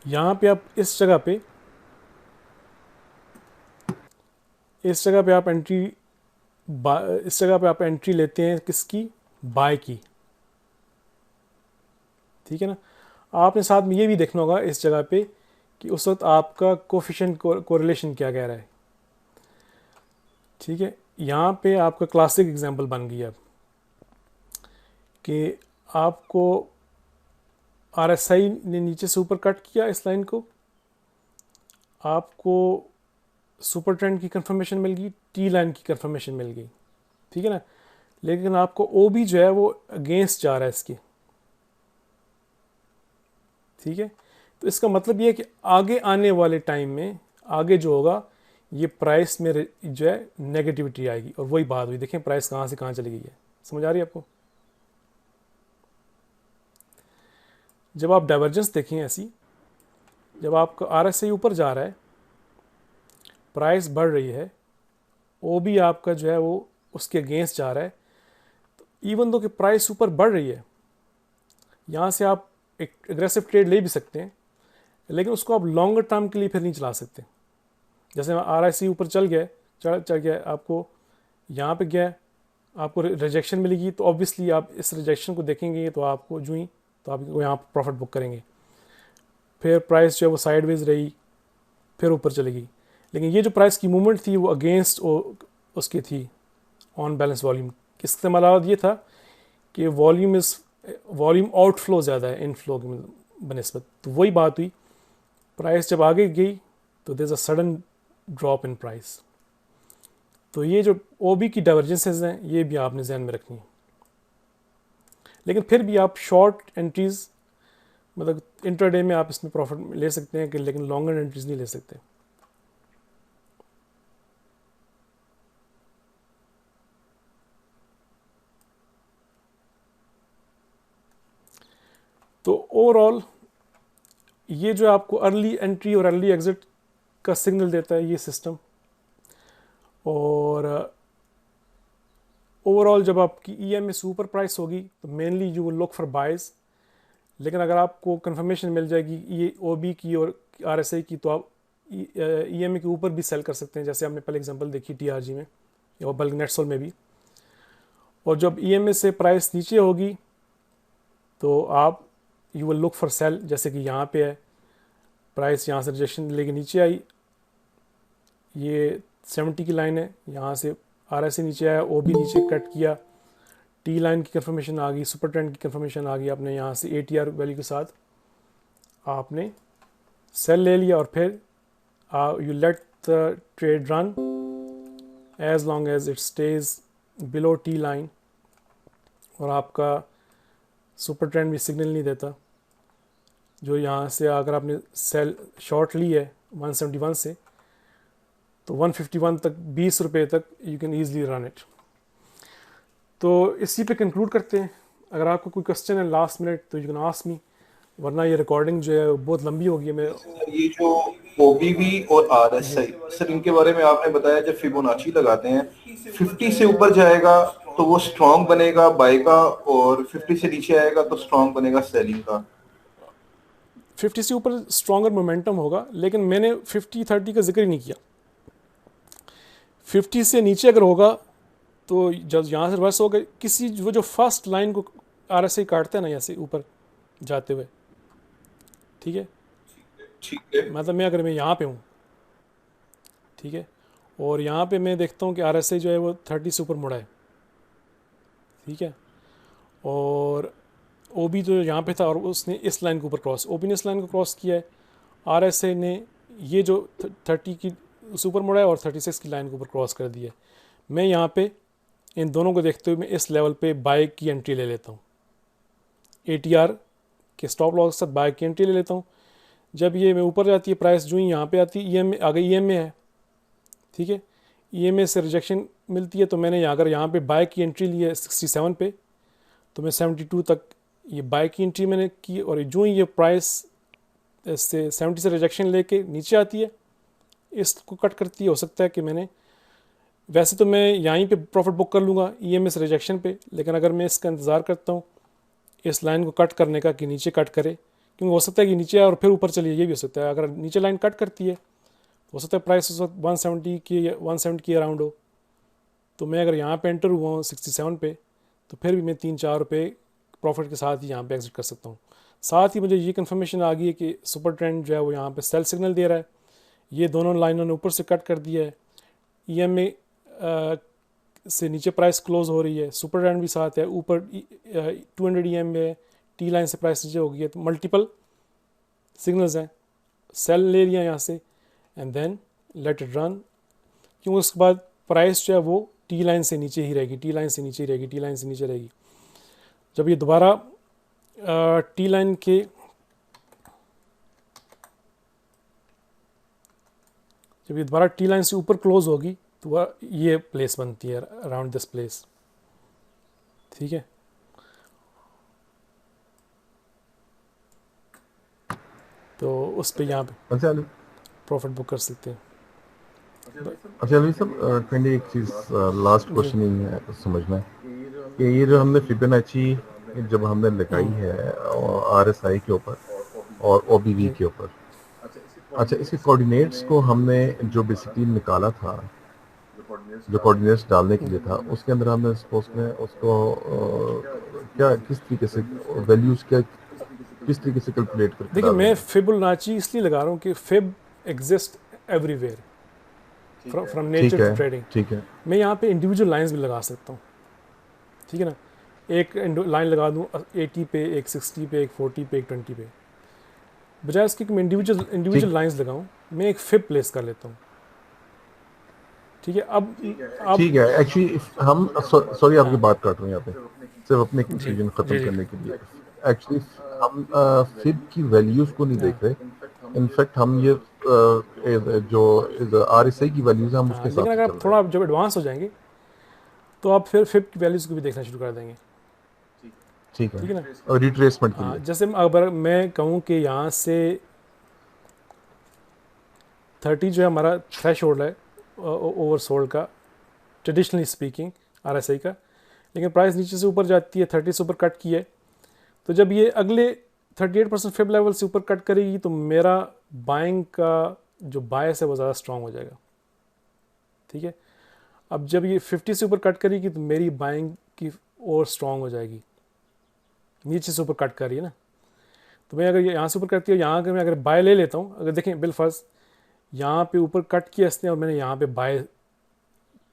यहाँ पे आप इस जगह पे आप एंट्री लेते हैं किसकी, बाय की। ठीक है ना। आपने साथ में ये भी देखना होगा इस जगह पे कि उस वक्त आपका कोफिशिएंट कोरिलेशन क्या कह रहा है। ठीक है, यहाँ पे आपका क्लासिक एग्जांपल बन गया अब कि आपको RSI ने नीचे से ऊपर कट किया इस लाइन को, आपको सुपर ट्रेंड की कंफर्मेशन मिल गई, T लाइन की कंफर्मेशन मिल गई। ठीक है ना, लेकिन आपको OB जो है वो अगेंस्ट जा रहा है इसके। ठीक है, तो इसका मतलब ये है कि आगे आने वाले टाइम में आगे जो होगा ये प्राइस में जो है नेगेटिविटी आएगी, और वही बात हुई, देखें प्राइस कहाँ से कहाँ चली गई है। समझ आ रही है आपको? जब आप डाइवर्जेंस देखें ऐसी, जब आपका RSI ऊपर जा रहा है, प्राइस बढ़ रही है, OB आपका जो है वो उसके अगेंस्ट जा रहा है, तो इवन दो कि प्राइस ऊपर बढ़ रही है, यहाँ से आप एक एग्रेसिव ट्रेड ले भी सकते हैं, लेकिन उसको आप लॉन्गर टर्म के लिए फिर नहीं चला सकते। जैसे RSI ऊपर चल गया, आपको यहाँ पे गया, आपको रिजेक्शन मिलेगी, तो ऑब्वियसली आप इस रिजेक्शन को देखेंगे तो आपको तो आप यहाँ प्रॉफिट बुक करेंगे। फिर प्राइस जो है वो साइडवेज रही, फिर ऊपर चलेगी, लेकिन ये जो प्राइस की मूवमेंट थी वो अगेंस्ट उसकी थी ऑन बैलेंस वॉल्यूम। इसका मतलब ये था कि वॉल्यूम आउटफ्लो ज़्यादा है इनफ्लो के बनस्बत। तो वही बात हुई, प्राइस जब आगे गई तो there is a sudden drop in price. तो ये जो ओबी की डाइवर्जेंसेस हैं ये भी आपने ध्यान में रखनी है। लेकिन फिर भी आप शॉर्ट एंट्रीज मतलब इंट्राडे में आप इसमें प्रॉफिट ले सकते हैं कि, लेकिन लॉन्गर एंट्रीज नहीं ले सकते। तो ओवरऑल ये जो आपको अर्ली एंट्री और अर्ली एग्जिट का सिग्नल देता है ये सिस्टम, और ओवरऑल जब आपकी EMA सुपर प्राइस होगी तो mainly you will look for buys. लेकिन अगर आपको कंफर्मेशन मिल जाएगी ये OB की और RSI की तो आप EMA के ऊपर भी सेल कर सकते हैं, जैसे हमने पहले एग्जांपल देखी TRG में और बल्कि नेटसोल में भी। और जब EMA से प्राइस नीचे होगी तो आप you will look for sale, जैसे कि यहाँ पे है प्राइस यहाँ से रिजेक्शन लेके नीचे आई, ये 70 की लाइन है, यहाँ से RSI नीचे आया, OB नीचे कट किया, टी लाइन की कंफर्मेशन आ गई, सुपर ट्रेंड की कंफर्मेशन आ गई, आपने यहाँ से ATR वैल्यू के साथ आपने सेल ले लिया और फिर you let the trade run as long as it stays below T line. और आपका सुपर ट्रेंड भी सिग्नल नहीं देता, जो यहाँ से अगर आपने सेल शॉर्ट ली है 171 से तो 151 तक 20 रुपये तक you can easily run it. तो इसी पे कंक्लूड करते हैं। अगर आपको कोई क्वेश्चन है लास्ट मिनट तो यू कैन आस्क मी, वरना ये रिकॉर्डिंग जो है बहुत लंबी होगी है। मैं ये जो OBV और RSI सर इनके बारे में आपने बताया, जब फिबोनाची लगाते हैं 50 से ऊपर जाएगा तो वो स्ट्रॉन्ग बनेगा बाय का, और 50 से नीचे आएगा तो स्ट्रॉन्ग बनेगा सेलिंग का। 50 से ऊपर स्ट्रॉन्गर मोमेंटम होगा, लेकिन मैंने 50-30 का जिक्र ही नहीं किया। 50 से नीचे अगर होगा तो जब यहाँ से रिवर्स होगा, किसी वो जो फर्स्ट लाइन को RSI काटते हैं ना यहाँ से ऊपर जाते हुए, ठीक है, मतलब मैं यहाँ पे हूँ, ठीक है, और यहाँ पे मैं देखता हूँ कि RSI जो है वो 30 से ऊपर मुड़ा है, ठीक है, और OB जो यहाँ पे था और उसने इस लाइन के ऊपर क्रॉस, OB ने इस लाइन को क्रॉस किया है, RSI ने ये जो 30 की उस ऊपर मुड़ा है और 36 की लाइन के ऊपर क्रॉस कर दिया है। मैं यहाँ पे इन दोनों को देखते हुए मैं इस लेवल पे बाय की एंट्री ले लेता हूँ, ATR के स्टॉप लॉस के साथ बाय की एंट्री ले लेता हूँ। जब ये मैं ऊपर जाती है प्राइस, जो ही यहाँ पे आती है EMA आगे EMA है, ठीक है, EMA से रिजेक्शन मिलती है तो मैंने अगर यहाँ पे बाय की एंट्री ली है 67 पे तो मैं 72 तक ये बाय की एंट्री मैंने की, और जो ही ये प्राइस से 70 से रिजेक्शन लेके नीचे आती है इसको कट करती है। हो सकता है कि मैंने वैसे तो मैं यहीं पे प्रॉफिट बुक कर लूँगा EMA से रिजेक्शन पे, लेकिन अगर मैं इसका इंतज़ार करता हूँ इस लाइन को कट करने का कि नीचे कट करे, क्योंकि हो सकता है कि नीचे आए और फिर ऊपर चलिए, ये भी हो सकता है। अगर नीचे लाइन कट करती है हो सकता है प्राइस उस वक्त 170 के अराउंड हो, तो मैं अगर यहाँ पे एंटर हुआ हूँ 67 पे तो फिर भी मैं 3-4 रुपये प्रॉफिट के साथ ही यहाँ पे एग्जिट कर सकता हूँ। साथ ही मुझे ये कंफर्मेशन आ गई है कि सुपर ट्रेंड जो है वो यहाँ पे सेल सिग्नल दे रहा है, ये दोनों लाइनों ने ऊपर से कट कर दिया है, EMA से नीचे प्राइस क्लोज हो रही है, सुपर ट्रेंड भी साथ है, ऊपर 200 EMA है, टी लाइन से प्राइस नीचे हो गई है, तो मल्टीपल सिग्नल्स हैं। सेल ले लिया यहाँ से and then let it run, क्योंकि उसके बाद प्राइस जो है वो टी लाइन से नीचे ही रहेगी, टी लाइन से नीचे रहेगी, टी लाइन से नीचे रहेगी। जब ये दोबारा टी लाइन के जब ये दोबारा टी लाइन से ऊपर क्लोज होगी तो वह ये प्लेस बनती है अराउंड दिस प्लेस, ठीक है। तो उस पे यहाँ पे अच्छा प्रॉफिट बुक कर सकते हैं। अच्छा अली साहब, मैंने एक चीज़ लास्ट क्वेश्चन ही है समझना है कि ये जो हमने फिबोनाची जब हमने लगाई है RSI के ऊपर और OBV के ऊपर, अच्छा इसके कोऑर्डिनेट्स को हमने जो बेसिकली निकाला था, जो कोऑर्डिनेट्स डालने के लिए था, उसके अंदर हमने सपोज में उसको क्या किस तरीके से वैल्यूज क्या किस तरीके से कैलकुलेट करते हैं? देखिए मैं फिबोनाची इसलिए लगा रहा हूँ कि fib exist everywhere from nature to trading, ठीक है। मैं यहाँ पे इंडिविजुअल लाइंस भी लगा सकता हूँ, ठीक है ना, एक लाइन लगा दूँ 80 पे, एक 60 पे, एक 40 पे, एक 20 पे, बजाय उसकी मैं इंडिविजुअल लाइंस लगाऊं, मैं एक फिब प्लेस कर लेता हूँ। ठीक है, अब ठीक है। एक्चुअली हम सॉरी आपकी बात काट रहे हैं यहाँ पे, सिर्फ अपने जी कंफ्यूजन खत्म जी जी करने के लिए। एक्चुअली हम फिब की वैल्यूज को नहीं हाँ देख रहे, इनफैक्ट हम ये जो आरएसआई की वैल्यूज है हम उसके हाँ, हिसाब लेकिन से अगर चल आप रहे थोड़ा हैं। जब एडवांस हो जाएंगे तो आप फिर फिब की वैल्यूज़ को भी देखना शुरू कर देंगे। ठीक है, ठीक है ना। और रिट्रेसमेंट के हाँ, लिए। जैसे अगर मैं कहूँ कि यहाँ से 30 जो है हमारा थ्रेश होल्ड है ओवर सोल्ड का, ट्रेडिशनली स्पीकिंग आरएसआई का, लेकिन प्राइस नीचे से ऊपर जाती है, 30 से ऊपर कट की है, तो जब ये अगले 38% फिब लेवल से ऊपर कट करेगी तो मेरा बाइंग का जो बायस है वो ज़्यादा स्ट्रांग हो जाएगा। ठीक है, अब जब ये 50 से ऊपर कट करेगी तो मेरी बाइंग की और स्ट्रांग हो जाएगी, नीचे से ऊपर कट कर रही है ना। तो मैं अगर यहाँ से ऊपर करती हूँ, यहाँ अगर मैं अगर बाय ले लेता हूँ, अगर देखें बिल फर्ज यहाँ पे ऊपर कट किया इसने और मैंने यहाँ पे बाय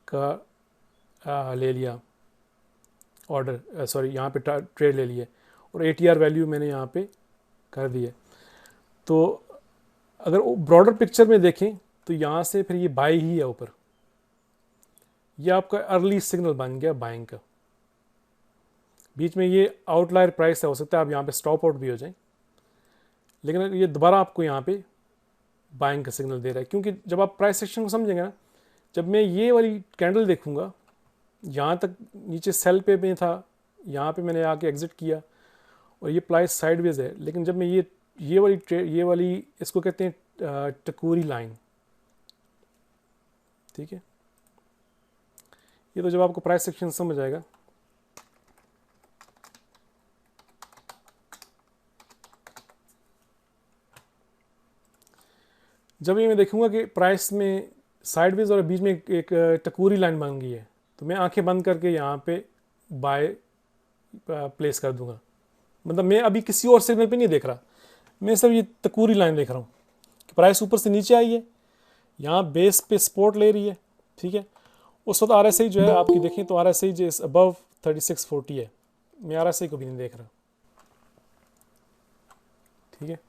का ले लिया ऑर्डर, सॉरी यहाँ पे ट्रेड ले लिया और ATR वैल्यू मैंने यहाँ पे कर दी है, तो अगर ब्रॉडर पिक्चर में देखें तो यहाँ से फिर ये बाय ही है ऊपर, ये आपका अर्ली सिग्नल बन गया बाइंग का। बीच में ये आउटलायर प्राइस है, हो सकता है आप यहाँ पे स्टॉप आउट भी हो जाए, लेकिन ये दोबारा आपको यहाँ पे बाइंग का सिग्नल दे रहा है, क्योंकि जब आप प्राइस सेक्शन को समझेंगे ना, जब मैं ये वाली कैंडल देखूंगा, यहाँ तक नीचे सेल पे में था, यहाँ पे मैंने आके एग्जिट किया और ये प्राइस साइडवेज है, लेकिन जब मैं ये वाली इसको कहते हैं टकूरी लाइन। ठीक है, ये तो जब आपको प्राइस सेक्शन समझ आएगा। जब ये मैं देखूंगा कि प्राइस में साइडवेज और बीच में एक टकूरी लाइन बन गई है, तो मैं आंखें बंद करके यहाँ पे बाय प्लेस कर दूंगा। मतलब मैं अभी किसी और सिग्नल पे नहीं देख रहा, मैं सिर्फ ये टकूरी लाइन देख रहा हूँ कि प्राइस ऊपर से नीचे आई है, यहाँ बेस पे सपोर्ट ले रही है। ठीक है, उस वक्त RSI जो है आपकी देखें तो RSI जो इस अबव 3640 है, मैं RSI को भी नहीं देख रहा। ठीक है,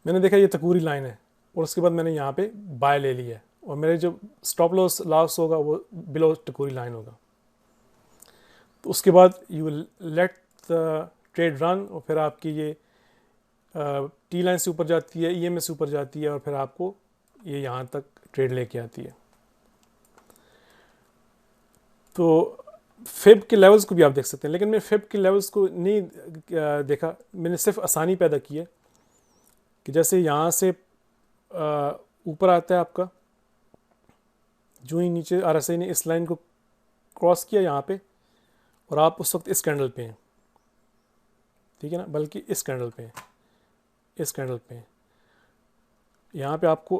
मैंने देखा ये टकूरी लाइन है और उसके बाद मैंने यहाँ पे बाय ले लिया है और मेरे जो स्टॉप लॉस होगा वो बिलो टकूरी लाइन होगा। तो उसके बाद you let the trade run और फिर आपकी ये टी लाइन से ऊपर जाती है, EMA से ऊपर जाती है और फिर आपको ये यहाँ तक ट्रेड लेके आती है। तो फेब के लेवल्स को भी आप देख सकते हैं, लेकिन मैं फेब के लेवल्स को नहीं देखा, मैंने सिर्फ आसानी पैदा की है कि जैसे यहाँ से ऊपर आता है आपका, जो ही नीचे RSI ने इस लाइन को क्रॉस किया यहाँ पे और आप उस वक्त इस कैंडल पे हैं। ठीक है ना, बल्कि इस कैंडल पे हैं, इस कैंडल पे हैं, यहाँ पे आपको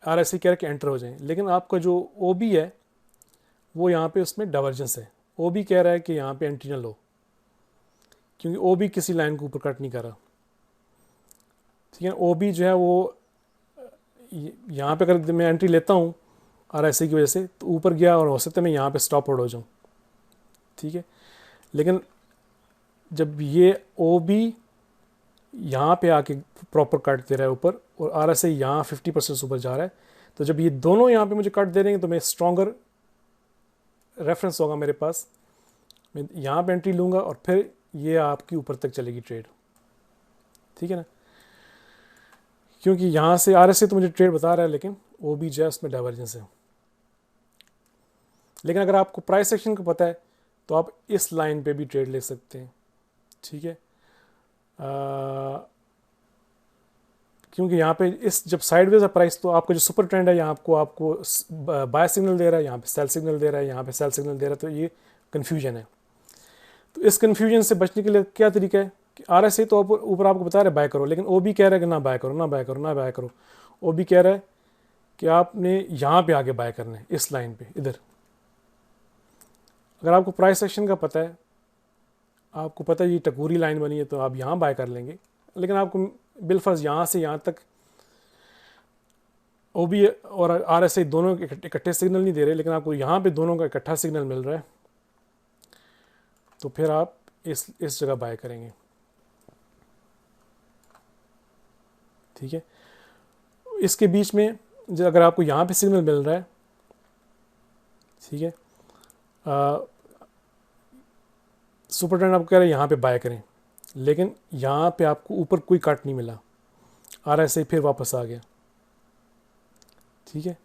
RSI कह रहा है कि एंटर हो जाएं, लेकिन आपका जो OB है वो यहाँ पे उसमें डाइवर्जेंस है। OB कह रहा है कि यहाँ पे एंट्री ना लो, क्योंकि OB किसी लाइन को ऊपर कट नहीं कर रहा। ठीक है, OB जो है वो यहाँ पे अगर मैं एंट्री लेता हूँ RSI की वजह से तो ऊपर गया और हो सकता है मैं यहाँ पे स्टॉप आउट हो जाऊँ। ठीक है, लेकिन जब ये OB यहाँ पे आके प्रॉपर कट दे रहा है ऊपर और RSI यहाँ 50% ऊपर जा रहा है, तो जब ये दोनों यहाँ पे मुझे कट दे रहे हैं तो मैं स्ट्रॉन्गर रेफरेंस होगा मेरे पास, मैं यहाँ पे एंट्री लूँगा और फिर ये आपकी ऊपर तक चलेगी ट्रेड। ठीक है ना, क्योंकि यहाँ से RSI तो मुझे ट्रेड बता रहा है, लेकिन OB जो है उसमें डाइवर्जेंस है। लेकिन अगर आपको प्राइस सेक्शन का पता है तो आप इस लाइन पे भी ट्रेड ले सकते हैं। ठीक है, क्योंकि यहाँ पे इस जब साइडवेज है प्राइस तो आपका जो सुपर ट्रेंड है यहाँ आपको बाय सिग्नल दे रहा है, यहाँ पे सेल सिग्नल दे रहा है, यहाँ पे सेल सिग्नल दे रहा है, तो ये कन्फ्यूजन है। तो इस कन्फ्यूजन से बचने के लिए क्या तरीका है कि RSI तो ऊपर आपको बता रहा है बाय करो, लेकिन OB कह रहा है कि ना बाय करो, ना बाय करो, ना बाय करो। OB कह रहा है कि आपने यहाँ पे आके बाय करना है, इस लाइन पे इधर। अगर आपको प्राइस सेक्शन का पता है, आपको पता है ये टकूरी लाइन बनी है, तो आप यहाँ बाय कर लेंगे। लेकिन आपको बिलफर्ज यहाँ से यहाँ तक OB और RSI दोनों इकट्ठे सिग्नल नहीं दे रहे, लेकिन आपको यहाँ पे दोनों का इकट्ठा सिग्नल मिल रहा है, तो फिर आप इस जगह बाय करेंगे। ठीक है। इसके बीच में जो अगर आपको यहाँ पे सिग्नल मिल रहा है, ठीक है, सुपर ट्रेंड आपको कह रहा है यहाँ पे बाय करें, लेकिन यहाँ पे आपको ऊपर कोई कट नहीं मिला, RSI फिर वापस आ गया, ठीक है,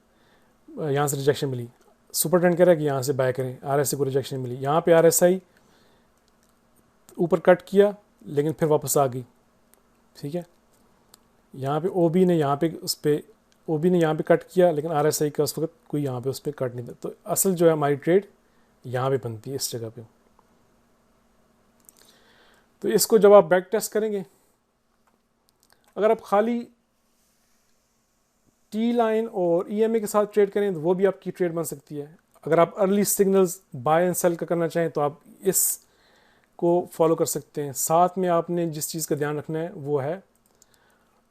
यहाँ से रिजेक्शन मिली। सुपर ट्रेंड कह रहा है कि यहाँ से बाय करें, RSI को रिजेक्शन मिली, यहाँ पे RSI ऊपर कट किया लेकिन फिर वापस आ गई, ठीक है। यहाँ पे OB ने यहाँ पे उस पर OB ने यहाँ पे कट किया, लेकिन RSI का उस वक्त कोई यहाँ पे उस पर कट नहीं था। तो असल जो है हमारी ट्रेड यहाँ पे बनती है, इस जगह पे। तो इसको जब आप बैक टेस्ट करेंगे, अगर आप खाली टी लाइन और EMA के साथ ट्रेड करें तो वो भी आपकी ट्रेड बन सकती है। अगर आप early signals buy and sell का करना चाहें तो आप इस को फॉलो कर सकते हैं। साथ में आपने जिस चीज़ का ध्यान रखना है वो है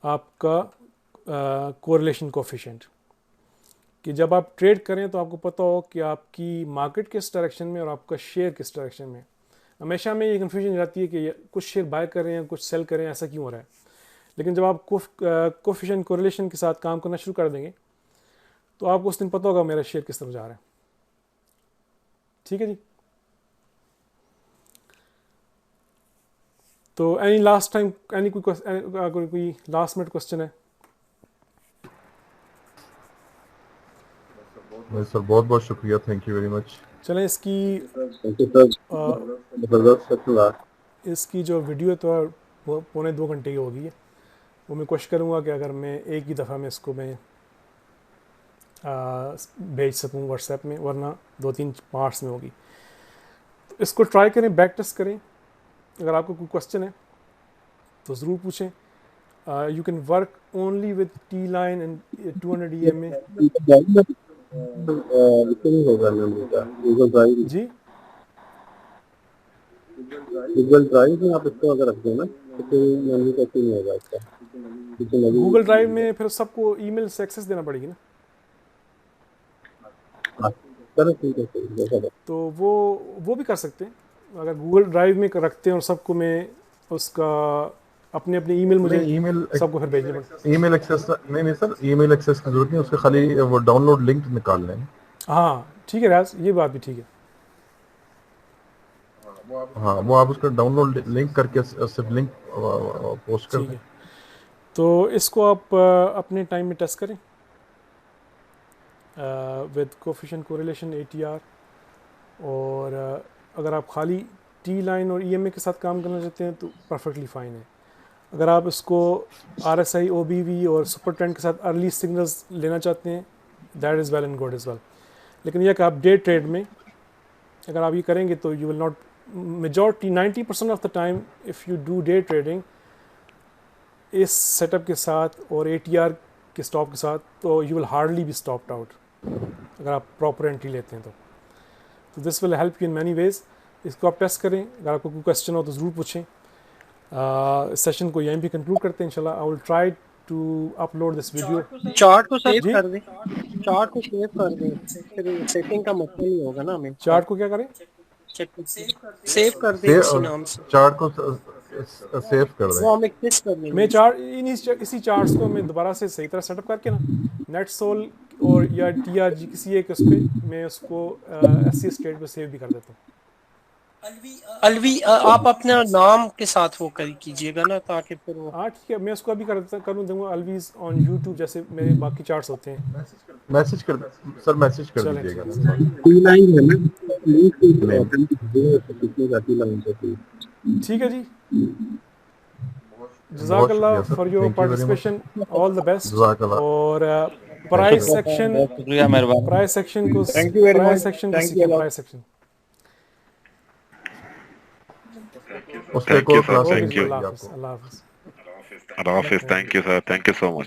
आपका कोरिलेशन कोफिशिएंट, कि जब आप ट्रेड करें तो आपको पता हो कि आपकी मार्केट किस डायरेक्शन में और आपका शेयर किस डायरेक्शन में। हमेशा में ये कन्फ्यूजन रहती है कि कुछ शेयर बाय कर रहे हैं, कुछ सेल कर रहे हैं, ऐसा क्यों हो रहा है। लेकिन जब आप कोफिशिएंट कोरिलेशन के साथ काम करना शुरू कर देंगे तो आपको उस दिन पता होगा मेरा शेयर किस तरफ जा रहा है, ठीक है जी। तो एनी लास्ट टाइम कोई लास्ट मिनट क्वेश्चन है? सर बहुत बहुत शुक्रिया, थैंक यू वेरी मच। चलें, इसकी जो वीडियो तो वो 1.25 घंटे की होगी, वो मैं कोशिश करूँगा कि अगर मैं एक ही दफ़ा में इसको मैं भेज सकूँ व्हाट्सएप में, वरना 2-3 पार्ट्स में होगी। तो इसको ट्राई करें, बैक टेस्ट करें। अगर आपको कोई क्वेश्चन है तो ज़रूर पूछें। You can work only with T line and 200 EMA। जी, गूगल ड्राइव में आप इसको अगर रख देना तो फिर मेन्यू कैसे नहीं होगा इसका। गूगल ड्राइव में फिर सबको ईमेल से एक्सेस देना पड़ेगी ना। चलो ठीक है, तो वो भी कर सकते हैं। अगर गूगल ड्राइव में रखते हैं और सबको मैं उसका अपने अपने ईमेल मुझे ईमेल सबको फिर भेजने पड़ते। ईमेल एक्सेस नहीं सर, ईमेल एक्सेस की जरूरत नहीं, उसके खाली वो डाउनलोड लिंक निकाल लें। हाँ ठीक है राज, ये बात भी ठीक है। हाँ, वो आप उसका डाउनलोड लिंक करके सिर्फ लिंक पोस्ट कर दें। तो इसको आप अपने टाइम में टेस्ट करें विद कोफिशिएंट कोरिलेशन ATR। और अगर आप खाली टी लाइन और EMA के साथ काम करना चाहते हैं तो परफेक्टली फ़ाइन है। अगर आप इसको RSI, OBV और सुपर ट्रेंड के साथ अर्ली सिग्नल्स लेना चाहते हैं, that is well and good as well. लेकिन यह कि आप डे ट्रेड में अगर आप ये करेंगे तो you will not, majority 90% of the time if you do day trading इस सेटअप के साथ और ATR के स्टॉप के साथ, तो you will hardly be stopped out अगर आप प्रॉपर एंट्री लेते हैं तो this will help you in many ways. इसको आप टेस्ट करें। अगर आपको कोई क्वेश्चन हो तो ज़रूर पूछें। सेशन को यहीं भी कंक्लूड करते हैं इंशाल्लाह। I will try to upload this video. Chart को सेव कर दें, चार्ट को सेव कर दें, फिर सेटिंग का मतलब नहीं होगा ना हमें। चार्ट को क्या करें? सेव कर दें इसी नाम से, चार्ट को सेव कर दें। वो हमें क्लिक कर देंगे। मैं चार्ट इसी चार्ट्स को मैं दोबारा से सही तरह सेटअप करके ना नेट सोल और या TRG किसी एक उस पर मैं उसको SC स्टेट पे सेव भी कर देता हूँ। अलवी आप अपना नाम के साथ वो कीजिएगा ना, ताकि फिर वो। हाँ ठीक है, मैं उसको अभी करूँ दूँगा अलवीज ऑन YouTube जैसे मेरे बाकी चार्ट्स होते हैं। मैसेज कर सर, मैसेज कर दीजिएगा। ठीक है जी, जज़ाकल्लाह for your participation, all the best. और प्राइस सेक्शन को price section Thank you sir, thank you. Allah Hafiz. Allah Hafiz. Thank you sir, thank you so much.